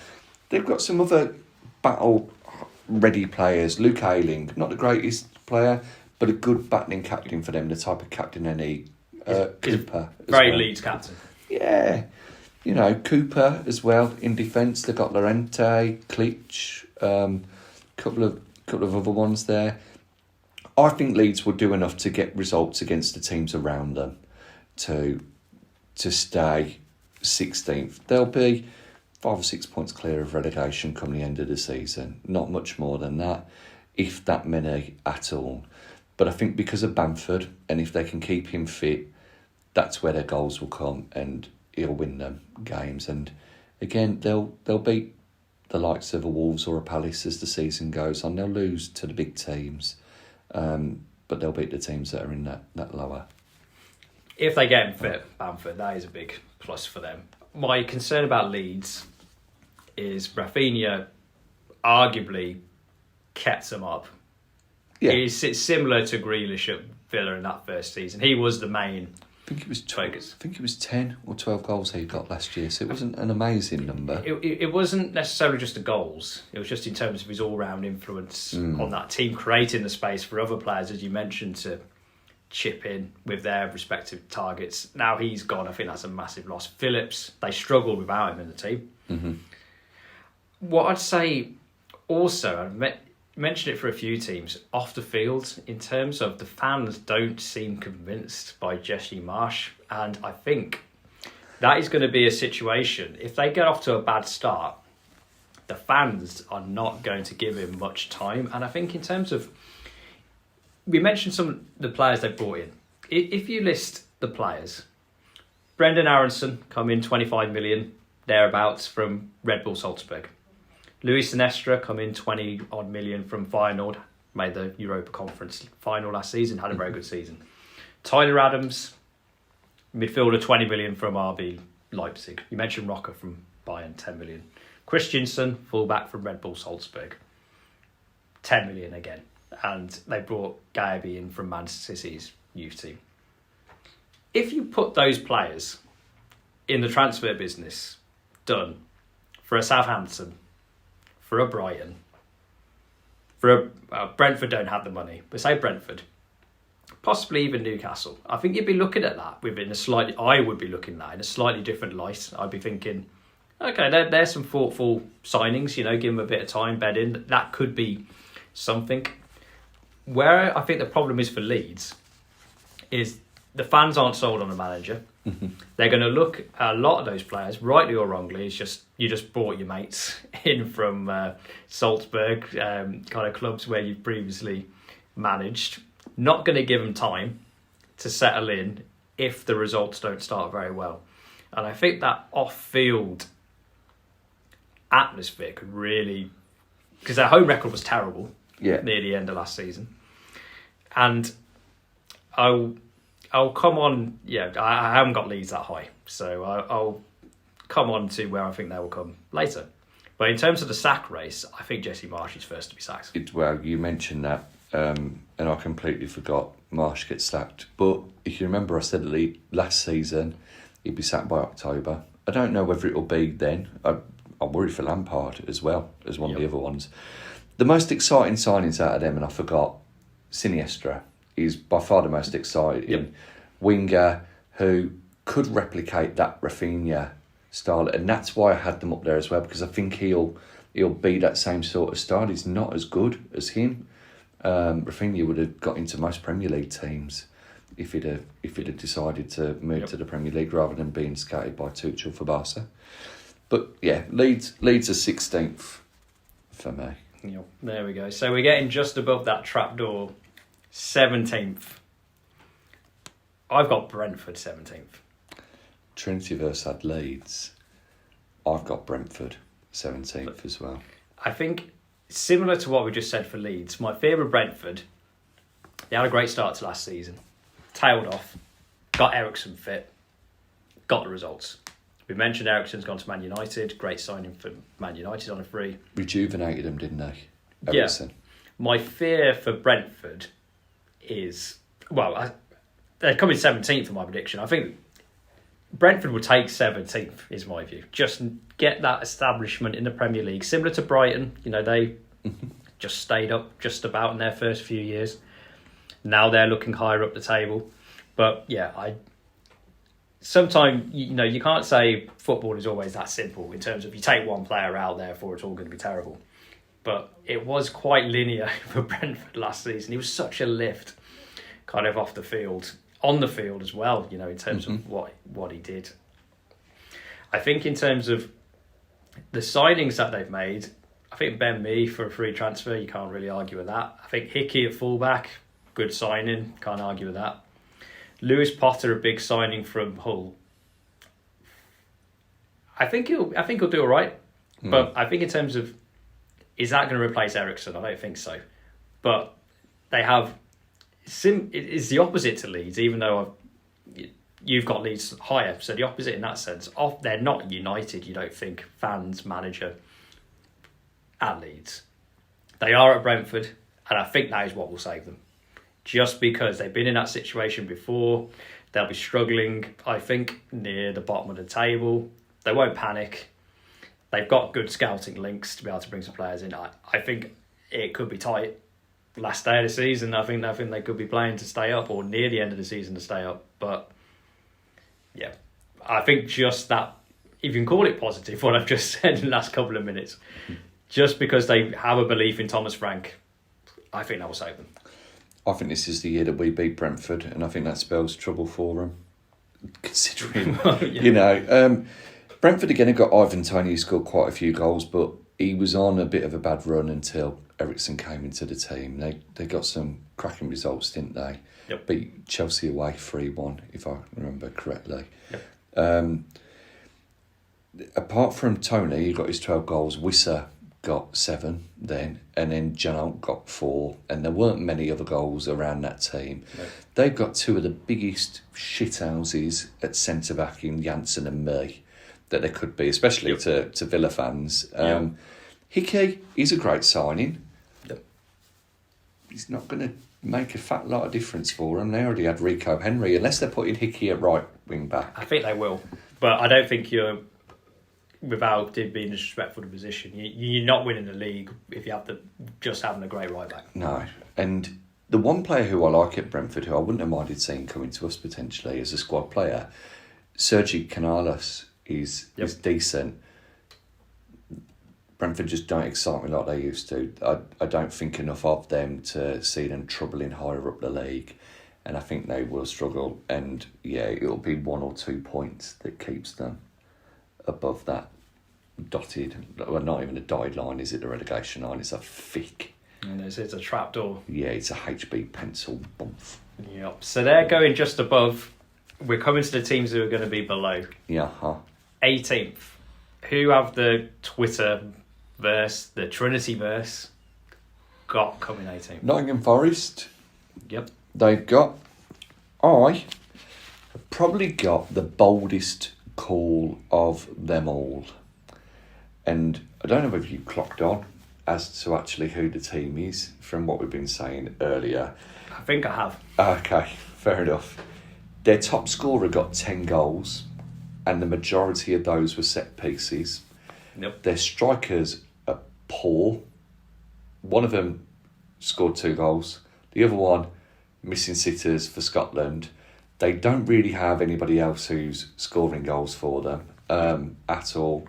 B: They've got some other battle-ready players. Luke Ayling, not the greatest player, but a good battling captain for them, the type of captain they need. Cooper.
A: Very Leeds captain.
B: Yeah. You know, Cooper as well in defence. They've got Llorente, Klitsch, couple of other ones there. I think Leeds will do enough to get results against the teams around them to stay 16th. They'll be 5 or 6 points clear of relegation come the end of the season. Not much more than that, if that many at all. But I think because of Bamford, and if they can keep him fit, that's where their goals will come, and he'll win them games. And again, they'll beat the likes of a Wolves or a Palace as the season goes on. They'll lose to the big teams, but they'll beat the teams that are in that lower.
A: If they get him fit, Bamford, that is a big plus for them. My concern about Leeds is Rafinha arguably kept them up.
B: Yeah.
A: It's similar to Grealish at Villa in that first season. He was the main
B: I think
A: focus.
B: I think it was 10 or 12 goals he got last year, so it wasn't an amazing number.
A: It wasn't necessarily just the goals. It was just in terms of his all-round influence on that team, creating the space for other players, as you mentioned, to chip in with their respective targets. Now he's gone. I think that's a massive loss. Phillips, they struggled without him in the team. Mm-hmm. What I'd say also, I mentioned it for a few teams, off the field, in terms of the fans don't seem convinced by Jesse Marsch. And I think that is going to be a situation, if they get off to a bad start, the fans are not going to give him much time. And I think in terms of, we mentioned some of the players they brought in. If you list the players, Brendan Aronson come in 25 million, thereabouts, from Red Bull Salzburg. Luis Sinestra come in 20 odd million from Feyenoord, made the Europa Conference final last season, had a very good season. Tyler Adams, midfielder, 20 million from RB Leipzig. You mentioned Rocker from Bayern, 10 million. Christensen, fullback from Red Bull Salzburg, 10 million again. And they brought Gabi in from Man City's youth team. If you put those players in the transfer business, done, for a Southampton, for a Brighton, for a Brentford don't have the money, but say Brentford, possibly even Newcastle, I think you'd be looking at that I would be looking at that in a slightly different light. I'd be thinking, okay, there's some thoughtful signings, give them a bit of time, bed in. That could be something. Where I think the problem is for Leeds is the fans aren't sold on a manager. Mm-hmm. They're going to look at a lot of those players, rightly or wrongly. It's just you just brought your mates in from Salzburg, kind of clubs where you've previously managed. Not going to give them time to settle in if the results don't start very well. And I think that off-field atmosphere could really, because their home record was terrible near the end of last season. And I'll come on, I haven't got Leeds that high, so I'll come on to where I think they will come later. But in terms of the sack race, I think Jesse Marsch is first to be sacked.
B: Well, you mentioned that, and I completely forgot Marsch gets sacked. But if you remember, I said last season he'd be sacked by October. I don't know whether it'll be then. I'm worried for Lampard as well as one of the other ones. The most exciting signings out of them, and I forgot, Siniestra is by far the most exciting winger who could replicate that Rafinha style, and that's why I had them up there as well, because I think he'll be that same sort of style. He's not as good as him. Rafinha would have got into most Premier League teams if he'd have decided to move to the Premier League rather than being scouted by Tuchel for Barca. But yeah, Leeds are 16th for me.
A: Yep. There we go. So we're getting just above that trapdoor, 17th. I've got Brentford 17th.
B: Trinity versus Leeds. I've got Brentford 17th as well.
A: I think similar to what we just said for Leeds, my fear of Brentford, they had a great start to last season. Tailed off, got Eriksen fit, got the results. We mentioned Eriksen's gone to Man United, great signing for Man United on a free.
B: Rejuvenated them, didn't they?
A: Eriksen. Yeah. My fear for Brentford is, they're coming 17th for my prediction. I think Brentford will take 17th, is my view. Just get that establishment in the Premier League. Similar to Brighton, they just stayed up just about in their first few years. Now they're looking higher up the table. But yeah, sometimes, you can't say football is always that simple in terms of you take one player out, therefore it's all going to be terrible. But it was quite linear for Brentford last season. He was such a lift kind of off the field, on the field as well, in terms of what he did. I think in terms of the signings that they've made, I think Ben Mee for a free transfer, you can't really argue with that. I think Hickey at fullback, good signing, can't argue with that. Lewis Potter, a big signing from Hull. I think he'll do all right, but I think in terms of, is that going to replace Eriksen? I don't think so. But they have it's the opposite to Leeds, even though you've got Leeds higher. So the opposite in that sense. They're not united, you don't think, fans, manager, at Leeds. They are at Brentford, and I think that is what will save them. Just because they've been in that situation before, they'll be struggling, I think, near the bottom of the table. They won't panic. They've got good scouting links to be able to bring some players in. I think it could be tight. Last day of the season, I think they could be playing to stay up, or near the end of the season to stay up. But yeah, I think just that, if you can call it positive, what I've just said in the last couple of minutes, just because they have a belief in Thomas Frank, I think that will save them.
B: I think this is the year that we beat Brentford, and I think that spells trouble for them. Considering, Brentford again have got Ivan Toney, who scored quite a few goals, but he was on a bit of a bad run until Eriksen came into the team. They got some cracking results, didn't they?
A: Yep.
B: Beat Chelsea away 3-1, if I remember correctly.
A: Yep.
B: Apart from Toney, he got his 12 goals. Wissa got 7 then, and then Janot got 4, and there weren't many other goals around that team.
A: No.
B: They've got 2 of the biggest shithouses at centre-back in Janssen and Mee that there could be, especially to Villa fans. Hickey, he's a great signing.
A: Yep.
B: He's not going to make a fat lot of difference for them. They already had Rico Henry, unless they're putting Hickey at right wing back.
A: I think they will, but I don't think you're, without it being disrespectful to the position, you're not winning the league if you have just having a great right back.
B: No, and the one player who I like at Brentford, who I wouldn't have minded seeing coming to us potentially as a squad player, Sergi Canales, is decent. Brentford just don't excite me like they used to. I don't think enough of them to see them troubling higher up the league, and I think they will struggle. And yeah, it'll be 1 or 2 points that keeps them above that dotted, well, not even a dotted line, is it? The relegation line, it's a thick.
A: And it's a trapdoor.
B: Yeah, it's a HB pencil bump.
A: Yep. So they're going just above. We're coming to the teams who are going to be below.
B: Yeah.
A: 18th. Who have the Twitter-verse, the Trinity-verse, got coming 18th?
B: Nottingham Forest.
A: Yep.
B: They've got... I have probably got the boldest call of them all. And I don't know if you clocked on as to actually who the team is from what we've been saying earlier.
A: I think I have.
B: Okay, fair enough. Their top scorer got 10 goals, and the majority of those were set pieces.
A: Yep.
B: Their strikers are poor. One of them scored 2 goals. The other one, missing sitters for Scotland. They don't really have anybody else who's scoring goals for them at all.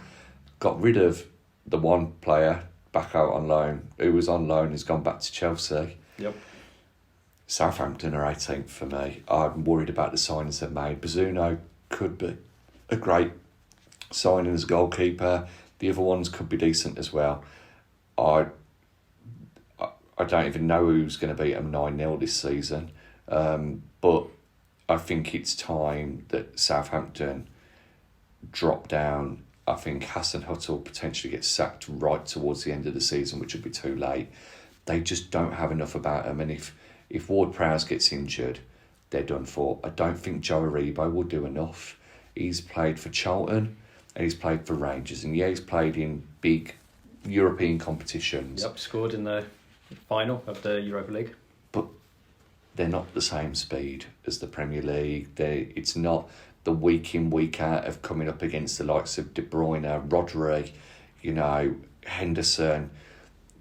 B: Got rid of the one player back out on loan, who was on loan, has gone back to Chelsea.
A: Yep.
B: Southampton are 18th for me. I'm worried about the signings they've made. Bazunu could be a great signing as a goalkeeper. The other ones could be decent as well. I don't even know who's going to beat them 9-0 this season. But I think it's time that Southampton drop down. I think Hasenhüttl will potentially get sacked right towards the end of the season, which would be too late. They just don't have enough about them. And if Ward-Prowse gets injured, they're done for. I don't think Joe Aribo will do enough. He's played for Charlton and he's played for Rangers. And yeah, he's played in big European competitions.
A: Yep, scored in the final of the Europa League.
B: But they're not the same speed as the Premier League. It's not the week in, week out of coming up against the likes of De Bruyne, Rodri, Henderson,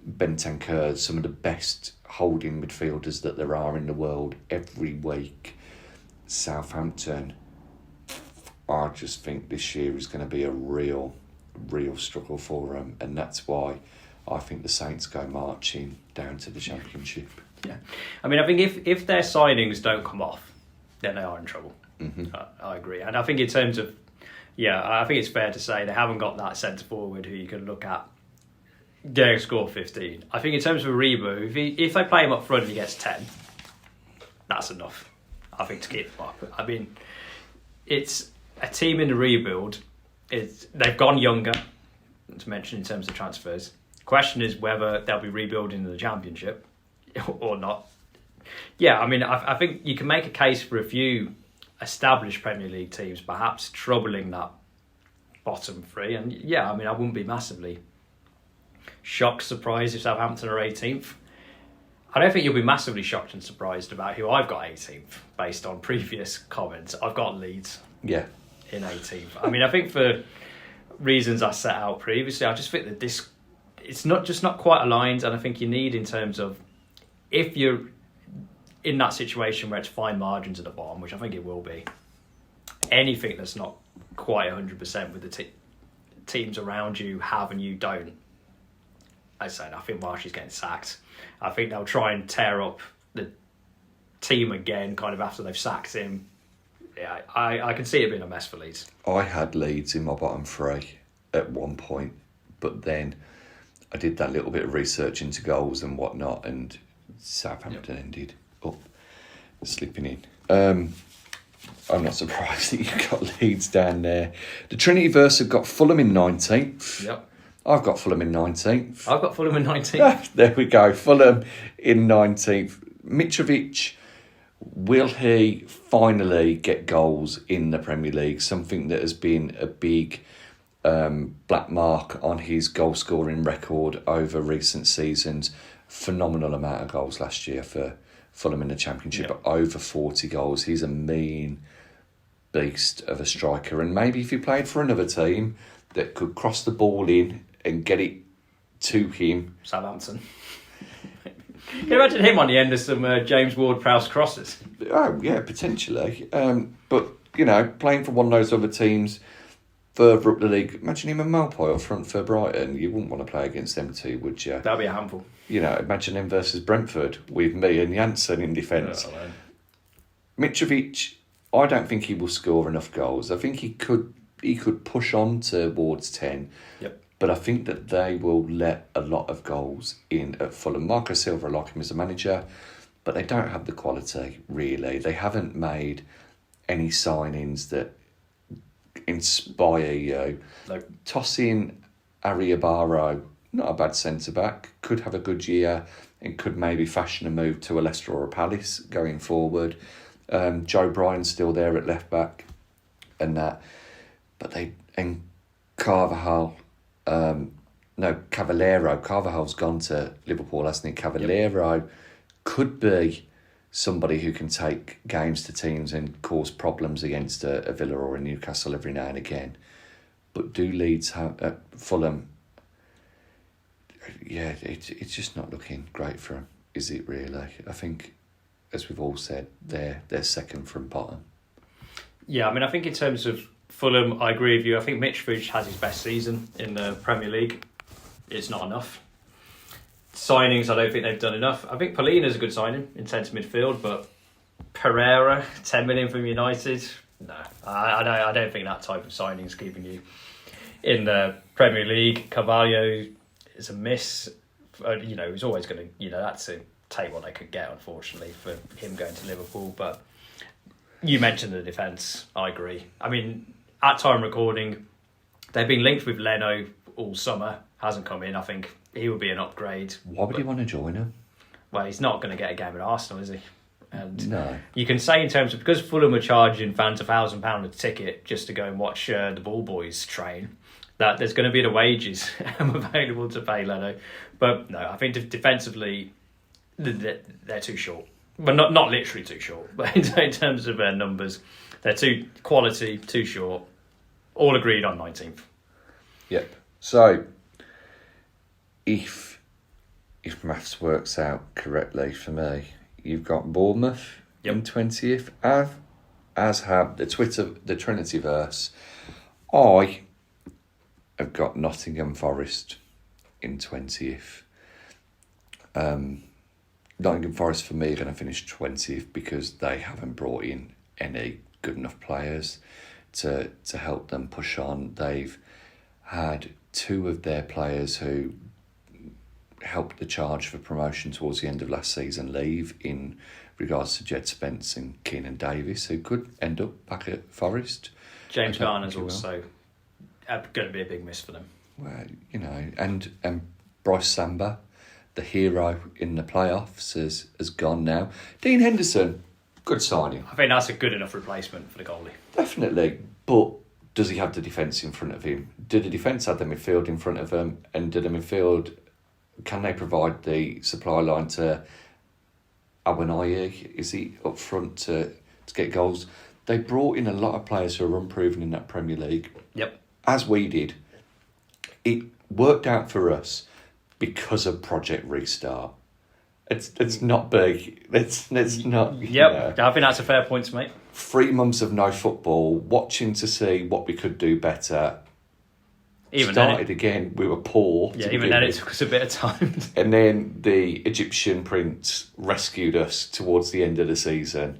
B: Bentancur, some of the best holding midfielders that there are in the world every week. Southampton, I just think this year is going to be a real struggle for them, and that's why I think the Saints go marching down to the Championship.
A: Yeah, I mean, I think if their signings don't come off, then they are in trouble.
B: Mm-hmm.
A: I agree, and I think in terms of, I think it's fair to say they haven't got that centre forward who you can look at. They'll score 15. I think in terms of Aribo, if they play him up front and he gets 10, that's enough, I think, to keep them up. I mean, it's a team in the rebuild. They've gone younger, to mention in terms of transfers. The question is whether they'll be rebuilding the Championship or not. Yeah, I mean, I think you can make a case for a few established Premier League teams perhaps troubling that bottom three. And yeah, I mean, I wouldn't be massively shocked, surprised if Southampton are 18th. I don't think you'll be massively shocked and surprised about who I've got 18th based on previous comments. I've got Leeds in 18th. I mean, I think for reasons I set out previously, I just think that it's not quite aligned, and I think you need, in terms of, if you're in that situation where it's fine margins at the bottom, which I think it will be, anything that's not quite 100% with the teams around you have and you don't, I think Marshy's getting sacked. I think they'll try and tear up the team again, kind of after they've sacked him. Yeah, I can see it being a mess for Leeds.
B: I had Leeds in my bottom three at one point, but then I did that little bit of research into goals and whatnot, and Southampton ended up slipping in. I'm not surprised that you got Leeds down there. The Trinity verse have got Fulham in 19th.
A: Yep.
B: I've got Fulham in 19th.
A: I've got Fulham in 19th.
B: There we go. Fulham in 19th. Mitrovic, will he finally get goals in the Premier League? Something that has been a big black mark on his goal scoring record over recent seasons. Phenomenal amount of goals last year for Fulham in the Championship, but over 40 goals. He's a mean beast of a striker, and maybe if he played for another team that could cross the ball in and get it to him.
A: Southampton. Can you imagine him on the end of some James Ward-Prowse crosses?
B: Oh, yeah, potentially. But, playing for one of those other teams further up the league, imagine him and Malpoy up front for Brighton. You wouldn't want to play against them two, would you?
A: That'd be a handful.
B: Imagine him versus Brentford with me and Janssen in defence. Mitrovic, I don't think he will score enough goals. I think he could push on towards 10.
A: Yep.
B: But I think that they will let a lot of goals in at Fulham. Marco Silva, I like him as a manager, but they don't have the quality, really. They haven't made any signings that inspire you.
A: Like
B: tossing Ariabaro, not a bad centre-back, could have a good year and could maybe fashion a move to a Leicester or a Palace going forward. Joe Bryan's still there at left-back and that. But Carvajal... Cavallero. Carvajal's gone to Liverpool, hasn't he? Cavallero could be somebody who can take games to teams and cause problems against a Villa or a Newcastle every now and again. But do Leeds have Fulham? Yeah, it's just not looking great for him. is it really? I think, as we've all said, they're second from bottom.
A: Yeah, I mean, I think in terms of Fulham, I agree with you. I think Mitrovic has his best season in the Premier League. It's not enough. Signings, I don't think they've done enough. I think Polina's a good signing in centre midfield, but Pereira, 10 million from United, no. I don't think that type of signing is keeping you in the Premier League. Carvalho is a miss. He's always going to, that's a take what they could get, unfortunately, for him going to Liverpool. But you mentioned the defence. I agree. I mean, at time recording, they've been linked with Leno all summer. Hasn't come in. I think he would be an upgrade.
B: Why would he want to join him?
A: Well, he's not going to get a game at Arsenal, is he? And
B: no.
A: You can say in terms of, because Fulham are charging fans £1,000 a ticket just to go and watch the Ball Boys train, that there's going to be the wages available to pay Leno. But no, I think defensively, they're too short. Well, not literally too short, but in terms of their numbers, they're too quality, too short. All agreed on 19th.
B: Yep. So, if maths works out correctly for me, you've got Bournemouth in 20th, as have the Trinityverse. I have got Nottingham Forest in 20th. Nottingham Forest for me are going to finish 20th because they haven't brought in any good enough players to help them push on. They've had two of their players who helped the charge for promotion towards the end of last season leave, in regards to Jed Spence and Keenan Davis, who could end up back at Forest.
A: James Garner's also going to be a big miss for them.
B: Well, and Bryce Samba, the hero in the playoffs, has gone now. Dean Henderson, good signing.
A: I think that's a good enough replacement for the goalie.
B: Definitely, but does he have the defence in front of him? Do the defence have the midfield in front of him? And do the midfield, can they provide the supply line to Awanayi? Is he up front to get goals? They brought in a lot of players who are unproven in that Premier League.
A: Yep.
B: As we did. It worked out for us because of Project Restart. It's not big. It's not.
A: Yep. I think that's a fair point to make.
B: 3 months of no football, watching to see what we could do better.
A: Even
B: started again. We were poor.
A: Yeah, even then it took us a bit of time.
B: And then the Egyptian prince rescued us towards the end of the season.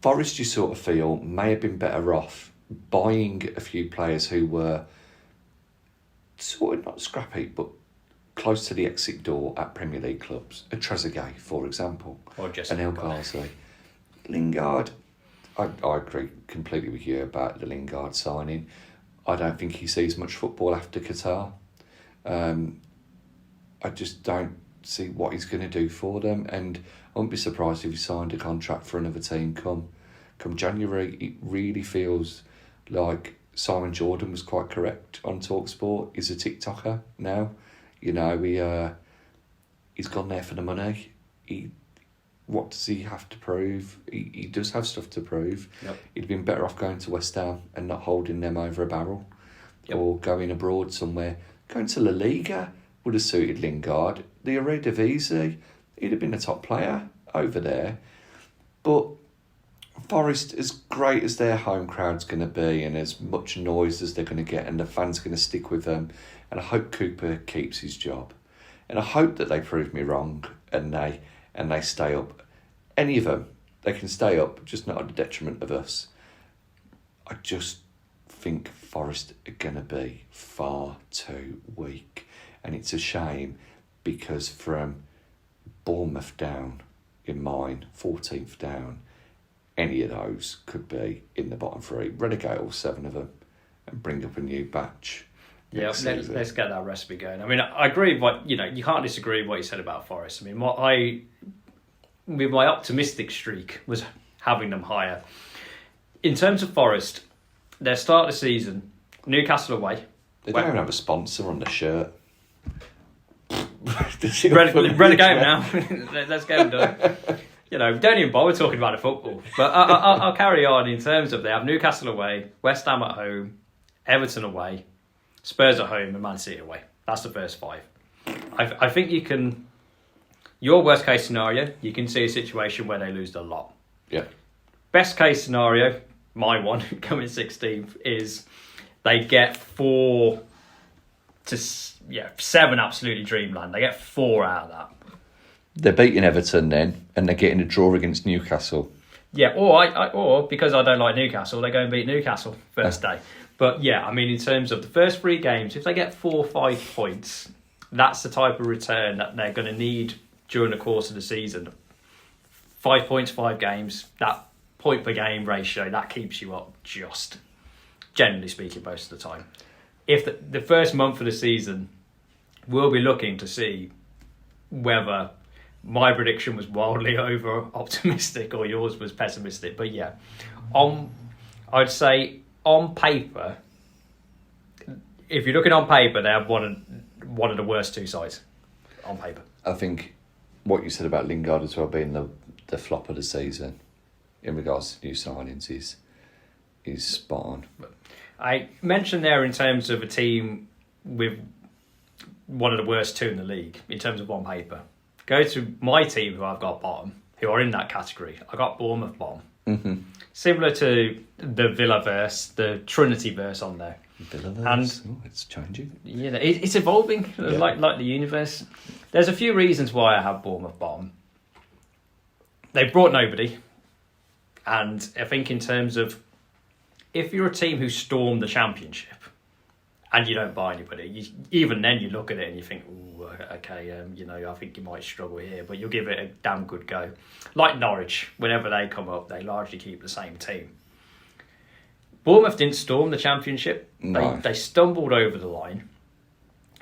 B: Forest, you sort of feel, may have been better off buying a few players who were sort of not scrappy, but close to the exit door at Premier League clubs. A Trezeguet, for example.
A: Or just
B: an El Ghazi. Lingard, I agree completely with you about the Lingard signing. I don't think he sees much football after Qatar. I just don't see what he's going to do for them, and I wouldn't be surprised if he signed a contract for another team come January. It really feels like Simon Jordan was quite correct on TalkSport. He's a TikToker now. He's gone there for the money. What does he have to prove? He does have stuff to prove.
A: Yep.
B: He'd been better off going to West Ham and not holding them over a barrel. Yep. Or going abroad somewhere. Going to La Liga would have suited Lingard. The Eredivisie, he'd have been a top player over there. But Forest, as great as their home crowd's going to be and as much noise as they're going to get, and the fans are going to stick with them, and I hope Cooper keeps his job. And I hope that they prove me wrong and they stay up. Any of them, they can stay up, just not at the detriment of us. I just think Forest are going to be far too weak. And it's a shame because from Bournemouth down in mine, 14th down, any of those could be in the bottom three. Relegate all 7 of them and bring up a new batch.
A: Yeah, let's get that recipe going. I mean, I agree with what, you can't disagree with what you said about Forest. I mean, with my optimistic streak was having them higher. In terms of Forest, their start of the season, Newcastle away.
B: They don't even have a sponsor on the shirt.
A: Relegate now. Let's get them done. Don't even bother talking about the football. But I'll carry on in terms of they have Newcastle away, West Ham at home, Everton away, Spurs at home and Man City away. That's the first 5. I think you can Your worst case scenario, you can see a situation where they lose a lot.
B: Yeah.
A: Best case scenario, my one coming 16th, is they get 4 to 7 absolutely dreamland. They get 4 out of that.
B: They're beating Everton then, and they're getting a draw against Newcastle.
A: Yeah, or because I don't like Newcastle, they go and beat Newcastle first day. But yeah, I mean, in terms of the first 3 games, if they get 4 or 5 points, that's the type of return that they're going to need during the course of the season. 5 points, 5 games, that point per game ratio, that keeps you up just, generally speaking, most of the time. If the first month of the season, we'll be looking to see whether my prediction was wildly over optimistic or yours was pessimistic. But yeah, I'd say on paper, if you're looking on paper, they have one of the worst 2 sides on paper.
B: I think what you said about Lingard as well being the flop of the season in regards to new signings is spot on.
A: I mentioned there in terms of a team with one of the worst 2 in the league in terms of on paper. Go to my team, who I've got bottom, who are in that category. I got Bournemouth bottom.
B: Mm-hmm.
A: Similar to the Villa-verse, the Trinity-verse on there.
B: Villa-verse? Oh, it's changing.
A: You know, it's evolving, like the universe. There's a few reasons why I have Bournemouth bottom. They brought nobody. And I think in terms of, if you're a team who stormed the Championship and you don't buy anybody, even then you look at it and you think, ooh, okay, I think you might struggle here, but you'll give it a damn good go. Like Norwich, whenever they come up, they largely keep the same team. Bournemouth didn't storm the Championship.
B: No.
A: They stumbled over the line.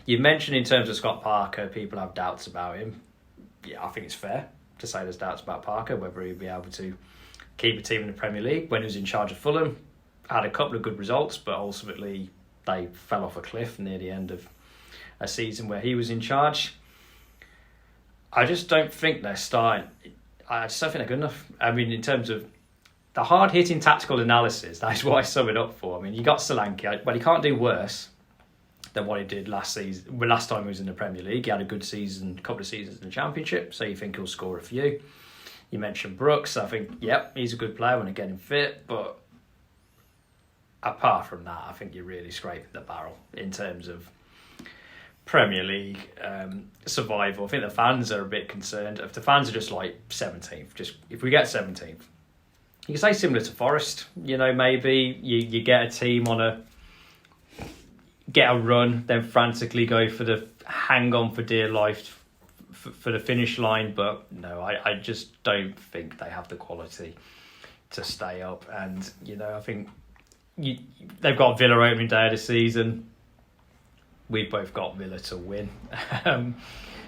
A: You mentioned in terms of Scott Parker, people have doubts about him. Yeah, I think it's fair to say there's doubts about Parker, whether he'd be able to keep a team in the Premier League. When he was in charge of Fulham, had a couple of good results, but ultimately they fell off a cliff near the end of a season where he was in charge. I just don't think they're starting. I just don't think they're good enough. I mean, in terms of the hard-hitting tactical analysis, that is what I sum it up for. I mean, you got Solanke, but he can't do worse than what he did last season. Well, last time he was in the Premier League, he had a good season, a couple of seasons in the Championship, so you think he'll score a few. You mentioned Brooks. I think, he's a good player when they get him fit, but apart from that, I think you're really scraping the barrel in terms of Premier League survival. I think the fans are a bit concerned. If the fans are just like 17th, just if we get 17th, you can say similar to Forest. Maybe you get a team get a run, then frantically go for the hang on for dear life for the finish line. But no, I just don't think they have the quality to stay up. And I think they've got Villa opening day of the season. We've both got Villa to win,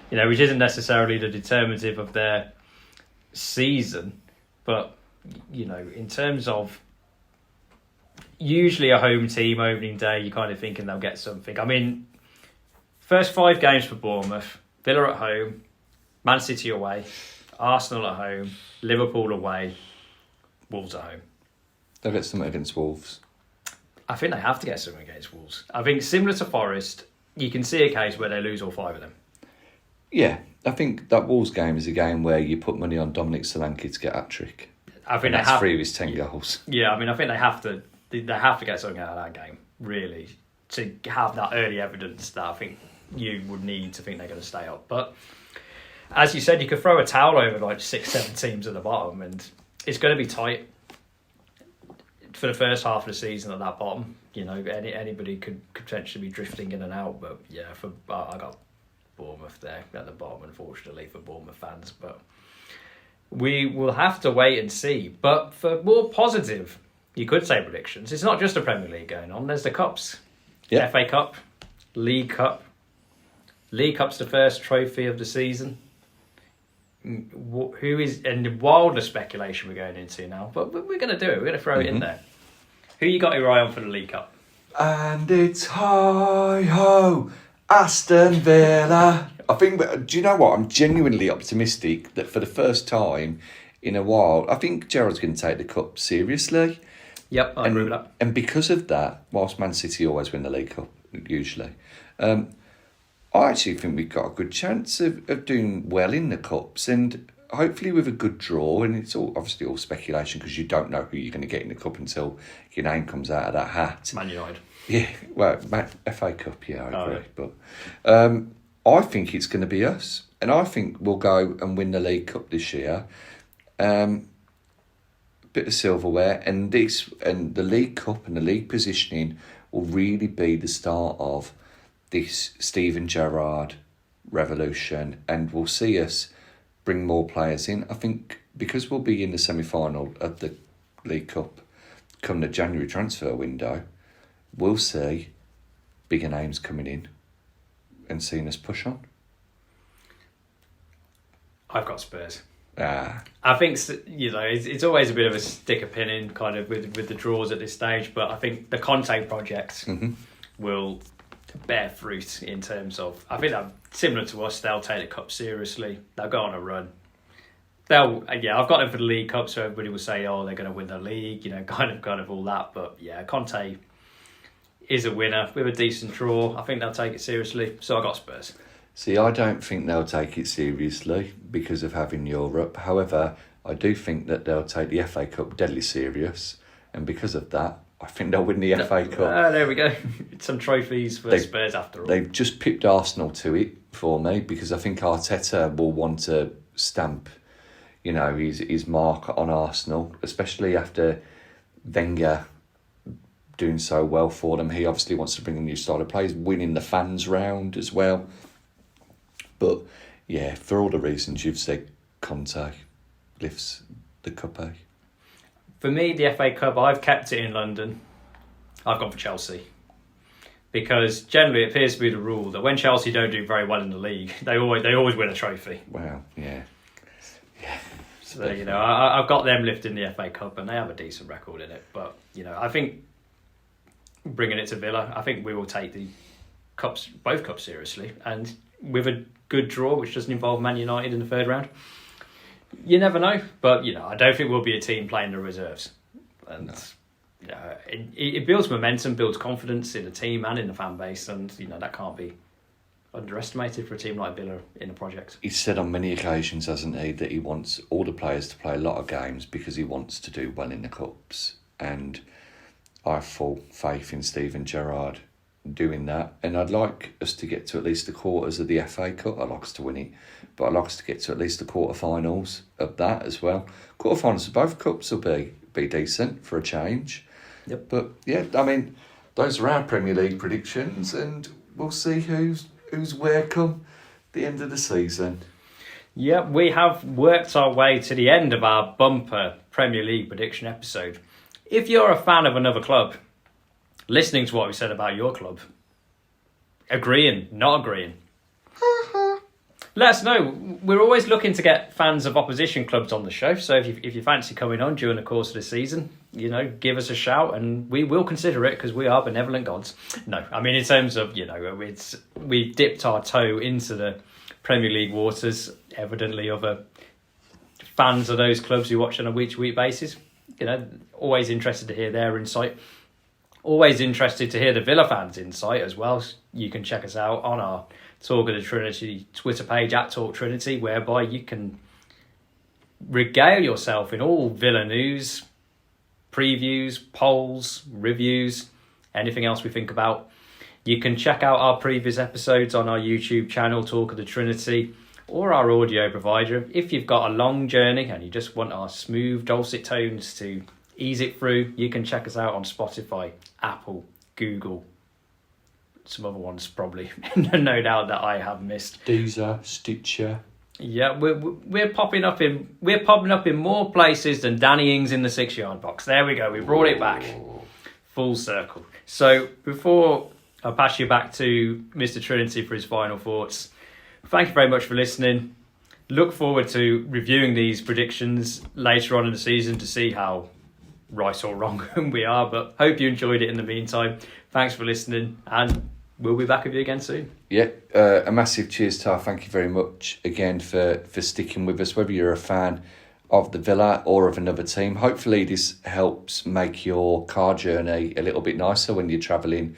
A: which isn't necessarily the determinative of their season. But, in terms of usually a home team opening day, you're kind of thinking they'll get something. I mean, first 5 games for Bournemouth, Villa at home, Man City away, Arsenal at home, Liverpool away, Wolves at home.
B: They'll get something against Wolves.
A: I think they have to get something against Wolves. I think similar to Forest, you can see a case where they lose all 5 of them.
B: Yeah, I think that Wolves game is a game where you put money on Dominic Solanke to get a hat-trick.
A: I think
B: that's 3 of his 10 goals.
A: Yeah, I mean, I think they have to get something out of that game, really, to have that early evidence that I think you would need to think they're going to stay up. But as you said, you could throw a towel over like 6-7 teams at the bottom, and it's going to be tight for the first half of the season at that bottom. Anybody could potentially be drifting in and out. But yeah, I got Bournemouth there at the bottom, unfortunately, for Bournemouth fans. But we will have to wait and see. But for more positive, you could say predictions. It's not just the Premier League going on. There's the Cups.
B: Yeah.
A: FA Cup, League Cup. League Cup's the first trophy of the season. Who is, and the wilder speculation we're going into now, but we're going to do it. We're going to throw it in there. Who you got your eye on for the League Cup?
B: And it's hi-ho, Aston Villa. I think, do you know what? I'm genuinely optimistic that for the first time in a while, I think Gerrard's going to take the Cup seriously.
A: Yep, I agree with that.
B: And because of that, whilst Man City always win the League Cup, usually, I actually think we've got a good chance of doing well in the Cups, and hopefully with a good draw. And it's obviously all speculation because you don't know who you're going to get in the Cup until your name comes out of that hat.
A: Man United.
B: Yeah, well, FA Cup, yeah, I agree. But I think it's going to be us. And I think we'll go and win the League Cup this year. Bit of silverware. And the League Cup and the league positioning will really be the start of this Steven Gerrard revolution. And we'll see us bring more players in. I think because we'll be in the semi-final of the League Cup come the January transfer window, we'll see bigger names coming in and seeing us push on.
A: I've got Spurs.
B: I
A: think, it's always a bit of a stick of pinning kind of with the draws at this stage, but I think the Conte project will bear fruit in terms of, I think that similar to us, they'll take the Cup seriously, they'll go on a run. I've got them for the League Cup, so everybody will say, oh, they're going to win the league, kind of all that, but yeah, Conte is a winner with a decent draw. I think they'll take it seriously, so I got Spurs.
B: See, I don't think they'll take it seriously because of having Europe. However, I do think that they'll take the FA Cup deadly serious, and because of that, I think they'll win the FA Cup.
A: There we go. Some trophies for Spurs after all.
B: They've just pipped Arsenal to it for me because I think Arteta will want to stamp, his mark on Arsenal, especially after Wenger doing so well for them. He obviously wants to bring a new style of play, winning the fans round as well. But yeah, for all the reasons you've said, Conte lifts the cup.
A: For me, the FA Cup, I've kept it in London. I've gone for Chelsea. Because generally it appears to be the rule that when Chelsea don't do very well in the league, they always win a trophy.
B: Wow, yeah.
A: So, I've got them lifting the FA Cup and they have a decent record in it. But, I think bringing it to Villa, I think we will take both cups seriously. And with a good draw, which doesn't involve Man United in the third round, you never know. But, I don't think we'll be a team playing the reserves. And, it builds momentum, builds confidence in the team and in the fan base. And, that can't be underestimated for a team like Villa in a project.
B: He's said on many occasions, hasn't he, that he wants all the players to play a lot of games because he wants to do well in the Cups. And I have full faith in Steven Gerrard doing that, and I'd like us to get to at least the quarters of the FA Cup. I'd like us to win it, but I'd like us to get to at least the quarterfinals of that as well. Quarterfinals of both cups will be decent for a change.
A: Yep.
B: But yeah, those are our Premier League predictions, and we'll see who's where come the end of the season.
A: Yeah, we have worked our way to the end of our bumper Premier League prediction episode. If you're a fan of another club, listening to what we said about your club, agreeing, not agreeing, let us know. We're always looking to get fans of opposition clubs on the show, so if you fancy coming on during the course of the season, give us a shout and we will consider it because we are benevolent gods. No, in terms of, we dipped our toe into the Premier League waters, evidently other fans of those clubs who watch on a week-to-week basis, always interested to hear their insight. Always interested to hear the Villa fans' insight as well. You can check us out on our Talk of the Trinity Twitter page at Talk Trinity, whereby you can regale yourself in all Villa news, previews, polls, reviews, anything else we think about. You can check out our previous episodes on our YouTube channel, Talk of the Trinity, or our audio provider. If you've got a long journey and you just want our smooth, dulcet tones to ease it through, you can check us out on Spotify, Apple, Google, some other ones probably, no doubt that I have missed.
B: Deezer, Stitcher.
A: Yeah, we're popping up in more places than Danny Ings in the 6-yard box. There we go. We brought it back, full circle. So before I pass you back to Mr. Trinity for his final thoughts, thank you very much for listening. Look forward to reviewing these predictions later on in the season to see how right or wrong we are, but hope you enjoyed it in the meantime. Thanks for listening, and we'll be back with you again soon.
B: Yeah, a massive cheers to thank you very much again for sticking with us, whether you're a fan of the Villa or of another team. Hopefully this helps make your car journey a little bit nicer when you're travelling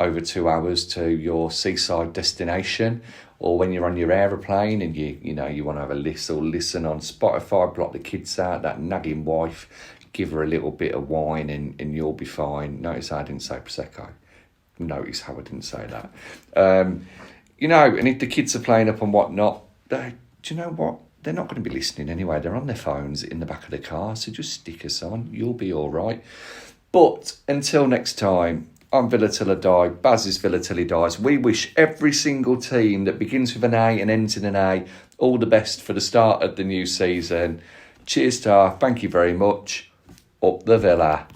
B: over 2 hours to your seaside destination, or when you're on your aeroplane and you want to have a listen on Spotify, block the kids out, that nagging wife, give her a little bit of wine and you'll be fine. Notice how I didn't say Prosecco. Notice how I didn't say that. And if the kids are playing up and whatnot, do you know what? They're not going to be listening anyway. They're on their phones in the back of the car, so just stick us on. You'll be all right. But until next time, I'm Villa till I die. Baz is Villa till he dies. We wish every single team that begins with an A and ends in an A all the best for the start of the new season. Cheers, Tar. Thank you very much. Up the Villa.